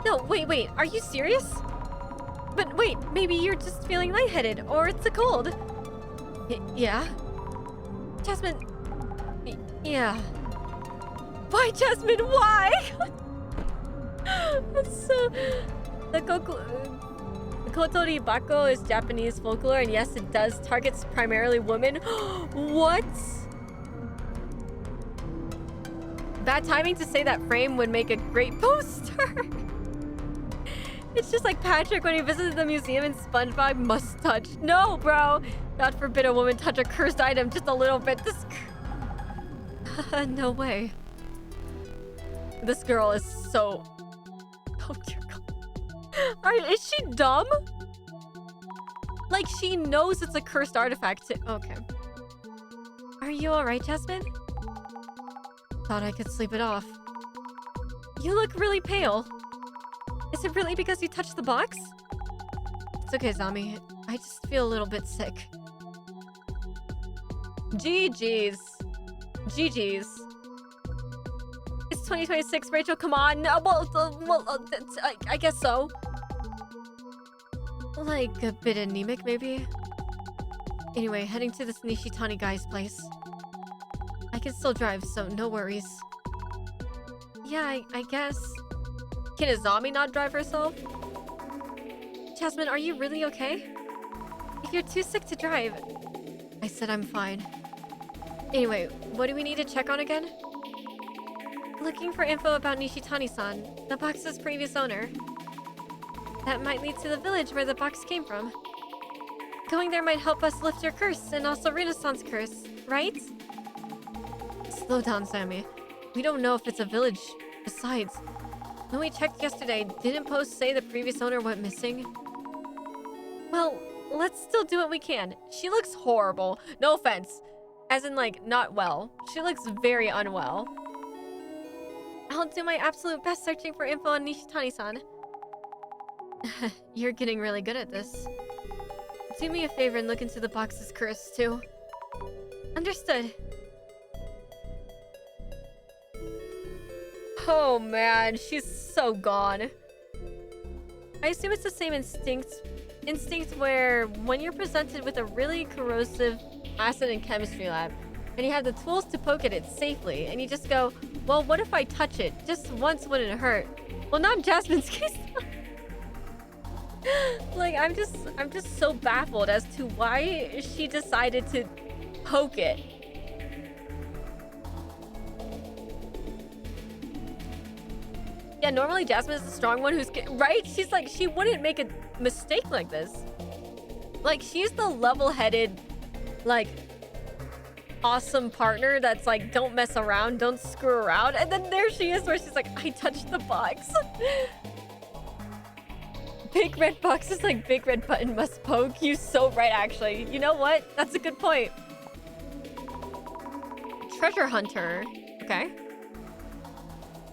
No, wait, are you serious? But wait, maybe you're just feeling lightheaded or it's a cold. Yeah? Jasmine, yeah. Why, Jasmine? Why? So, the Kotori Bako is Japanese folklore, and yes, it does targets primarily women. What? Bad timing to say that frame would make a great poster. It's just like Patrick when he visited the museum in SpongeBob must touch. No, bro. God forbid a woman touch a cursed item just a little bit. This... no way. This girl is so... Oh dear God. Is she dumb? Like, she knows it's a cursed artifact too. Okay. Are you alright, Jasmine? Thought I could sleep it off. You look really pale. Is it really because you touched the box? It's okay, Zombie. I just feel a little bit sick. GG's. GG's. It's 2026, Rachel, come on. I guess so. Like a bit anemic, maybe? Anyway, heading to this Nishitani guy's place. I can still drive, so no worries. Yeah, I guess. Can a zombie not drive herself? Jasmine, are you really okay? If you're too sick to drive... I said I'm fine. Anyway, what do we need to check on again? Looking for info about Nishitani-san, the box's previous owner. That might lead to the village where the box came from. Going there might help us lift your curse and also Renaissance curse, right? Slow down, Sammy. We don't know if it's a village. Besides, when we checked yesterday, didn't post say the previous owner went missing? Well, let's still do what we can. She looks horrible. No offense. As in, like, not well. She looks very unwell. I'll do my absolute best searching for info on Nishitani-san. You're getting really good at this. Do me a favor and look into the box's curse, too. Understood. Oh man, she's so gone. I assume it's the same instinct where when you're presented with a really corrosive acid in chemistry lab and you have the tools to poke at it safely and you just go, well, what if I touch it? Just once wouldn't hurt. Well, not in Jasmine's case. Like, I'm just so baffled as to why she decided to poke it. Yeah, normally Jasmine is the strong one who's... Right? She's like, she wouldn't make a mistake like this. Like, she's the level-headed, like, awesome partner that's like, don't mess around, don't screw around. And then there she is where she's like, I touched the box. Big red box is like big red button must poke. You so right, actually. You know what? That's a good point. Treasure hunter. Okay.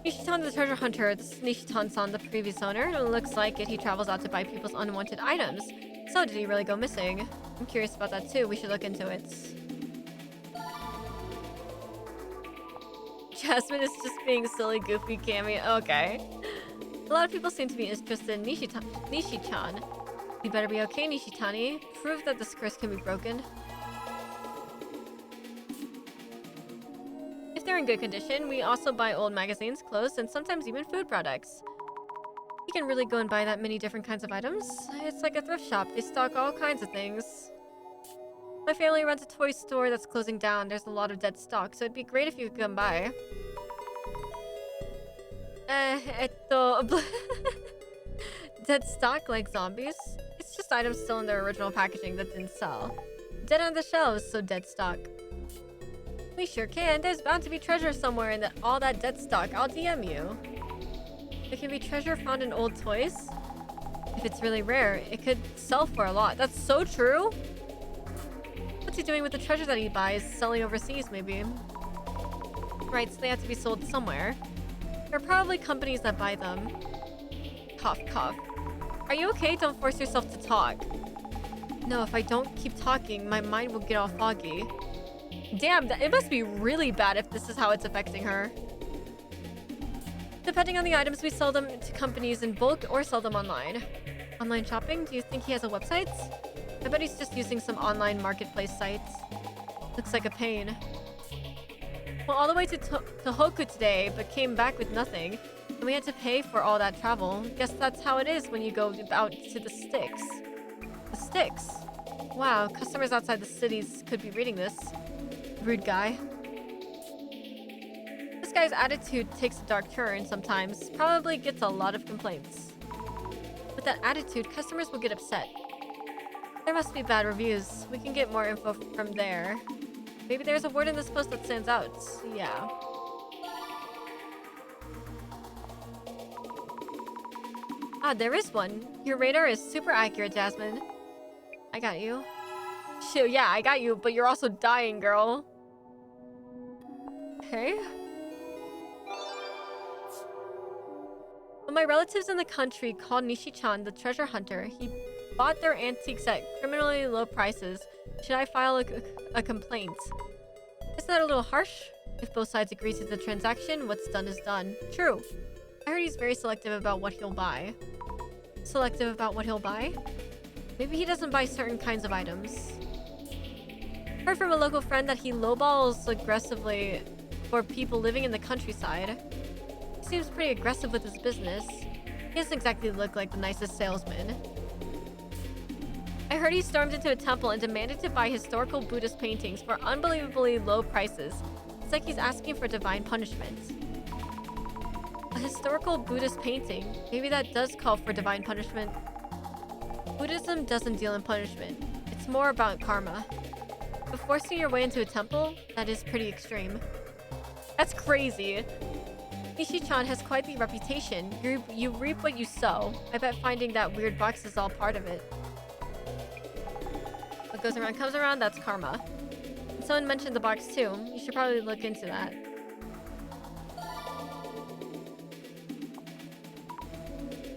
Nishitan the treasure hunter. This is Nishitan-san, the previous owner. It looks like it. He travels out to buy people's unwanted items. So did he really go missing? I'm curious about that too. We should look into it. Jasmine is just being silly, goofy, cameo. Okay. A lot of people seem to be interested in Nishi-chan. You better be okay, Nishitani. Prove that this curse can be broken. If they're in good condition, we also buy old magazines, clothes, and sometimes even food products. You can really go and buy that many different kinds of items. It's like a thrift shop. They stock all kinds of things. My family runs a toy store that's closing down. There's a lot of dead stock, so it'd be great if you could come by. Dead stock like zombies? It's just items still in their original packaging that didn't sell. Dead on the shelves, so dead stock. We sure can. There's bound to be treasure somewhere in all that dead stock. I'll DM you. There can be treasure found in old toys. If it's really rare, it could sell for a lot. That's so true. What's he doing with the treasure that he buys? Selling overseas, maybe. Right, so they have to be sold somewhere. There are probably companies that buy them. Cough, cough. Are you okay? Don't force yourself to talk. No, if I don't keep talking, my mind will get all foggy. Damn, it must be really bad if this is how it's affecting her. Depending on the items, we sell them to companies in bulk or sell them online. Online shopping? Do you think he has a website? I bet he's just using some online marketplace sites. Looks like a pain. Well, all the way to Tohoku today, but came back with nothing. And we had to pay for all that travel. Guess that's how it is when you go out to the sticks. The sticks? Wow, customers outside the cities could be reading this. Rude guy. This guy's attitude takes a dark turn sometimes. Probably gets a lot of complaints. With that attitude, customers will get upset. There must be bad reviews. We can get more info from there. Maybe there's a word in this post that stands out. Yeah. Ah, there is one. Your radar is super accurate, Jasmine. I got you. Shoot, yeah, I got you, but you're also dying, girl. Okay. When my relatives in the country called Nishi-chan the treasure hunter, he bought their antiques at criminally low prices. Should I file a complaint? Isn't that a little harsh? If both sides agree to the transaction, what's done is done. True. I heard he's very selective about what he'll buy. Selective about what he'll buy? Maybe he doesn't buy certain kinds of items. Heard from a local friend that he lowballs aggressively for people living in the countryside. He seems pretty aggressive with his business. He doesn't exactly look like the nicest salesman. I heard he stormed into a temple and demanded to buy historical Buddhist paintings for unbelievably low prices. It's like he's asking for divine punishment. A historical Buddhist painting? Maybe that does call for divine punishment. Buddhism doesn't deal in punishment. It's more about karma. But forcing your way into a temple? That is pretty extreme. That's crazy. Nishi-chan has quite the reputation. You reap what you sow. I bet finding that weird box is all part of it. What goes around comes around, that's karma. And someone mentioned the box too. You should probably look into that.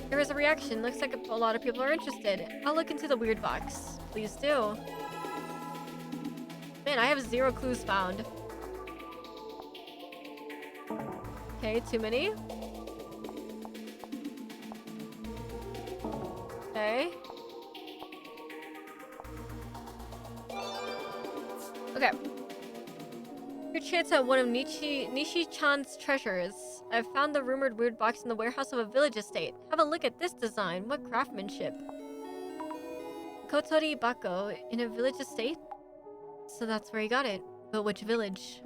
There was a reaction. Looks like a lot of people are interested. I'll look into the weird box. Please do. Man, I have 0 clues found. Okay, too many. Okay. Okay. Your chance at one of Nishi-chan's treasures. I've found the rumored weird box in the warehouse of a village estate. Have a look at this design. What craftsmanship. Kotori Bako in a village estate? So that's where he got it. But which village?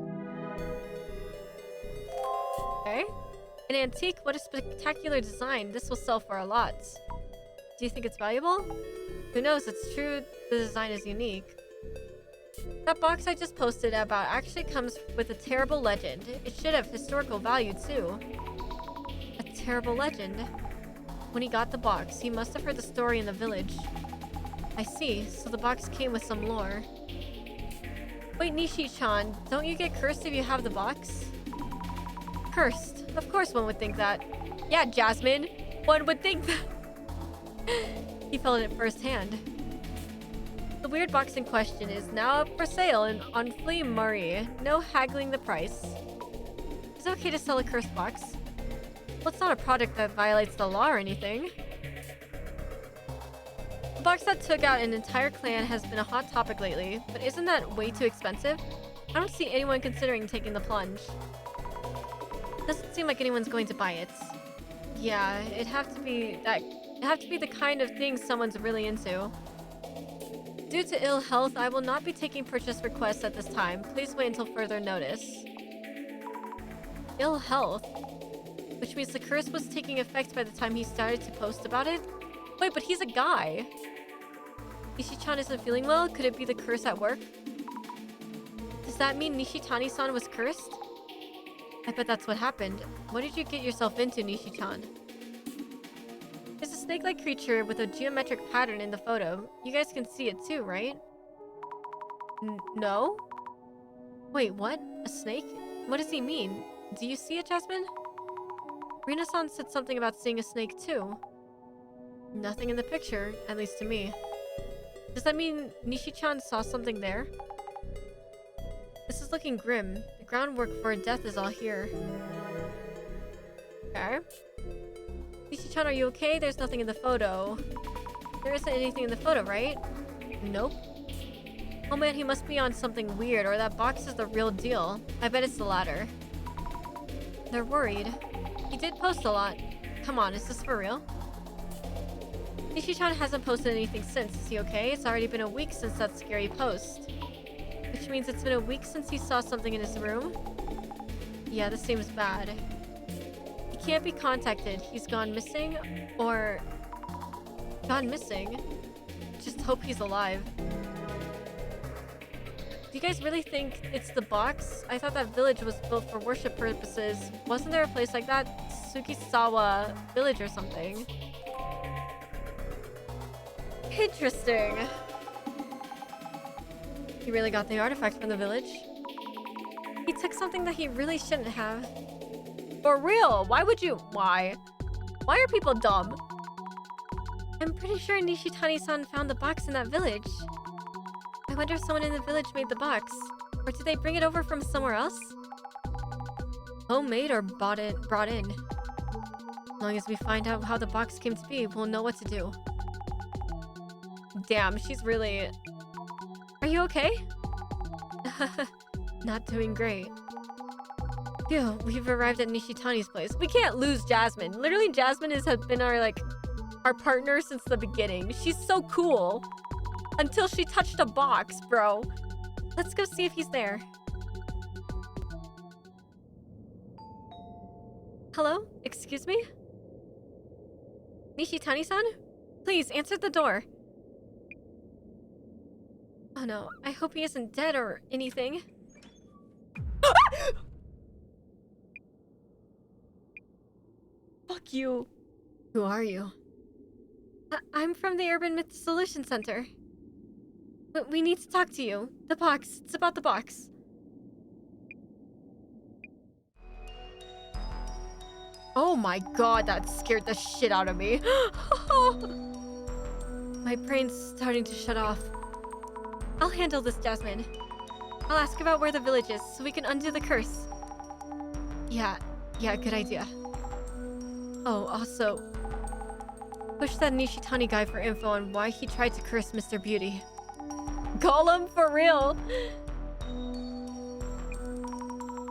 Okay. An antique? What a spectacular design. This will sell for a lot. Do you think it's valuable? Who knows? It's true the design is unique. That box I just posted about actually comes with a terrible legend. It should have historical value too. A terrible legend? When he got the box, he must have heard the story in the village. I see. So the box came with some lore. Wait, Nishi-chan, don't you get cursed if you have the box? Cursed? Of course one would think that. Yeah, Jasmine, one would think that. He felt it firsthand. The weird box in question is now up for sale on Flea Murray. No haggling the price. Is it okay to sell a cursed box? Well, it's not a product that violates the law or anything. The box that took out an entire clan has been a hot topic lately, but isn't that way too expensive? I don't see anyone considering taking the plunge. Doesn't seem like anyone's going to buy it. Yeah, it'd have to be the kind of thing someone's really into. Due to ill health, I will not be taking purchase requests at this time. Please wait until further notice. Ill health? Which means the curse was taking effect by the time he started to post about it? Wait, but he's a guy. Nishi-chan isn't feeling well? Could it be the curse at work? Does that mean Nishitani-san was cursed? I bet that's what happened. What did you get yourself into, Nishi-chan? There's a snake-like creature with a geometric pattern in the photo. You guys can see it too, right? No? Wait, what? A snake? What does he mean? Do you see it, Jasmine? Rina-san said something about seeing a snake too. Nothing in the picture, at least to me. Does that mean Nishi-chan saw something there? This is looking grim. The groundwork for a death is all here. Okay. Nishi-chan, are you okay? There's nothing in the photo. There isn't anything in the photo, right? Nope. Oh man, he must be on something weird, or that box is the real deal. I bet it's the latter. They're worried. He did post a lot. Come on, is this for real? Nishi-chan hasn't posted anything since. Is he okay? It's already been a week since that scary post. Which means it's been a week since he saw something in his room? Yeah, this seems bad. He can't be contacted. He's gone missing, or... gone missing? Just hope he's alive. Do you guys really think it's the box? I thought that village was built for worship purposes. Wasn't there a place like that? Tsukisawa village or something. Interesting. He really got the artifact from the village. He took something that he really shouldn't have. For real, why would you? Why Why are people dumb? I'm pretty sure Nishitani-san found the box in that village. I wonder if someone in the village made the box. Or did they bring it over from somewhere else? Homemade or brought in? As long as we find out how the box came to be, we'll know what to do. Damn, she's really... Are you okay? Not doing great. Phew, we've arrived at Nishitani's place. We can't lose Jasmine. Literally, Jasmine has been our partner since the beginning. She's so cool. Until she touched a box, bro. Let's go see if he's there. Hello? Excuse me? Nishitani-san? Please, answer the door. Oh no, I hope he isn't dead or anything. Fuck you. Who are you? I'm from the Urban Myth Solution Center. But we need to talk to you. The box. It's about the box. Oh my god, that scared the shit out of me. My brain's starting to shut off. I'll handle this, Jasmine. I'll ask about where the village is so we can undo the curse. Yeah, good idea. Oh, also, push that Nishitani guy for info on why he tried to curse Mr. Beauty. Call him for real.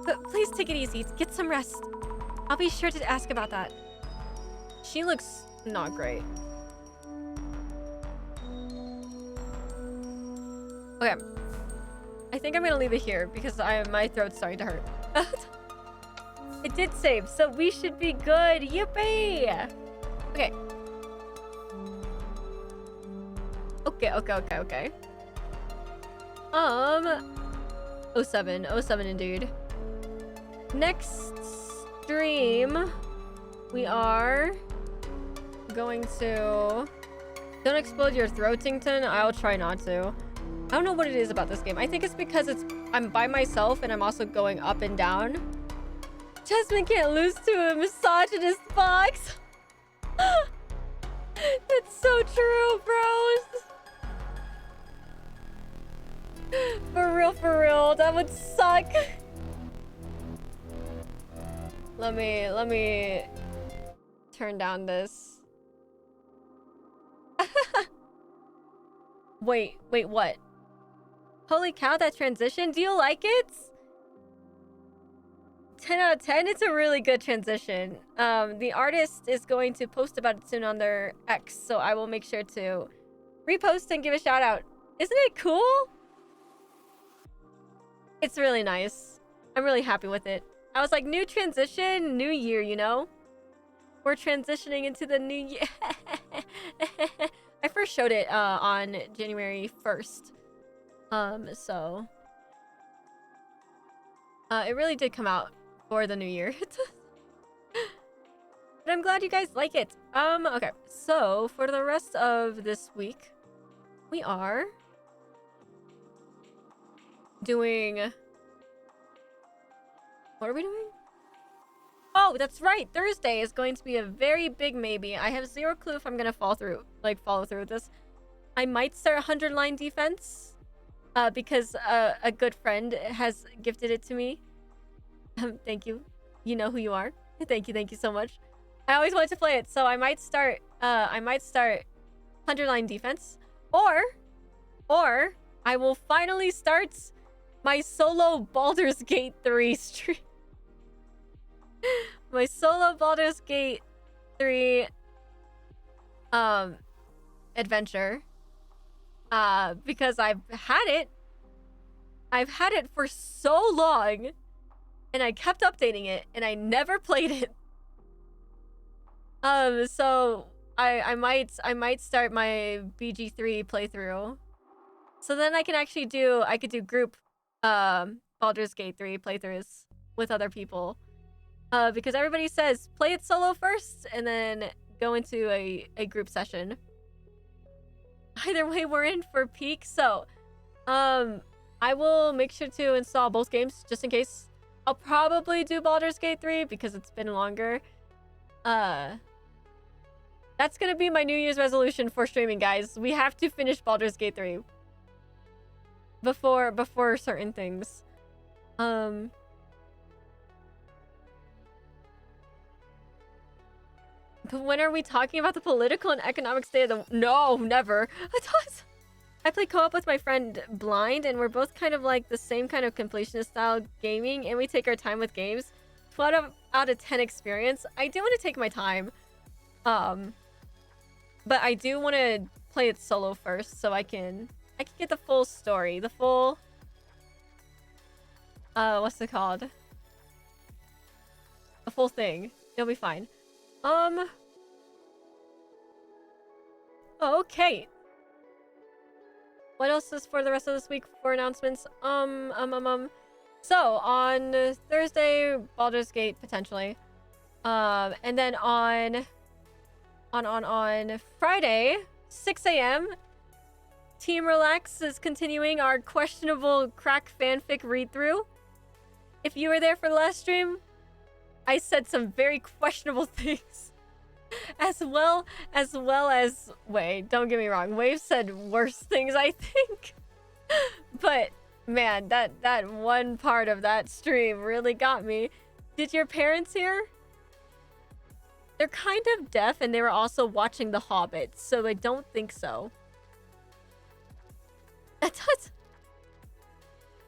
But please take it easy. Get some rest. I'll be sure to ask about that. She looks not great. Okay. I think I'm gonna leave it here because my throat's starting to hurt. It did save, so we should be good. Yippee! Okay. Okay. 07 indeed. Next stream, we are going to... Don't explode your throat, Tington. I'll try not to. I don't know what it is about this game. I think it's because I'm by myself and I'm also going up and down. Jasmine can't lose to a misogynist box. It's so true, bros. For real, that would suck. Let me turn down this. Wait, what? Holy cow, that transition? Do you like it? 10 out of 10? It's a really good transition. The artist is going to post about it soon on their X, so I will make sure to repost and give a shout out. Isn't it cool? It's really nice. I'm really happy with it. I was like, new transition, new year, you know? We're transitioning into the new year. I first showed it on January 1st. So it really did come out for the new year. But I'm glad you guys like it. Okay. So for the rest of this week, we are doing... What are we doing? Oh, that's right. Thursday is going to be a very big maybe. I have zero clue if I'm gonna follow through with this. I might start 100 line defense. Because a good friend has gifted it to me. Thank you. You know who you are. Thank you so much. I always wanted to play it, so I might start 100 line defense, or I will finally start my solo Baldur's Gate 3 stream. My solo Baldur's Gate 3 adventure. Because I've had it for so long and I kept updating it and I never played it. So I might start my BG3 playthrough. So then I could do group Baldur's Gate 3 playthroughs with other people. Because everybody says play it solo first and then go into a group session. Either way, we're in for peak. So, I will make sure to install both games just in case. I'll probably do Baldur's Gate 3 because it's been longer. That's gonna be my New Year's resolution for streaming, guys. We have to finish Baldur's Gate 3 before certain things. But when are we talking about the political and economic state of the... No, never. I play co-op with my friend Blind, and we're both kind of like the same kind of completionist style gaming, and we take our time with games. 12 out of 10 experience. I do want to take my time. But I do want to play it solo first, so I can get the full story, the full what's it called? The full thing. It'll be fine. Okay. What else is for the rest of this week for announcements? So on Thursday, Baldur's Gate potentially. And then on Friday, 6 a.m. Team Relax is continuing our questionable crack fanfic read-through. If you were there for the last stream, I said some very questionable things. As well as... Wait, don't get me wrong. Wave said worse things, I think. But, man, that one part of that stream really got me. Did your parents hear? They're kind of deaf, and they were also watching The Hobbit, so I don't think so.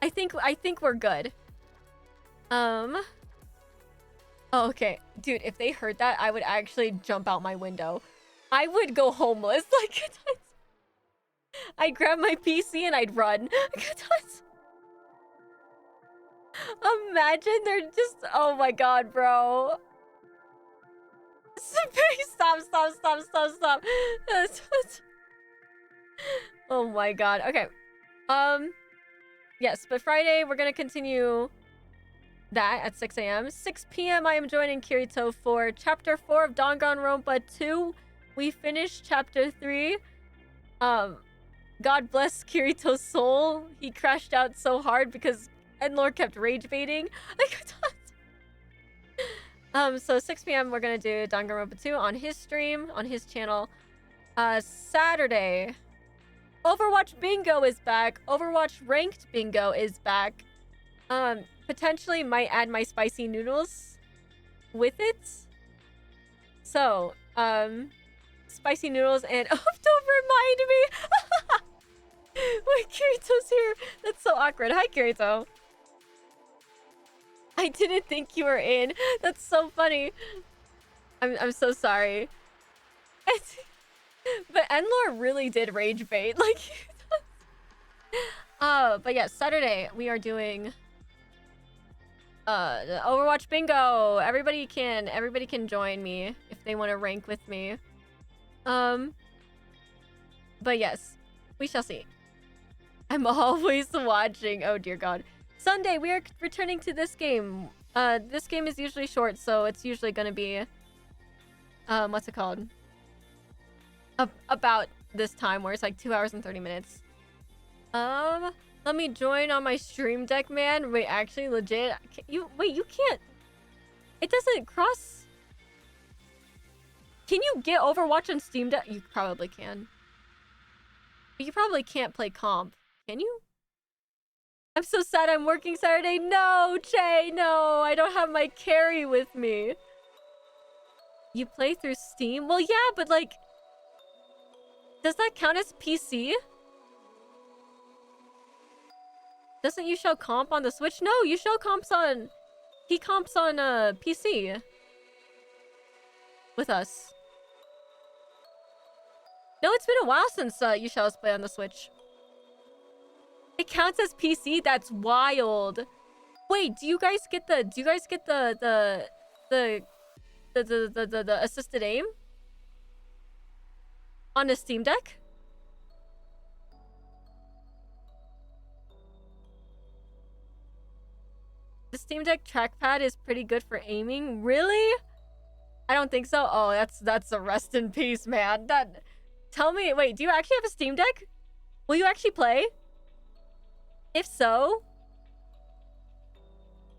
I think we're good. Oh, okay. Dude, if they heard that, I would actually jump out my window. I would go homeless. Like, I'd grab my PC and I'd run. Imagine they're just... Oh my god, bro. Stop. Oh my god. Okay. Yes, but Friday we're gonna continue that at 6 a.m. 6 p.m. I am joining Kirito for Chapter 4 of Danganronpa 2. We finished Chapter 3. God bless Kirito's soul. He crashed out so hard because Endlord kept rage baiting. So 6 p.m. we're gonna do Danganronpa 2 on his stream, on his channel. Saturday, Overwatch Bingo is back. Overwatch Ranked Bingo is back. Potentially might add my spicy noodles with it. So, spicy noodles and... Oh, don't remind me! Wait, Kirito's here. That's so awkward. Hi, Kirito. I didn't think you were in. That's so funny. I'm so sorry. But Endlord really did rage bait. Like, but yeah, Saturday we are doing the Overwatch Bingo. Everybody can join me if they want to rank with me. But yes, we shall see. I'm always watching. Oh dear god. Sunday we are returning to this game. This game is usually short, so it's usually gonna be what's it called? About this time where it's like 2 hours and 30 minutes. Let me join on my stream deck, man. Wait, actually, legit. You can't. It doesn't cross. Can you get Overwatch on Steam Deck? You probably can. But you probably can't play comp. Can you? I'm so sad I'm working Saturday. No, Che, no. I don't have my carry with me. You play through Steam? Well, yeah, but like... Does that count as PC? Doesn't you show comp on the Switch? No, you show comps on... He comps on PC. With us. No, it's been a while since you show us play on the Switch. It counts as PC? That's wild. Wait, do you guys get the assisted aim? On a Steam Deck? The Steam Deck trackpad is pretty good for aiming. Really? I don't think so. Oh, that's a rest in peace, man. Tell me, wait, do you actually have a Steam Deck? Will you actually play? If so,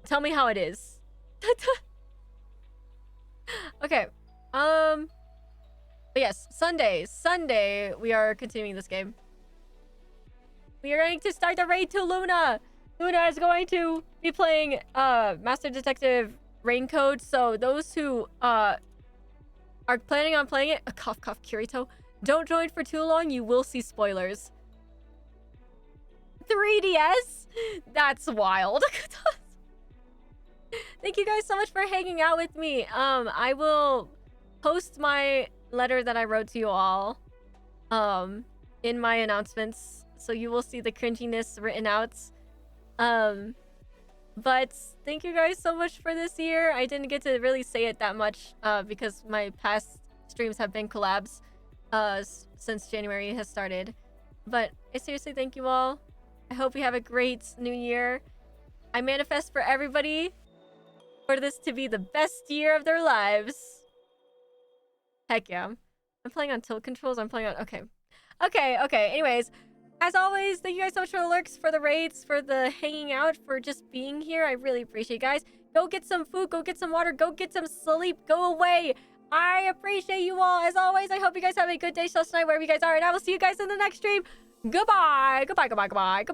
tell me how it is. Okay. But yes, Sunday, we are continuing this game. We are going to start the raid to Luna. Luna is going to be playing Master Detective Raincoat. So those who are planning on playing it, cough cough Kirito, don't join for too long. You will see spoilers. 3DS? That's wild. Thank you guys so much for hanging out with me. I will post my letter that I wrote to you all in my announcements, so you will see the cringiness written out. But thank you guys so much for this year. I didn't get to really say it that much because my past streams have been collabs since January has started. But I seriously thank you all. I hope you have a great new year. I manifest for everybody for this to be the best year of their lives. Heck yeah. I'm playing on tilt controls. I'm playing on... Okay. Anyways, as always, thank you guys so much for the lurks, for the raids, for the hanging out, for just being here. I really appreciate it, guys. Go get some food. Go get some water. Go get some sleep. Go away. I appreciate you all. As always, I hope you guys have a good day, /night, wherever you guys are. And I will see you guys in the next stream. Goodbye. Goodbye.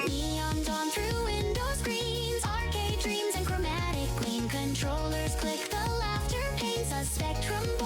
Neon dawn through window screens, arcade dreams and chromatic gleam controllers click, the laughter paints a spectrum.